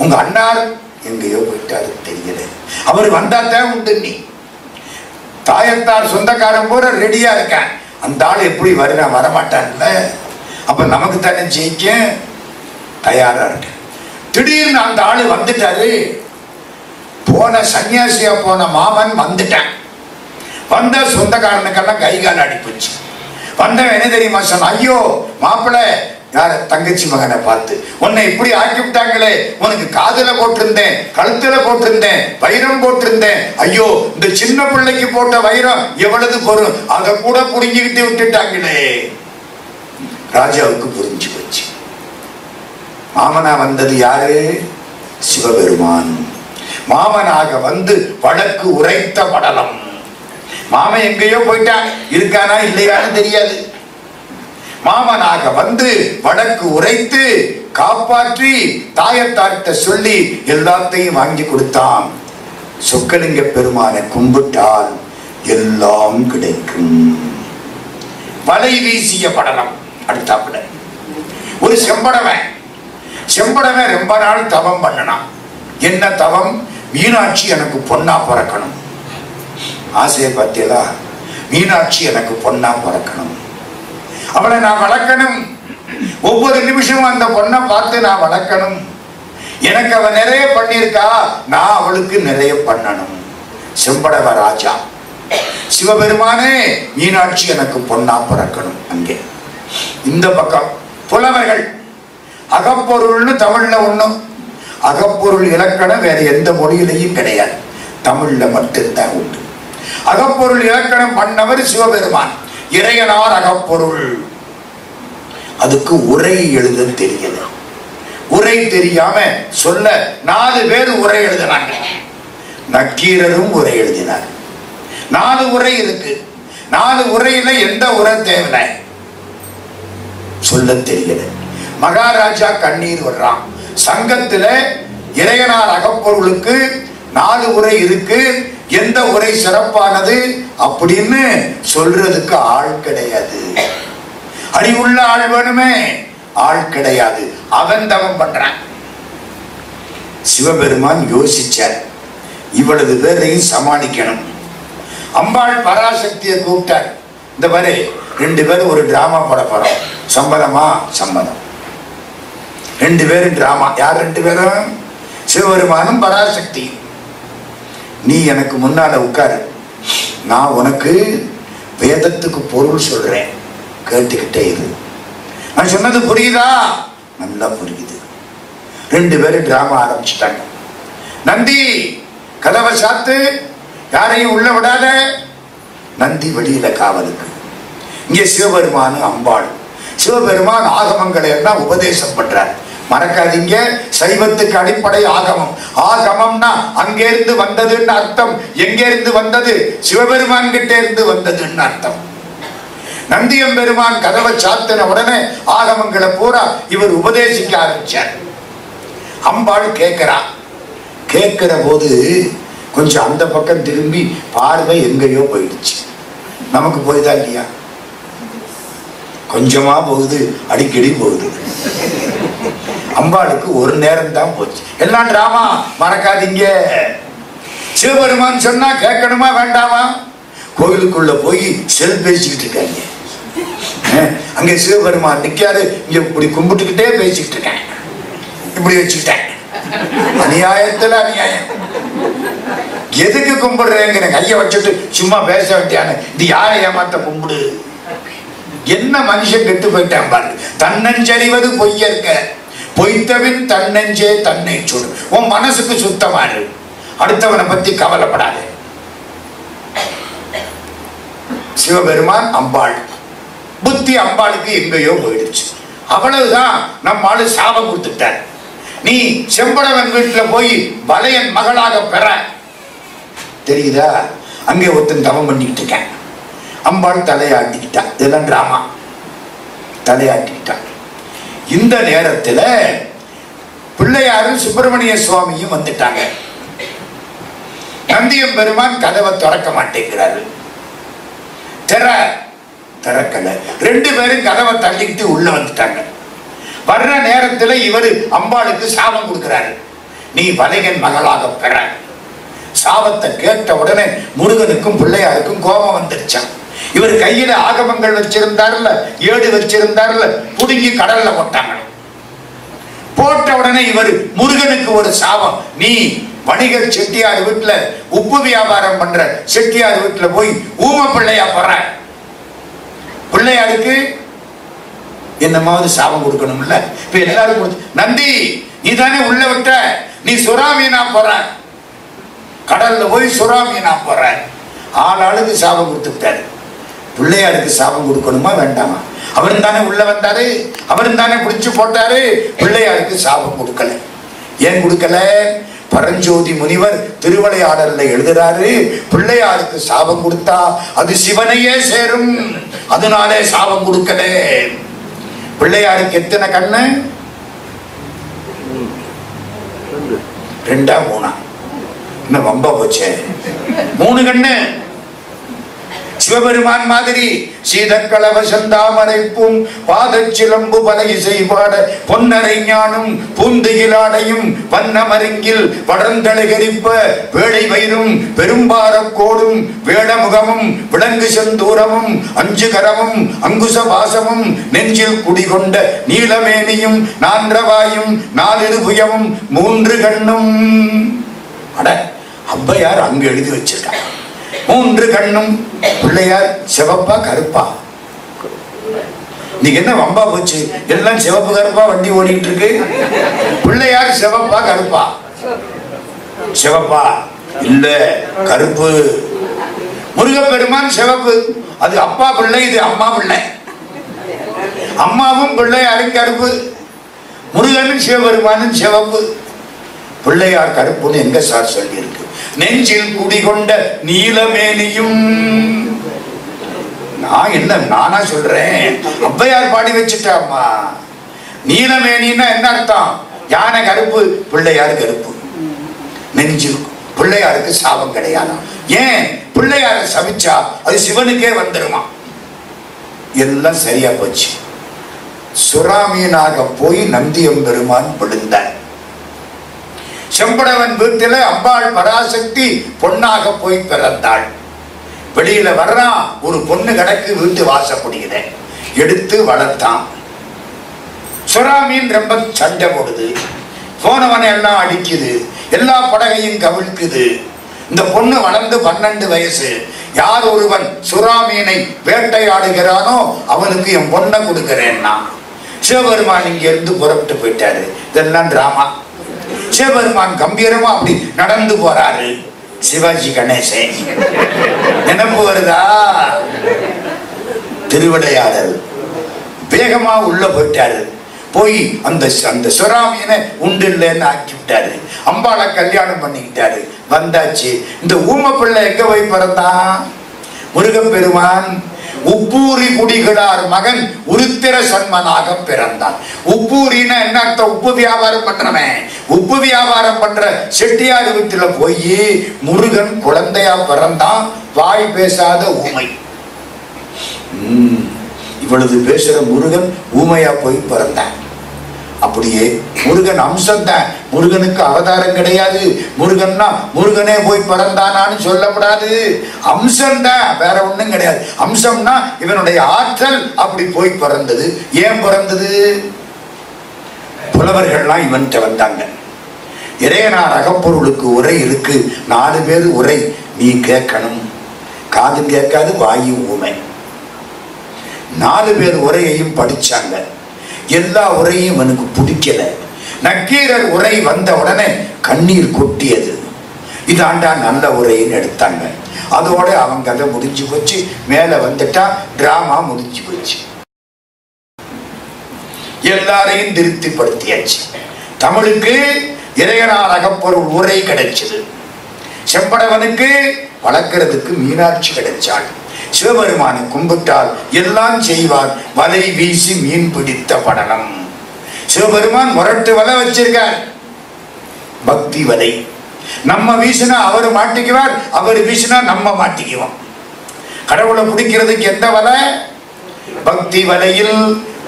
உங்க அண்ணார் எங்கேயோ போயிட்டாரு தெரியல, அவர் வந்தாத்தான் உண்டு. நீ தாயத்தார் சொந்தக்காரன் போற ரெடியா இருக்கேன், அந்த ஆள் எப்படி வருவேன் வரமாட்டான்ல, அப்ப நமக்கு தானே ஜெயிக்க தயாரா இருக்கு. திடீர்னு அந்த ஆளு வந்துட்டாரு. போன சன்னியாசியா போன மாமன் வந்துட்டான். வந்த சொந்தக்காரனுக்கெல்லாம் கை கால் அடிப்புச்சு. வந்தவன் என்ன தெரியுமா சொன்ன, ஐயோ மாப்பிள்ள, யார தங்கச்சி மகனை பார்த்து உன்னை இப்படி ஆக்கி விட்டாங்களே, உனக்கு காதுல போட்டிருந்தேன், கழுத்துல போட்டிருந்தேன், வைரம் போட்டிருந்தேன், ஐயோ இந்த சின்ன பிள்ளைக்கு போட்ட வைரம் எவ்வளவு பொருள், அதை கூட புடுங்கிக்கிட்டு விட்டுட்டாங்களே. ராஜாவுக்கு புரிஞ்சு போச்சு. மாமனா வந்தது யாரு? சிவபெருமான். மாமனாக வந்து வழக்கு உரைத்த படலம். மாமன் எங்கேயோ போயிட்டான், இருக்கானா இல்லையான்னு தெரியாது. மாமனாக வந்து வழக்கு உரைத்து காப்பாற்றி தாயத்தார்கிட்ட சொல்லி எல்லாத்தையும் வாங்கி கொடுத்தான். சொக்கலிங்க பெருமானை கும்பிட்டால் எல்லாம் கிடைக்கும். வலை வீசிய படலம். அடுத்தாப்புல ஒரு செம்படவன் ரொம்ப நாள் தவம் பண்ணனான். என்ன தவம்? மீனாட்சி எனக்கு பொண்ணா பிறக்கணும். ஆசையை பார்த்தீங்களா? மீனாட்சி எனக்கு பொண்ணா பிறக்கணும், அவளை நான் வளர்க்கணும், ஒவ்வொரு நிமிஷமும் அந்த பொண்ணை பார்த்து நான் வளர்க்கணும், எனக்கு அவ நிறைய பண்ணியிருக்கா, நான் அவளுக்கு நிறைய பண்ணணும். செம்படவ ராஜா, சிவபெருமானே மீனாட்சி எனக்கு பொண்ணா பிறக்கணும். அங்கே இந்த பக்கம் புலவர்கள் அகப்பொருள்னு தமிழ்ல ஒண்ணும், அகப்பொருள் இலக்கணம் வேற எந்த மொழியிலையும் கிடையாது, தமிழ்ல மட்டும்தான் உண்டு. அகப்பொருள் இலக்கணம் பண்ணவர் சிவபெருமான். இறையனார் அகப்பொருள். அதுக்கு உரை எழுத தெரியல. உரை தெரியாம சொல்ல 4 பேர் உரை எழுதினாங்க. நக்கீரரும் உரை எழுதினார். 4 உரை இருக்கு. 4 உரையில எந்த உரை தேவை சொல்ல தெரியல. மகாராஜா கண்ணீர் வர்றான். சங்கத்துல இறையனார் அகப்பொருளுக்கு 4 உரை இருக்கு, எந்த உரை சிறப்பானது அப்படின்னு சொல்றதுக்கு ஆள் கிடையாது. அறிவுள்ள ஆள் வேணுமே, ஆள் கிடையாது. அவன் தவம் பண்றான். சிவபெருமான் யோசிச்சார், இவ்வளவு பேரையும் சமாளிக்கணும். அம்பாள் பராசக்தியை கூப்பிட்டார். இந்த மாதிரி 2 பேரும் ஒரு டிராமா போட போறோம், சம்மதமா? சம்மதம். 2 பேரும் டிராமா. யார் 2 பேரும்? சிவபெருமானும் பராசக்தி. நீ எனக்கு முன்னால உட்காரு, நான் உனக்கு வேதத்துக்கு பொருள் சொல்றேன், கேட்டுக்கிட்டே இரு. நான் சொன்னது புரியுதா? நல்லா புரியுது. 2 பேரும் டிராமா ஆரம்பிச்சுட்டாங்க. நந்தி கதவை சாத்து, யாரையும் உள்ள விடாத. நந்தி வெளியில காவலுக்கு. இங்கே சிவபெருமானு அம்பாள். சிவபெருமான் ஆகமங்களை எல்லாம் உபதேசம் பண்றார். மறக்காதீங்க, சைவத்துக்கு அடிப்படை ஆகமம். ஆகமம்னா அங்கிருந்து வந்ததுன்னு அர்த்தம். எங்கிருந்து வந்தது? சிவபெருமான் கிட்ட இருந்து வந்ததுன்னு அர்த்தம். நந்தியம் பெருமான் கதவை சாத்தின உடனே ஆகமங்களை பூரா இவர் உபதேசிக்க ஆரம்பிச்சார். அம்பாள் கேட்கிறா. கேட்கிற போது கொஞ்சம் அந்த பக்கம் திரும்பி பார்வை எங்கேயோ போயிடுச்சு. நமக்கு போய்தான் இல்லையா? கொஞ்சமா போகுது, அடிக்கடி போகுது. அம்பாளுக்கு ஒரு நேரம் தான் போச்சு. எல்லாம் டிராமா, மறக்காதீங்க. சிவபெருமான் சொன்னா கேட்கணுமா வேண்டாமா? கோயிலுக்குள்ள போய் செல் பேசிக்கிட்டு இருக்காங்க. அங்க சிவபெருமான் நிக்காது, இங்க இப்படி கும்பிட்டுக்கிட்டே பேசிக்கிட்டு இருக்கேன், இப்படி வச்சுக்கிட்டேன். அநியாயத்துல அநியாயம். எதுக்கு கும்பிடுறேங்கிற கைய வச்சுட்டு சும்மா பேச வேண்டியான இது யாரை ஏமாத்த கும்பிடு? என்ன மனுஷன் கெட்டு போயிட்டான் பாரு. தன்னஞ்சறிவது பொய்யற்க, பொய்த்தவின் தன்னஞ்சே தன்னை சொல். உன் மனசுக்கு சுத்தமாறு, அடுத்தவனை பத்தி கவலைப்படாது. சிவபெருமான் அம்பாள் புத்தி அம்பாளுக்கு எங்கேயோ போயிடுச்சு. அவ்வளவுதான், நம்ம ஆளு சாபம் கொடுத்துட்டார். நீ செம்படவன் வீட்டுல போய் வலையன் மகளாக பெற. தெரியுதா? அங்கே ஒருத்தன் தவம் பண்ணிக்கிட்டு இருக்கேன். அம்பாள் தலையாட்டிக்கிட்டான். இதெல்லாம் டிராமா. தலையாட்டிக்கிட்டான். இந்த நேரத்துல பிள்ளையாரும் சுப்பிரமணிய சுவாமியும் வந்துட்டாங்க. நந்தியம் பெருமான் கதவை திறக்க மாட்டேங்கிறாரு. திறக்கல. 2 பேரும் கதவை தள்ளிக்கிட்டு உள்ள வந்துட்டாங்க. வர்ற நேரத்துல இவரு அம்பாளுக்கு சாபம் கொடுக்கிறாரு. நீ வலையன் மகளாக பெற. சாபத்தை கேட்ட உடனே முருகனுக்கும் பிள்ளையாருக்கும் கோபம் வந்துருச்சான். இவர் கையில ஆகமங்கள் வச்சிருந்தார்ல, ஏடு வச்சிருந்தார்ல, புடுங்கி கடல்ல போட்டாங்க. போட்ட உடனே இவர் முருகனுக்கு ஒரு சாபம், நீ வணிகர் செட்டியார் வீட்டுல உப்பு வியாபாரம் பண்ற செட்டியார் வீட்டுல போய் ஊம பிள்ளையா போற. பிள்ளையாருக்கு என்னமாவது சாபம் கொடுக்கணும்ல. இப்ப எல்லாரும் நந்தி நீ தானே உள்ள விட்ட, நீ சுறாமீனா போற, கடல்ல போய் சுறாமீனா போற. ஆளாளுக்கு சாபம் கொடுத்து விட்டாரு. பிள்ளையாருக்கு சாபம் கொடுக்கணுமா வேண்டாமா? அவரும் தானே உள்ள வந்தாரு, அவரும் தானே பிடிச்சு போட்டாரு. பிள்ளையாருக்கு சாபம் கொடுக்கல. ஏன் கொடுக்கல? பரஞ்சோதி முனிவர் திருவிளையாடல்ல எழுதுறாரு, பிள்ளையாருக்கு சாபம் கொடுத்தா அது சிவனையே சேரும், அதனாலே சாபம் கொடுக்கல. பிள்ளையாருக்கு எத்தனை கண்ணு? 2 3 இன்னும் வம்பா போச்சே. 3 கண்ணு. சிவபெருமான் மாதிரி சீதக்களவ செந்தாமரைப்பும் பாதச்சிலம்பு பல இசை பாட பொன்னரை ஞானும் பூந்துகிலாடையும் வண்ணமருங்கில் வடர்ந்தழகரிப்ப வேளை வயிறும் பெரும்பாரக்கோடும் வேடமுகமும் விலங்கு செந்தூரமும் 5 கரமும் அங்குச பாசமும் நெஞ்சில் குடிகொண்ட நீலமேனியும் 4 வாயும் 4 புயமும் 3 கண்ணும். அட ஔவையார் அங்கு எழுதி வச்சிருக்காங்க 3 கண்ணும். பிள்ளையார் சிவப்பா கருப்பா? நீங்க என்ன வம்பா போச்சு, எல்லாம் சிவப்பு கருப்பா வண்டி ஓடிட்டு இருக்கு. பிள்ளையார் சிவப்பா கருப்பா? சிவப்பா இல்ல, கருப்பு. முருகப்பெருமான் சிவப்பு, அது அப்பா பிள்ளை, இது அம்மா பிள்ளை. அம்மாவும் பிள்ளையாரும் கருப்பு, முருகனும் சிவபெருமானும் சிவப்பு. பிள்ளையார் கருப்புன்னு எங்க சார் சொல்லி இருக்கு? நெஞ்சில் குடிகொண்ட நீலமேனியும். நான் என்ன நானா சொல்றேன், ஔவையார் பாடி வச்சுட்டாம்மா. நீலமேனின்னா என்ன அர்த்தம்? யானை கருப்பு, பிள்ளையார் கருப்பு. நெஞ்சில் பிள்ளையாருக்கு சாபம் கிடையாது. ஏன்? பிள்ளையார சபிச்சா அது சிவனுக்கே வந்துருமா. எல்லாம் சரியா போச்சு. சுறாமீனாக போய் நந்தியம்பெருமான் விழுந்தார். செம்படவன் வீட்டில அம்பாள் பராசக்தி பொன்னாக போய் பிறந்தாள். வெளியில வர்றான், ஒரு பொண்ணு கிடக்கு வீட்டு வாசப்படியில, எடுத்து வளர்த்தான். சுறாமீன் ரொம்ப சண்டை போடுது, போனவனை எல்லாம் அடிக்குது, எல்லா படகையும் கவிழ்க்குது. இந்த பொண்ணு வளர்ந்து 12 வயசு. யார் ஒருவன் சுறாமீனை வேட்டையாடுகிறானோ அவனுக்கு என் பொண்ணை கொடுக்கிறேன்னா. சிவபெருமான் இங்க இருந்து புறப்பட்டு போயிட்டாரு. இதெல்லாம் டிராமா. சிவபெருமான் கம்பீரமா அப்படி நடந்து போறாரு. சிவாஜி கணேசன் நினைப்பு வருதா? திருவிளையாடல். வேகமா உள்ள போயிட்டாரு. போய் அந்த சுறாமீனை உண்டு இல்லைன்னு ஆக்கி விட்டாரு. அம்பாளை கல்யாணம் பண்ணிக்கிட்டாரு. வந்தாச்சு. இந்த ஊம பிள்ளை எங்க போய் பிறந்தான்? முருகப்பெருமான் உப்பூரி குடிகளார் மகன் உருத்திர சன்மனாக பிறந்தான். உப்பூரின்னா என்ன அர்த்தம்? உப்பு வியாபாரம் பண்றவன். உப்பு வியாபாரம் பண்ற செட்டியார் வீட்டுல போய் முருகன் குழந்தையா பிறந்தான். வாய் பேசாத ஊமை. இவ்வளவு பேசுற முருகன் ஊமையா போய் பிறந்தான். அப்படியே முருகன் அம்சம் தான். முருகனுக்கு அவதாரம் கிடையாது. முருகன்னா முருகனே போய் பிறந்தானான்னு சொல்லக்கூடாது. அம்சம் தான், வேற ஒண்ணும் கிடையாது. அம்சம்னா இவனுடைய ஆற்றல் அப்படி போய் பிறந்தது. ஏன் பிறந்தது? புலவர்கள்லாம் இவன்கிட்ட வந்தாங்க. இறையனார் அகப்பொருளுக்கு உரை இருக்கு, 4 பேர் உரை நீ கேட்கணும். காது கேட்காது, வாயும் ஊமை. 4 பேர் உரையையும் படிச்சாங்க. எல்லா உரையும் இவனுக்கு பிடிக்கல. நக்கீரர் உரை வந்த உடனே கண்ணீர் கொட்டியது. இதாண்டா நல்ல உரைன்னு எடுத்தாங்க. அதோட அவங்க கதை முடிஞ்சு போச்சு. மேல வந்துட்டா டிராமா முடிஞ்சு போச்சு. எல்லாரையும் திருப்திப்படுத்தியாச்சு. தமிழுக்கு இறையனார் அகப்பொருள் உரை கிடைச்சது. செம்படவனுக்கு வளர்க்கறதுக்கு மீனாட்சி கிடைச்சாள். சிவபெருமானை கும்பிட்டால் எல்லாம் செய்வார். வலை வீசி மீன் பிடித்த படலம். சிவபெருமான் முரட்டு வலை வச்சிருக்கார், பக்தி வலை. நம்ம வீசினா அவர் மாட்டிக்குவார், அவர் வீசினா நம்ம மாட்டிக்குவோம். கடவுளை பிடிக்கிறதுக்கு எந்த வலை? பக்தி வலையில்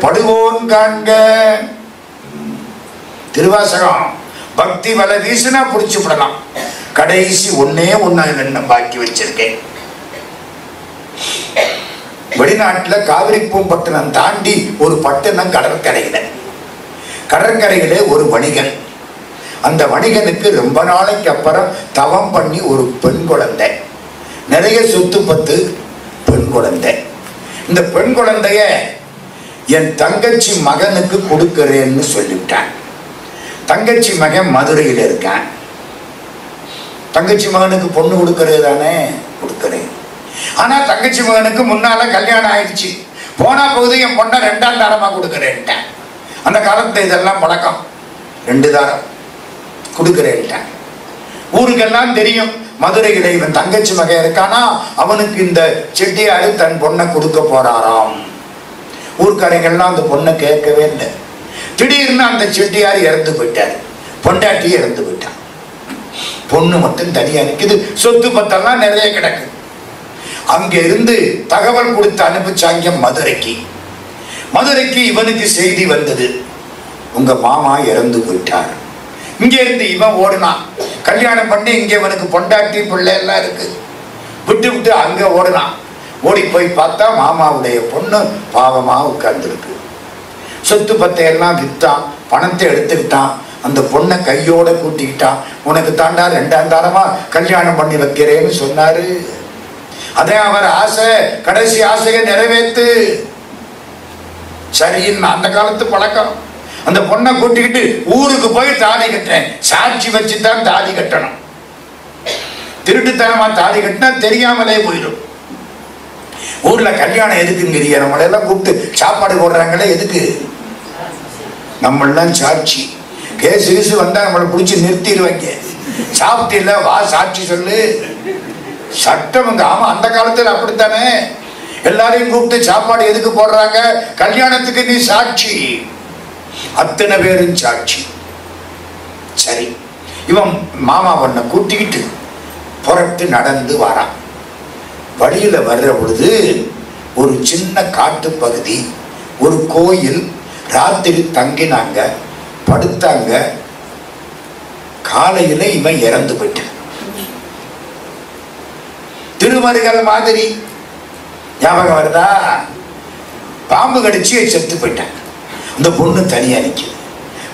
படுவோன் காண்க. திருவாசகம் பக்தி வலை வீசினா புடிச்சு விடலாம். கடைசி ஒன்னே ஒன்னு பாக்கி வச்சிருக்கேன். வெளிநாட்டுல காவிரி பூம்பட்டினம் தாண்டி ஒரு பட்டினம் கடற்கரையில ஒரு வணிகன். அந்த வணிகனுக்கு ரொம்ப நாளைக்கு அப்புறம் தவம் பண்ணி ஒரு பெண் குழந்தை, நிறைய சொத்து பத்து பெண் குழந்தை. இந்த பெண் குழந்தைய என் தங்கச்சி மகனுக்கு கொடுக்கிறேன்னு சொல்லிவிட்டான். தங்கச்சி மகன் மதுரையில் இருக்கான். தங்கச்சி மகனுக்கு பொண்ணு கொடுக்கறது தானே, கொடுக்கிறேன். ஆனா தங்கச்சி மகனுக்கு முன்னால கல்யாணம் ஆயிடுச்சு. போனா போகுது என் பொண்ணை 2ஆம் தாரமா கொடுக்கிறேன்ட்டேன். அந்த காலத்துல இதெல்லாம் பழக்கம், 2 தாரம் கொடுக்கிறேன்ட்டேன். ஊருக்கெல்லாம் தெரியும் மதுரையில இவன் தங்கச்சி மகன் இருக்கானா, அவனுக்கு இந்த செட்டியாரு தன் பொண்ணை கொடுக்க போறாராம். ஊர்க்காரங்கள்லாம் அந்த பொண்ணை கேட்கவே இல்லை. திடீர்னு அந்த செட்டியார் இறந்து போயிட்டாரு, பொண்டாட்டி இறந்து போயிட்டான். பொண்ணு மட்டும் தனியா இருக்குது, சொத்து பத்தெல்லாம் நிறைய கிடக்கு. அங்க இருந்து தகவல் கொடுத்து அனுப்பிச்சாங்க மதுரைக்கு. மதுரைக்கு இவனுக்கு செய்தி வந்தது, உங்க மாமா இறந்து போயிட்டார். இங்க இருந்து இவன் ஓடுனான். கல்யாணம் பண்ணி இங்க இவனுக்கு பொண்டாட்டி பிள்ளை எல்லாம் இருக்கு, விட்டு விட்டு அங்க ஓடுனான். ஓடி போய் பார்த்தா மாமாவுடைய பொண்ணு பாவமா உட்கார்ந்து இருக்கு. சொத்து பத்தையெல்லாம் வித்தான், பணத்தை எடுத்துக்கிட்டான். அந்த பொண்ணை கையோட கூட்டிக்கிட்டான். உனக்கு தாண்டா 2ஆம் தாரமா கல்யாணம் பண்ணி வைக்கிறேன்னு சொன்னாரு. அதே அவர் ஆசை, கடைசி ஆசையை நிறைவேற்று. சரின்னு அந்த காலத்து பழக்கம். அந்த பொண்ணை கூட்டிக்கிட்டு ஊருக்கு போய் தாலி கட்டுறேன், சாட்சி வச்சுதான் தாலி கட்டணும். திருட்டுத்தனமா தாலி கட்டினா தெரியாமலே போயிடும். ஊர்ல கல்யாணம் எதுக்குங்கிறிய, நம்மளெல்லாம் கூப்பிட்டு சாப்பாடு போடுறாங்களே எதுக்கு? நம்மளாம் சாட்சி. கேசு வந்தா நம்மளை பிடிச்சி நிறுத்திடுவாங்க. சாப்பிட்டு வா சாட்சி சொல்லு, சட்டம். ஆமா, அந்த காலத்துல அப்படித்தானே. எல்லாரையும் கூப்பிட்டு சாப்பாடு எதுக்கு போடுறாங்க? கல்யாணத்துக்கு நீ சாட்சி. அத்தனை பேரும் சாட்சி. சரி, இவன் மாமா பொண்ணை கூட்டிக்கிட்டு புறத்து நடந்து வரான். வழியில வர்ற பொழுது ஒரு சின்ன காட்டு பகுதி, ஒரு கோயில். ராத்திரி தங்கினாங்க, படுத்தாங்க. காலையில இவன் இறந்து போயிட்டான். திருமருகல் மாதிரி ஞாபகம் வருதா? பாம்பு கடிச்சு செத்து போயிட்டான். அந்த பொண்ணு தனியா நிக்குது.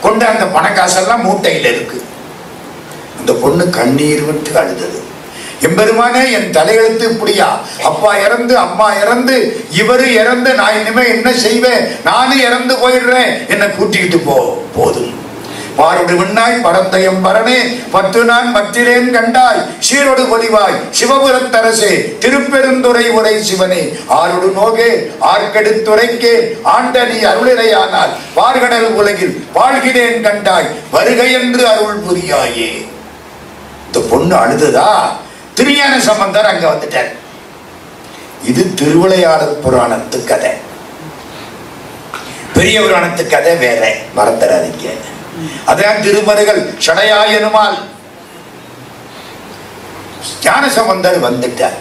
கொண்டு அந்த பணக்காசெல்லாம் மூட்டையில இருக்கு. அந்த பொண்ணு கண்ணீர் விட்டு அழுதது. எம்பெருமானே, என் தலையெழுத்து இப்படியா? அப்பா இறந்து, அம்மா இறந்து, இவரு இறந்து, நான் இனிமே என்ன செய்வேன்? நானும் இறந்து போயிடுறேன், என்னை கூட்டிக்கிட்டு போதும். பாரோடு விண்ணாய் பரந்தயம் பரணே, 10 நாள் மற்றிலேன் கண்டாய், சீரோடு பொலிவாய் சிவபுரத்தரசே, திருப்பெருந்துறை உரை சிவனே, ஆரோடு நோகே ஆர்க்கெடுத்துரைக்கே, ஆண்ட நீ அருளிரையானால் பார்கடல் உலகில் வாழ்கிறேன் கண்டாய், வருகை என்று அருள் புரியாயே. இந்த பொண்ணு அழுதுதா? திருஞான சம்பந்தர் அங்க வந்துட்டார். இது திருவிளையாடல் புராணத்து கதை. பெரிய புராணத்து கதை வேற, மறந்துடாதீங்க. அதான் திருமருகல் சடையாயனுமால். ஞான சம்பந்தர் வந்துட்டார்.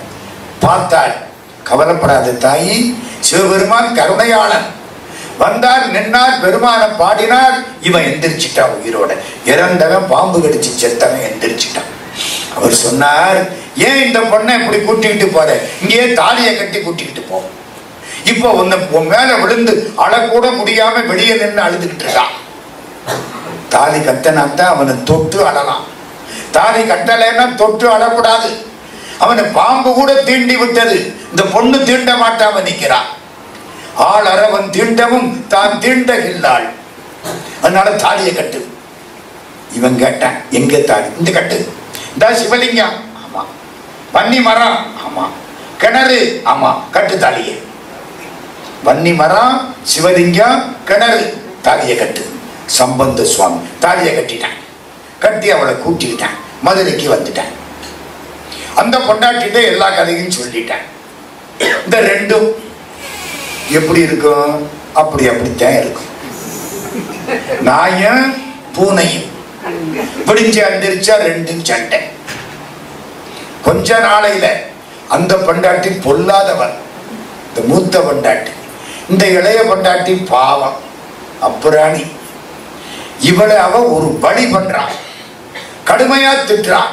பார்த்தாள், கவலைப்படாத தாயி, சிவபெருமான் கருணையாளன். வந்தார், நின்னார், பெருமான பாடினார். இவன் எந்திரிச்சிட்டான் உயிரோட. இறந்தவன் பாம்பு கடிச்சு செத்தவன் எந்திரிச்சிட்டான். அவர் சொன்னார், ஏன் இந்த பொண்ணை இப்படி கூட்டிக்கிட்டு போற? இங்கேயே தாலியை கட்டி கூட்டிக்கிட்டு போ. இப்போ உன் மேல விழுந்து அழக்கூட முடியாம வெளியே நின்று அழுதுகிட்டு இருக்கான். தாலி கட்டனாத்தான் அவனை தொட்டு அழலாம். தாலி கட்டலைன்னா தொட்டு அழக்கூடாது. அவனை பாம்பு கூட தீண்டி விட்டது. இந்த பொண்ணு தீண்ட மாட்டாம நிக்கிறான். ஆள் அரவன் தீண்டவும் தான் தீண்டகில்லாள். அதனால தாலியை கட்டு. இவன் கேட்டான், எங்க தாலி? இந்த கட்டு. இந்த சிவலிங்கம், ஆமா. வன்னி மரம், ஆமா. கிணறு, ஆமா. கட்டு தாலியை. வன்னி மரம், சிவலிங்கம், கிணறு, தாலியை கட்டு. சம்பந்த சுவாமி தாலியை கட்டிட்டான். கட்டி அவளை கூட்டிக்கிட்டான். மதுரைக்கு வந்துட்டான். அந்த பொண்டாட்டிட்ட எல்லா கதையும் சொல்லிட்டான். இந்த ரெண்டும் எப்படி இருக்கும்? அப்படித்தான் இருக்கும். நாயும் பூனையும் பிடிஞ்சு அண்டிருச்சா ரெண்டும் சண்டை. கொஞ்ச நாளையில அந்த பொண்டாட்டி பொல்லாதவன், இந்த மூத்த பொண்டாட்டி. இந்த இளைய பொண்டாட்டி பாவம், அப்புறாணி. இவளை அவ ஒரு பலி பண்றான். கடுமையா திட்டுறான்.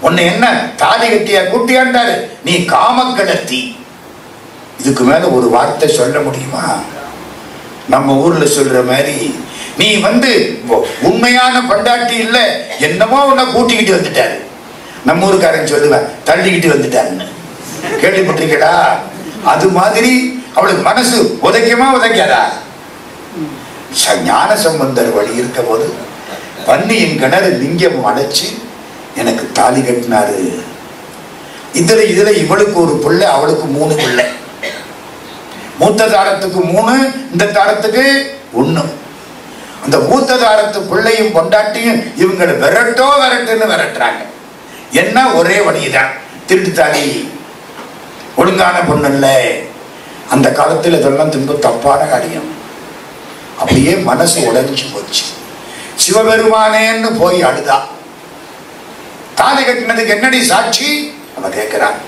உன்னை என்ன தாலி கட்டியா கூட்டியாண்டாரு, நீ காமக்கடத்தி. இதுக்கு மேல ஒரு வார்த்தை சொல்ல முடியுமா? நம்ம ஊர்ல சொல்ற மாதிரி நீ உண்மையான பண்டாட்டி இல்ல, என்னமோ உன்னை கூட்டிக்கிட்டு வந்துட்டாரு. நம்ம ஊருக்காரன் சொல்லுவேன் தள்ளிக்கிட்டு வந்துட்டாருன்னு, கேள்விப்பட்டிருக்கடா? அது மாதிரி அவளுக்கு மனசு உதைக்குமா உதைக்காதா? ஞான சம்பந்தர் வழி இருக்க போது பன்னியின் கிணறு லிங்கம் அடைச்சு எனக்கு தாலி கட்டினாரு. இதுல இவளுக்கு ஒரு பிள்ளை, அவளுக்கு 3 பிள்ளை. மூத்த தாரத்துக்கு 3, இந்த தாரத்துக்கு 1. அந்த மூத்த தாரத்து பிள்ளையும் பொண்டாட்டியும் இவங்களை விரட்டுன்னு விரட்டுறாங்க. என்ன ஒரே வழிதான், திருட்டு தாலி, ஒழுங்கான பொண்ணு இல்ல. அந்த காலத்தில் இதெல்லாம் திரும்ப தப்பான காரியம். அப்படியே மனசு உடைஞ்சு போச்சு. சிவபெருமானேன்னு போய் அழுதா. தாலி கட்டினதுக்கு என்னடி சாட்சி? அவன் கேட்கிறான்.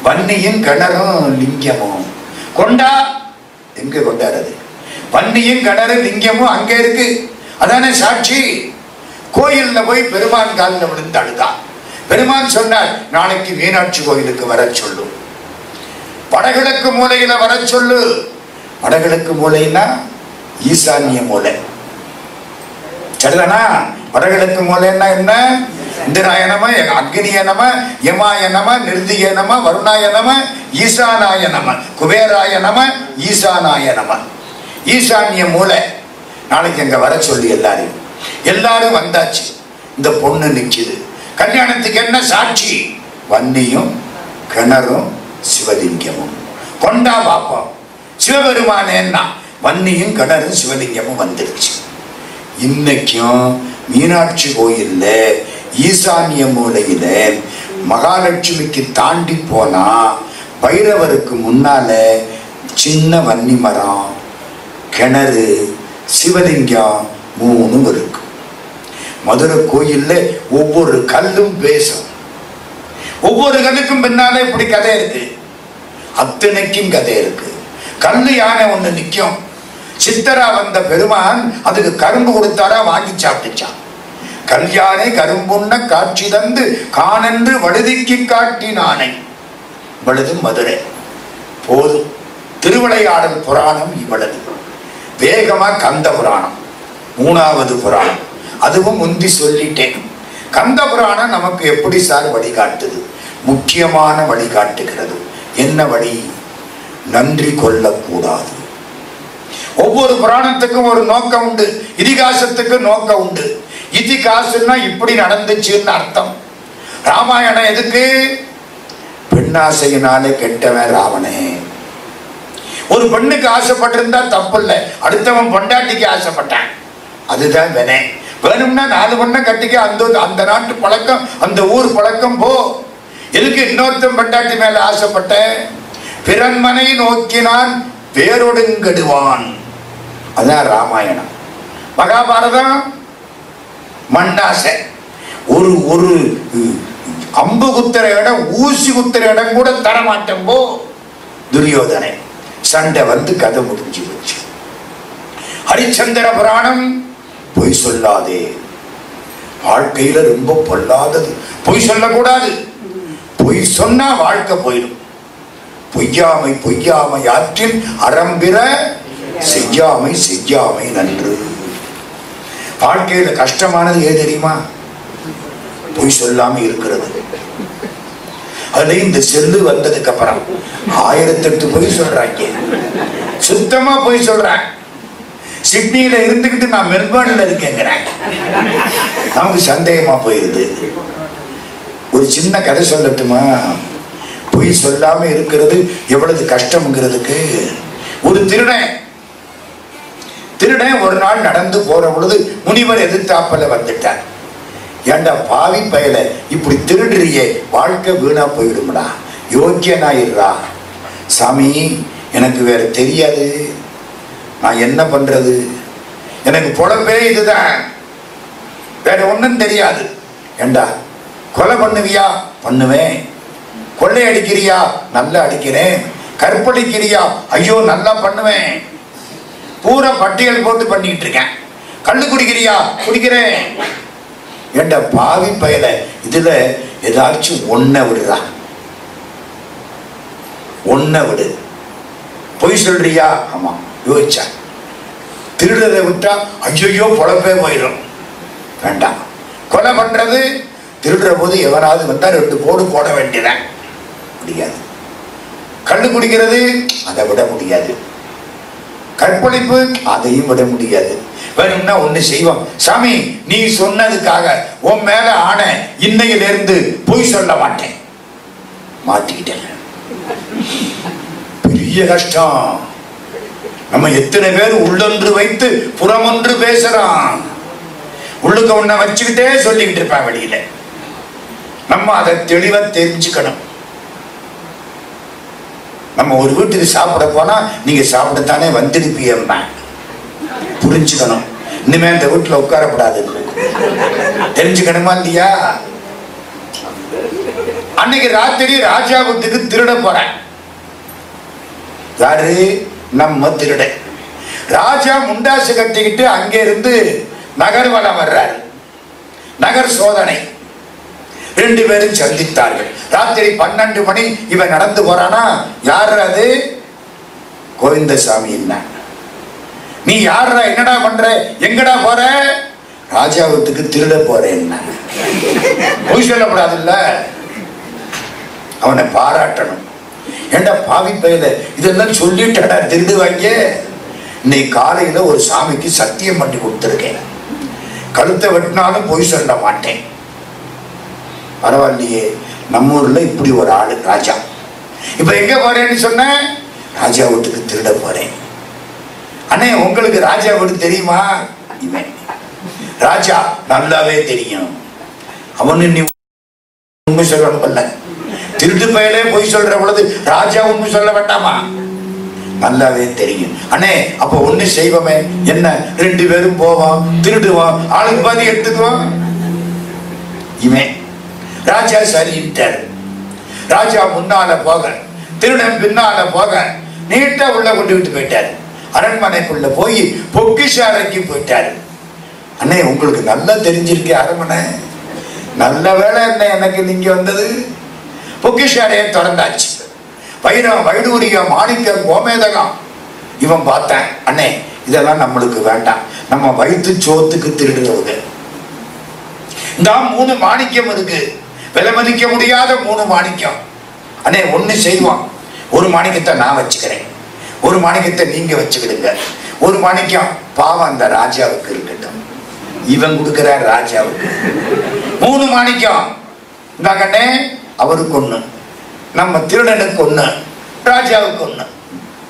வன்னியின் கிணறும் லிங்கமும் கொண்டா. எங்க கொண்டாடுறது? வன்னியின் கிணறு லிங்கமும் அங்க இருக்கு, அதானே சாட்சி. கோயில்ல போய் பெருமான் காலில் விழுந்து அழுதா. பெருமான் சொன்னார், நாளைக்கு மீனாட்சி கோயிலுக்கு வர சொல்லு, வடகிழக்கு மூலையில வர சொல்லு. வடகிழக்கு மூலைன்னா ஈசான்ய மூலை, சரிதானா? வடகிழக்கு மூலைன்னா என்ன? இந்திராய நம, அக்னிய நம, யமாய நம, நிருதிய நம, வருணாய நம, ஈசானாய நம, குபேராய நம, ஈசானாய நம. ஈசான்ய மூலை. நாளைக்கு அங்க வர சொல்லி எல்லாரும் வந்தாச்சு. இந்த பொண்ணு நிக்குது. கல்யாணத்துக்கு என்ன சாட்சி? வன்னியும் கிணறும் சிவலிங்கமும் கொண்டா பாப்போம். சிவபெருமானேன்னா வன்னியும் கிணறும் சிவலிங்கமும் வந்துருச்சு. இன்னைக்கும் மீனாட்சி கோயில்ல ஈசான்ய மூலையில மகாலட்சுமிக்கு தாண்டி போனா பைரவருக்கு முன்னால சின்ன வன்னி மரம், கிணறு, சிவலிங்கம் 3 இருக்கு. மதுரை கோயில்ல ஒவ்வொரு கல்லும் பேசும். ஒவ்வொரு கல்லுக்கும் பின்னாலே இப்படி கதை இருக்கு. அத்தனைக்கும் கதை இருக்கு. கல்லு யானை ஒண்ணு நிக்கும். சித்தரா வந்த பெருமான் அதுக்கு கரும்பு கொடுத்தாரா, வாங்கி சாப்பிட்டுச்சான். கல்யாணை கரும்புண்ண காட்சி தந்து காணென்று வழுதிக்கு காட்டினானை. இவளது மதுரை போதும். திருவிளையாடல் புராணம் இவளது. வேகமா கந்த புராணம் 3வது புராணம், அதுவும் முந்தி சொல்லிட்டேன். கந்த புராணம் நமக்கு எப்படி சார் வழிகாட்டுது? முக்கியமான வழிகாட்டுகிறது. என்ன வழி? நன்றி கொள்ளக்கூடாது. ஒவ்வொரு புராணத்துக்கும் ஒரு நோக்கம் உண்டு, இதிகாசத்துக்கு நோக்கம் உண்டு. இதிகாசம்னா இப்படி நடந்துச்சுன்னு அர்த்தம். ராமாயணம் எதுக்கு? பெண்ணாசையினாலே கெட்டவன் ராவணே. ஒரு பெண்ணுக்கு ஆசைப்பட்டிருந்தா தப்பு இல்லை, அடுத்தவன் பொண்டாட்டிக்கு ஆசைப்பட்டான், அதுதான் வேணே. வேணும்னா 4 பொண்ணை கட்டிக்க, அந்த நாட்டு பழக்கம், அந்த ஊர் பழக்கம் போ. எதுக்கு இன்னொருத்தன் பொண்டாட்டி மேல ஆசைப்பட்ட? பிறன்மனை நோக்கினான் வேறொடுங்கடுவான். அதான் ராமாயணம். மகாபாரதம் மண்ணாசை. ஒரு அம்பு குத்துற இடம், ஊசி குத்துற இடம் கூட தரமாட்டேன் போ. துரியோதனை சண்டை வந்து கதை முடிஞ்சு வச்சு. ஹரிச்சந்திர புராணம் பொய் சொல்லாதே. வாழ்க்கையில ரொம்ப பொல்லாதது பொய் சொல்லக்கூடாது. பொய் சொன்னா வாழ்க்கை போயிடும். பொய்யாமை பொய்யாமை ஆற்றில் அறம்பிற செய்யாமை செய்யாமை நன்று. வாழ்க்கையில கஷ்டமானது ஏன் தெரியுமா? பொய் சொல்லாம இருக்கிறது. அதுல இந்த செல்லு வந்ததுக்கு அப்புறம் 1008 பொய் சொல்றாங்க. சுத்தமா பொய் சொல்றாங்க. சிட்னியில இருந்துகிட்டு நான் மெல்பர்ன்ல இருக்கேங்கிறேன். நமக்கு சந்தேகமா போயிருது. ஒரு சின்ன கதை சொல்லட்டுமா? பொய் சொல்லாம இருக்கிறது எவ்வளவு கஷ்டம்ங்கிறதுக்கு. ஒரு திருடன் ஒரு நாள் நடந்து போற பொழுது முனிவர் எதிர்த்தாப்பல வந்துட்டார். ஏண்டா பாவி பயல, இப்படி திருடுறியே, வாழ்க்கை வீணா போயிடும்டா, யோக்கியனாயிடுறா. சாமி, எனக்கு வேற தெரியாது, நான் என்ன பண்றது? எனக்கு பொழப்பே இதுதான், வேற ஒன்றும் தெரியாது. ஏண்டா கொலை பண்ணுவியா? பண்ணுவேன். கொள்ளை அடிக்கிறியா? நல்லா அடிக்கிறேன். கற்பழிக்கிறியா? ஐயோ நல்லா பண்ணுவேன். பூரா பட்டியல் போட்டு பண்ணிட்டு இருக்கேன். கள்ளு குடிக்கிறியா? குடிக்கிறேன். ஏண்டா பாவி பயல, இதுல ஏதாச்சும் ஒன்ன விடுறா, ஒன்ன விடு. பொய் சொல்றியா? ஆமா. யோசிச்சா திருடுறதை விட்டா ஐயோ பொழப்பே போயிடும், வேண்டாம். கொலை பண்றது, திருடுற போது எவனாவது வந்தா 2 போடு போட வேண்டியதான், முடியாது. கள்ளு குடிக்கிறது அதை விட முடியாது. கற்பழிப்பு அதையும் விட முடியாது. வேணும்னா ஒண்ணு செய்வோம், சாமி நீ சொன்னதுக்காக உன் மேல ஆன, இன்னையிலிருந்து பொய் சொல்ல மாட்டேன். மாட்டிக்கிட்டேன். பெரிய கஷ்டம். நம்ம எத்தனை பேர் உள்ளொன்று வைத்து புறமொன்று பேசுறான். உள்ளுக்கு ஒண்ண வச்சுக்கிட்டே சொல்லிக்கிட்டு இருப்பான் வெளியில. நம்ம அதை தெளிவா தெரிஞ்சுக்கணும். நம்ம ஒரு வீட்டுக்கு சாப்பிட போனா நீங்க சாப்பிடத்தானே வந்திருப்பீங்க, புரிஞ்சுக்கணும். இனிமே அந்த வீட்டுல உட்காரப்படாது, தெரிஞ்சுக்கணுமா இல்லையா? அன்னைக்கு ராத்திரி ராஜா வீட்டுக்கு திருட போறேன். யாரு? நம்ம திருட. ராஜா முண்டாசு கட்டிக்கிட்டு அங்கே இருந்து நகர்வலம் வர்றாரு. நகர் சோதனை. 2 பேரும் சந்தித்தார்கள். ராத்திரி 12 மணி இவன் நடந்து போறானா, யாரு அது? கோவிந்தசாமி. என்ன நீ யாரா, என்னடா பண்ற, எங்கடா போற? ராஜா வீட்டுக்கு திருட போறேன். பொய் சொல்லக்கூடாது இல்ல, அவனை பாராட்டணும். ஏண்டா பாவி பயில, இதெல்லாம் சொல்லிட்டடா திருடுவாங்க. இன்னைக்கு காலையில ஒரு சாமிக்கு சத்தியம் பண்ணி கொடுத்துருக்கேன், கழுத்தை வெட்டினாலும் பொய் சொல்ல மாட்டேன். பரவாயில்லையே, நம்ம ஊர்ல இப்படி ஒரு ஆளு ராஜா. இப்ப எங்க போறேன்னு சொன்ன? ராஜா வீட்டுக்கு திருட போறேன். அண்ணே உங்களுக்கு ராஜா வீடு தெரியுமா? இவன் ராஜா நல்லாவே தெரியும். அவனு நீ உண்மை சொல்லணும்ல, திருட்டு பயலே பொய் சொல்ற பொழுது ராஜா உண்மை சொல்ல வேண்டாமா? நல்லாவே தெரியும். அண்ணே அப்ப ஒண்ணு செய்வோமே, என்ன 2 பேரும் போவோம், திருடுவோம், ஆளுக்கு பாதி எடுத்துக்குவோம். இவன் ராஜா சரிட்டார். ராஜா முன்னால போக, திருடன் பின்னால போக, நீட்டா உள்ள கொண்டுகிட்டு போயிட்டாரு. அரண்மனைக்குள்ள போய் பொக்கிஷாலைக்கு போயிட்டாரு. அண்ணே உங்களுக்கு நல்லா தெரிஞ்சிருக்கே அரண்மனை, நல்ல வேலை என்ன எனக்கு நீங்க வந்தது. பொக்கிஷாலையை திறந்தாச்சு. வைரம், வைடூரியம், மாணிக்கம், கோமேதகம். இவன் பார்த்தேன், அண்ணே இதெல்லாம் நம்மளுக்கு வேண்டாம், நம்ம வயிற்று சோத்துக்கு திருடுறவங்க. இந்த 3 மாணிக்கம் இருக்கு, விலை மதிக்க முடியாத 3 மாணிக்கம். அண்ணே ஒண்ணு செய்வோம், ஒரு மாணிக்கத்தை நான் வச்சுக்கிறேன், ஒரு மாணிக்கத்தை நீங்க வச்சுக்கிடுங்க. ஒரு மாணிக்கம் பாவம் அந்த ராஜாவுக்கு இருக்கட்டும். இவன் கொடுக்கிறார் ராஜாவுக்கு. 3 மாணிக்கம் இந்தாங்கண்ணே, அவருக்கு ஒண்ணு, நம்ம திருடனுக்கு ஒண்ணு, ராஜாவுக்கு ஒண்ணு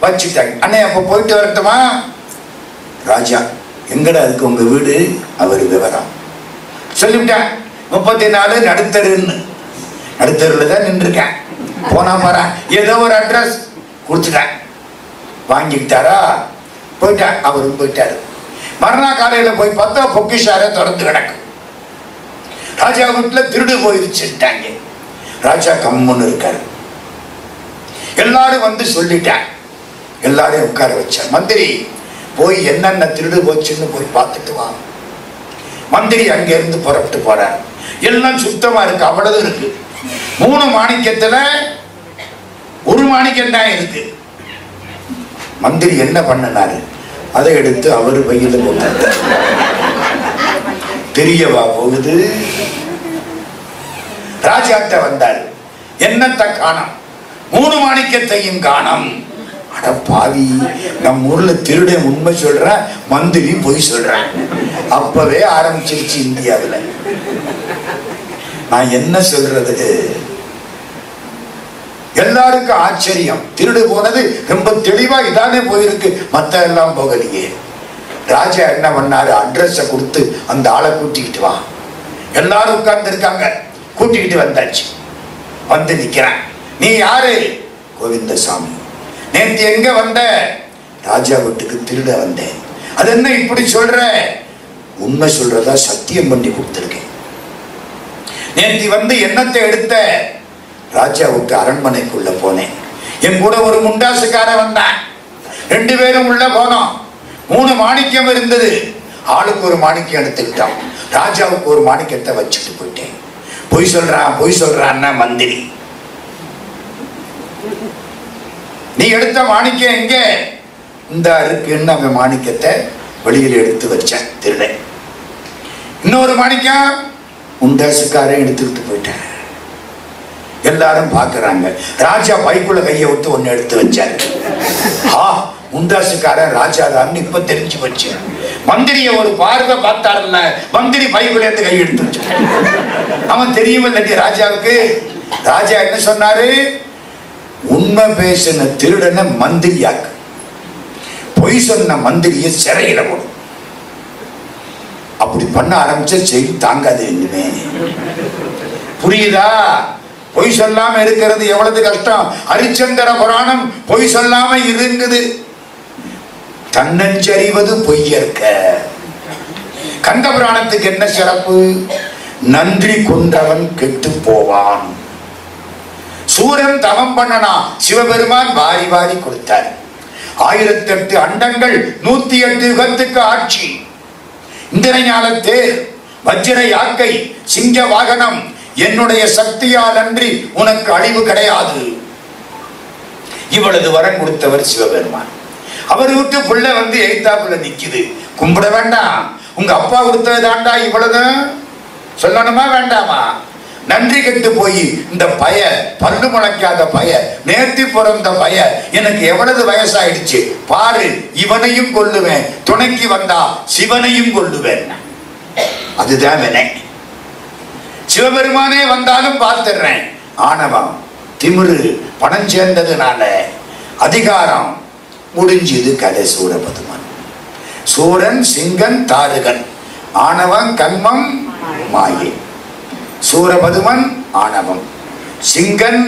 வச்சுட்டாங்க. அண்ணே அப்ப போயிட்டு வரட்டுமா? ராஜா எங்கடா இருக்கு உங்க வீடு? அவர் விவரம் சொல்லிவிட்டேன். 34 நடுத்தருன்னு, நடுத்தருல தான் நின்றுருக்கேன். போனா பாரா, ஏதோ ஒரு அட்ரஸ் கொடுத்துட்டேன். வாங்கிக்கிட்டாரா? போயிட்டேன். அவரும் போயிட்டாரு. மறுநாள் காலையில போய் பார்த்தா பொக்கிஷாரை திறந்து கிடக்கு. ராஜா வீட்டுல திருடு போயிருச்சுட்டாங்க. ராஜா கம்முன்னு இருக்காரு. எல்லாரும் வந்து சொல்லிட்டாங்க. எல்லாரையும் உட்கார வச்சார். மந்திரி போய் என்னென்ன திருடு போச்சுன்னு போய் பார்த்துட்டு வா. மந்திரி அங்க இருந்து புறப்பட்டு போறார். எல்லாம் சுத்தமா இருக்கு, அவ்வளவு இருக்கு. 3 மாணிக்கத்துல 1 மாணிக்கம் தான் இருக்கு. மந்திரி என்ன பண்ணனாரு? அதை எடுத்து அவரு பையில போட்டார். தெரியவா போகுது? ராஜாட்ட வந்தாரு. என்னத்தை காணோம்? 3 மாணிக்கத்தையும் காணோம். அட பாவி, நம்ம ஊர்ல திருட உண்மை சொல்ற, மந்திரி பொய் சொல்ற. அப்பவே ஆரம்பிச்சிருச்சு இந்தியாவில். நான் என்ன சொல்றது? எல்லாருக்கும் ஆச்சரியம். திருடு போனது ரொம்ப தெளிவா இதானே போயிருக்கு, மத்த எல்லாம் போகலையே. ராஜா என்ன பண்ணாரு? அட்ரஸ கொடுத்து அந்த ஆளை கூட்டிக்கிட்டு வா. எல்லாரும் உட்கார்ந்து இருக்காங்க. கூட்டிக்கிட்டு வந்தாச்சு. வந்து நிக்கிறான். நீ யாரு? கோவிந்தசாமி. நேற்று எங்க வந்த? ராஜா வீட்டுக்கு திருட வந்தேன். அது என்ன இப்படி சொல்ற? உண்மை சொல்றதா சத்தியம் பண்ணி கொடுத்திருக்கேன். நேற்று வந்து என்னத்தை எடுத்த? ராஜா விட்டு அரண்மனைக்குள்ள போனேன். என் கூட ஒரு முண்டாசுக்கார வந்தான். 2 பேரும் உள்ள போனோம். 3 மாணிக்கம் இருந்தது. ஆளுக்கு ஒரு மாணிக்கம் எடுத்துக்கிட்டான். ராஜாவுக்கு ஒரு மாணிக்கத்தை வச்சுட்டு போயிட்டேன். பொய் சொல்றான்னா மந்திரி, நீ எடுத்த மாணிக்கம் எங்க? இந்த இருக்குன்னு அவன் மாணிக்கத்தை வெளியில் எடுத்து வச்சேன் திருடன். இன்னொரு மாணிக்கம் உண்டாசுக்காரன் எடுத்துக்கிட்டு போயிட்டேன். எல்லாரும் பாக்குறாங்க. ராஜா பைக்குள்ள கையை விட்டு ஒன்னு எடுத்து வச்சாரு. முண்டாசுக்காரன் ராஜா தான் இப்ப தெரிஞ்சு வச்சு. மந்திரிய ஒரு பார்வை பார்த்தாருல்ல, மந்திரி பைக்குள்ள இருந்து கை எடுத்து வச்சு. அவன் தெரியும் இல்லாட்டி ராஜாவுக்கு. ராஜா என்ன சொன்னாரு? உண்மை பேசின திருடனை மந்திரியாக்கு, பொய் சொன்ன மந்திரிய சிறையில போடும். அப்படி பண்ண ஆரம்பிச்ச செய்தி தாங்காது. என்னமே புரியுதா? பொய் சொல்லாம இருக்கிறது எவ்வளவு கஷ்டம். ஹரிச்சந்திர புராணம் பொய் சொல்லாம இருந்தது. தன்னஞ்சறிவது பொய்யற்க. கந்த புராணத்துக்கு என்ன சிறப்பு? நன்றி கொண்டவன் கெட்டு போவான். சூரன் தவம் பண்ணனா, சிவபெருமான் வாரி வாரி கொடுத்தார். 1008 அண்டங்கள், 108 யுகத்துக்கு ஆட்சி. இந்திரஞாலத்தே, வஜ்ர யாக்கை, சிங்க வாகனம், என்னுடைய சக்தியால் அன்றி உனக்கு அழிவு கிடையாது. இவ்வளவு வரம் கொடுத்தவர் சிவபெருமான். அவர் விட்டு புள்ள வந்து எய்தாப்புல நிக்குது. கும்பிட வேண்டாம், உங்க அப்பா கொடுத்தது தாண்டா இவ்வளவு சொல்லணுமா வேண்டாமா? நன்றி கெட்டு போய் இந்த பய, பல்லு முளைக்காத பய, நேர்த்தி பிறந்த பய, எனக்கு எவ்வளவு வயசாயிடுச்சு பாரு, இவனையும் கொல்லுவேன், துணைக்கு வந்தா சிவனையும் கொல்லுவேன். அதுதான் வினை. சிவபெருமானே வந்தாலும் பார்த்துடுறேன். ஆணவம், திமிரு, பணம் சேர்ந்ததுனால அதிகாரம் முடிஞ்சது. கதை சூரபதுமன். சூரன், சிங்கன், தாருகன். ஆணவம், கண்மம், மாயை. சூரபதுமன் ஆணவம், சிங்கன்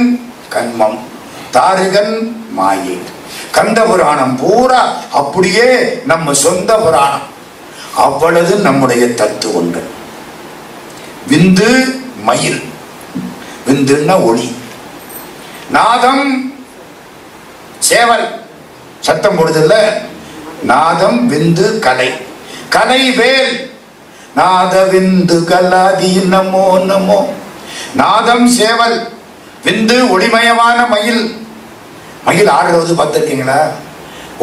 கண்மம், தாருகன் மாயை. கந்த புராணம் பூரா அப்படியே நம்ம சொந்த புராணம். அவ்வளவு நம்முடைய தத்துவங்கள். விந்து மயில், விந்துன்னா ஒளி. நாதம் சேவல், சத்தம் போடுதல்ல, நாதம் விந்து கலை, கலை வேல். நாத விந்து கலாதி நமோ நமோ. நாதம் சேவல், விந்து ஒளிமயமான மயில். மயில் ஆடுறது பார்த்திருக்கீங்களா?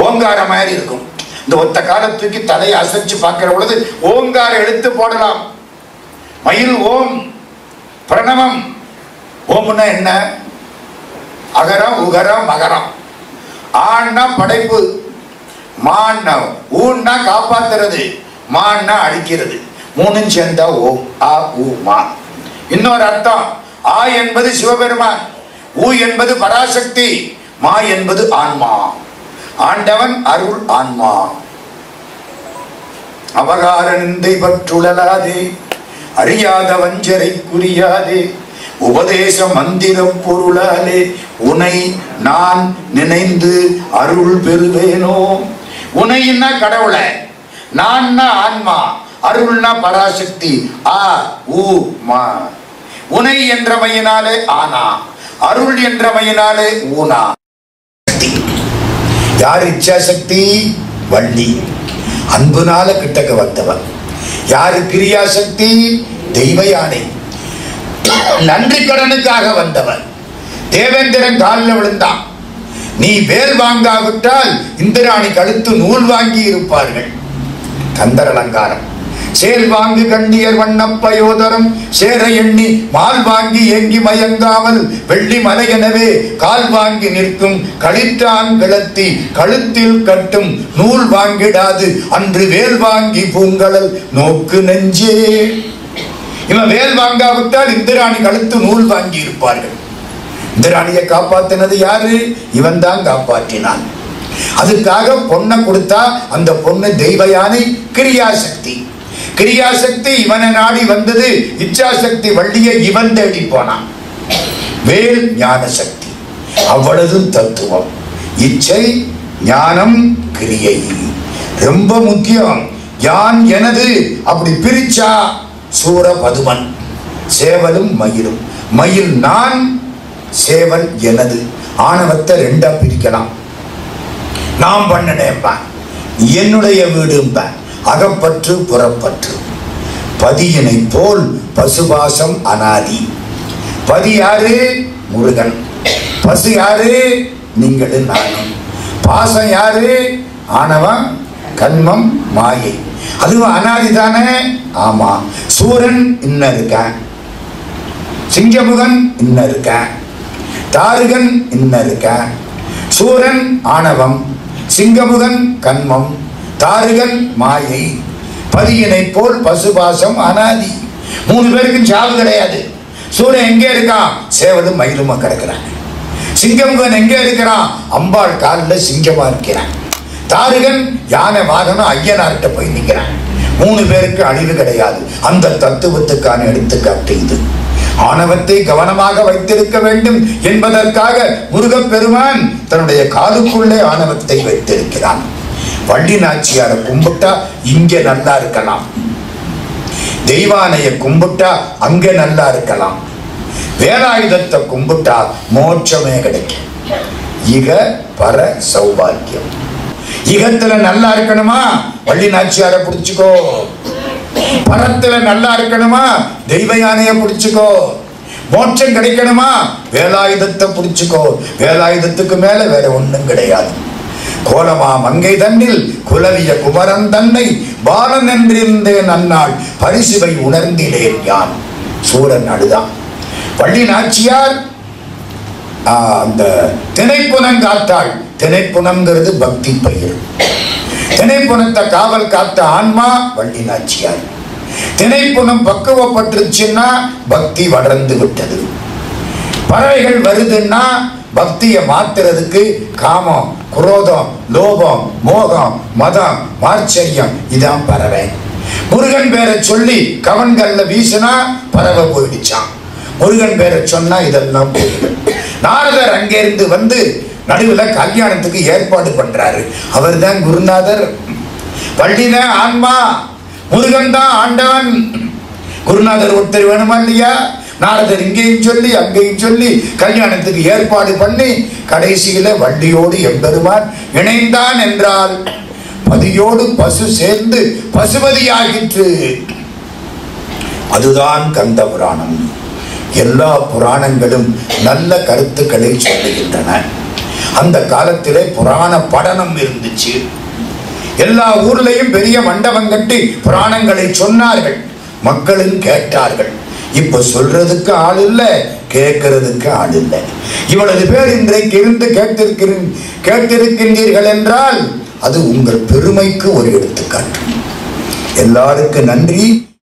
ஓங்கார மாதிரி இருக்கும். இந்த ஒத்த கால தூக்கி தலையை அசைச்சு பார்க்கிற பொழுது ஓங்கார எடுத்து போடலாம். மயில் ஓம், பிரணவம். ஓம்னா என்ன? அகரம், உகரம், மகரம். ஆன்னா படைப்பு, மான்னா ஊன்னா காப்பாத்துறது, மான்னா அழிக்கிறது. மூணும் சேர்ந்தா ஓம். ஆ ஊ மா. இன்னொரு அர்த்தம், ஆ என்பது சிவபெருமான், ஊ என்பது பராசக்தி, மா என்பது ஆன்மா. ஆண்டவன் அருள் ஆன்மா. அவகார நிந்தை பற்றுழலாதே, அறியாத வஞ்சரை குறியாதே, உபதேச மந்திரம் பொருளாலே உனை நான் நினைந்து அருள் பெறுவேனோ. உனைன்னா கடவுளை, நான்னா ஆன்மா, அருள்னா பராசக்தி. ஆ ஊ மா. உனை என்றமையினாலே ஆனா, அருள் என்றமையினாலே ஊனா. யார் இச்சா சக்தி? வள்ளி, அன்புனால கிட்டக்க வந்தவன். யாரு கிரியாசக்தி? தெய்வ யானை, நன்றி கடனுக்காக வந்தவன். தேவேந்திரன் காலில் விழுந்தான். நீ வேல் வாங்காவிட்டால் இந்திராணி கழுத்து நூல் வாங்கி இருப்பார்கள். கந்தர் அலங்காரம். சேல் வாங்கி கண்ணியர் வண்ணப்பயோதரம் சேர எண்ணி மால் வாங்கி ஏங்கி மயங்காமல் வெள்ளி மலை எனவே கால் வாங்கி நிற்கும் களித்தான் கிளத்தி கழுத்தில் கட்டும் நூல் வாங்கிடாது அன்று வேல் வாங்கி பூங்கலல் நோக்கு நெஞ்சே. இவன் வேல் வாங்காவிட்டால் இந்திராணி கழுத்து நூல் வாங்கி இருப்பார்கள். இந்திராணியை காப்பாத்தினது யாரு? இவன் தான் காப்பாற்றினான். அதுக்காக பொண்ணை கொடுத்தா அந்த பொண்ணு தெய்வ யானை, கிரியாசக்தி. கிரியாசக்தி இவனை நாடி வந்தது. இச்சாசக்தி வள்ளியை இவன் தேடி போனான். வேல் ஞான சக்தி. அவ்வளவு தத்துவம். இச்சை, ஞானம், கிரியை ரொம்ப முக்கியம். யான் எனது அப்படி பிரிச்சா சூரபதுமன், சேவலும் மயிலும். மயில் நான், சேவல் எனது. ஆணவத்தை ரெண்டா பிரிக்கலாம். நான் பண்ணினேன், என்னுடைய வீடும்பேன். அகப்பற்று புறப்பற்று. பதியினை போல் பசுபாசம் அனாதி. பதி யாரு? முருகன். பசு யாரு? நீங்களும் நானும். பாசம் யாரு? ஆணவம், கண்மம், மாயை. அதுவும் அனாதி தானே? ஆமா. சூரன் இன்னும் இருக்கான், சிங்கமுகன் இன்னும் இருக்கான், தாருகன் இன்னும் இருக்கான். சூரன் ஆணவம், சிங்கமுகன் கண்மம், தாருகன் மாயை. பதியினை போல் பசுபாசம் அனாதி. 3 பேருக்கும் சாவு கிடையாது. சூரன் எங்கே இருக்கான்? சேவலும் மயிலுமா கிடக்கிறான். சிங்கமுகன் எங்கே இருக்கிறான்? அம்பாள் காலில் சிங்கமா இருக்கிறான். தாருகன் யானை வாகனம் ஐயனார்கிட்ட போய் நிற்கிறான். 3 பேருக்கு அழிவு கிடையாது. அந்த தத்துவத்துக்கான எடுத்துக்காட்டு இது. ஆணவத்தை கவனமாக வைத்திருக்க வேண்டும் என்பதற்காக முருகப்பெருமான் தன்னுடைய காலுக்குள்ளே ஆணவத்தை வைத்திருக்கிறான். வள்ளி நாச்சியாரை கும்பிட்டா இங்க நல்லா இருக்கலாம், தெய்வானைய கும்பிட்டா அங்க நல்லா இருக்கலாம், வேலாயுதத்தை கும்பிட்டா மோட்சமே கிடைக்கும். இக பர சௌபாக்கியம். இகத்துல நல்லா இருக்கணுமா? வள்ளி நாச்சியாரை பிடிச்சுக்கோ. பரத்துல நல்லா இருக்கணுமா? தெய்வ யானைய பிடிச்சுக்கோ. மோட்சம் கிடைக்கணுமா? வேலாயுதத்தை பிடிச்சுக்கோ. வேலாயுதத்துக்கு மேல வேற ஒண்ணும் கிடையாது. கோலமா மங்கை தன்னில் குலவிய குமரன் தன்னை பாலன் என்றிருந்தேன் அந்நாள் பரிசுவை உணர்ந்திலேன் யான். சூரன் அழுதான். வள்ளி நாச்சியார் அந்த திணைப்புனம் காத்தாள். திணைப்புனம்ங்கிறது பக்தி பயிர். திணைப்புனத்தை காவல் காத்த ஆன்மா வள்ளி நாச்சியார். திணைப்புனம் பக்குவப்பட்டுருச்சுன்னா பக்தி வளர்ந்து விட்டது. பறவைகள் வருதுன்னா பக்தியை மாத்துறதுக்கு காமம், குரோதம், லோபம், மோகம், மதம், மார்ச்சரியம் இதான் பறவை. முருகன் பேரை சொல்லி கவன்கள்ல வீசினா பறவை போயிடுச்சான். முருகன் பேரை சொன்னா இதெல்லாம் போயிடும். நாரதர் அங்கிருந்து வந்து நடுவுல கல்யாணத்துக்கு ஏற்பாடு பண்றாரு. அவர் தான் குருநாதர். வள்ளின ஆன்மா, முருகன் தான் ஆண்டவன். குருநாதர் ஒருத்தர் வேணுமா இல்லையா? நாரதர் இங்கேயும் சொல்லி அங்கேயும் சொல்லி கல்யாணத்துக்கு ஏற்பாடு பண்ணி கடைசியில வள்ளியோடு எம்பெருமான் இணைந்தான் என்றால் பதியோடு பசு சேர்ந்து பசுபதியாகிற்று. அதுதான் கந்த புராணம். எல்லா புராணங்களும் நல்ல கருத்துக்களை சொல்லுகின்றன. அந்த காலத்திலே புராண படனம் இருந்துச்சு. எல்லா ஊர்லயும் பெரிய மண்டபம் கட்டி புராணங்களை சொன்னார்கள், மக்களும் கேட்டார்கள். இப்ப சொல்றதுக்கு ஆள் இல்லை, கேட்கறதுக்கு ஆள் இல்லை. இவ்வளவு பேர் இன்றைக்கு இருந்து கேட்டிருக்கின்றீர்கள் என்றால் அது உங்கள் பெருமைக்கு ஒரு எடுத்துக்காட்டு. எல்லாருக்கும் நன்றி.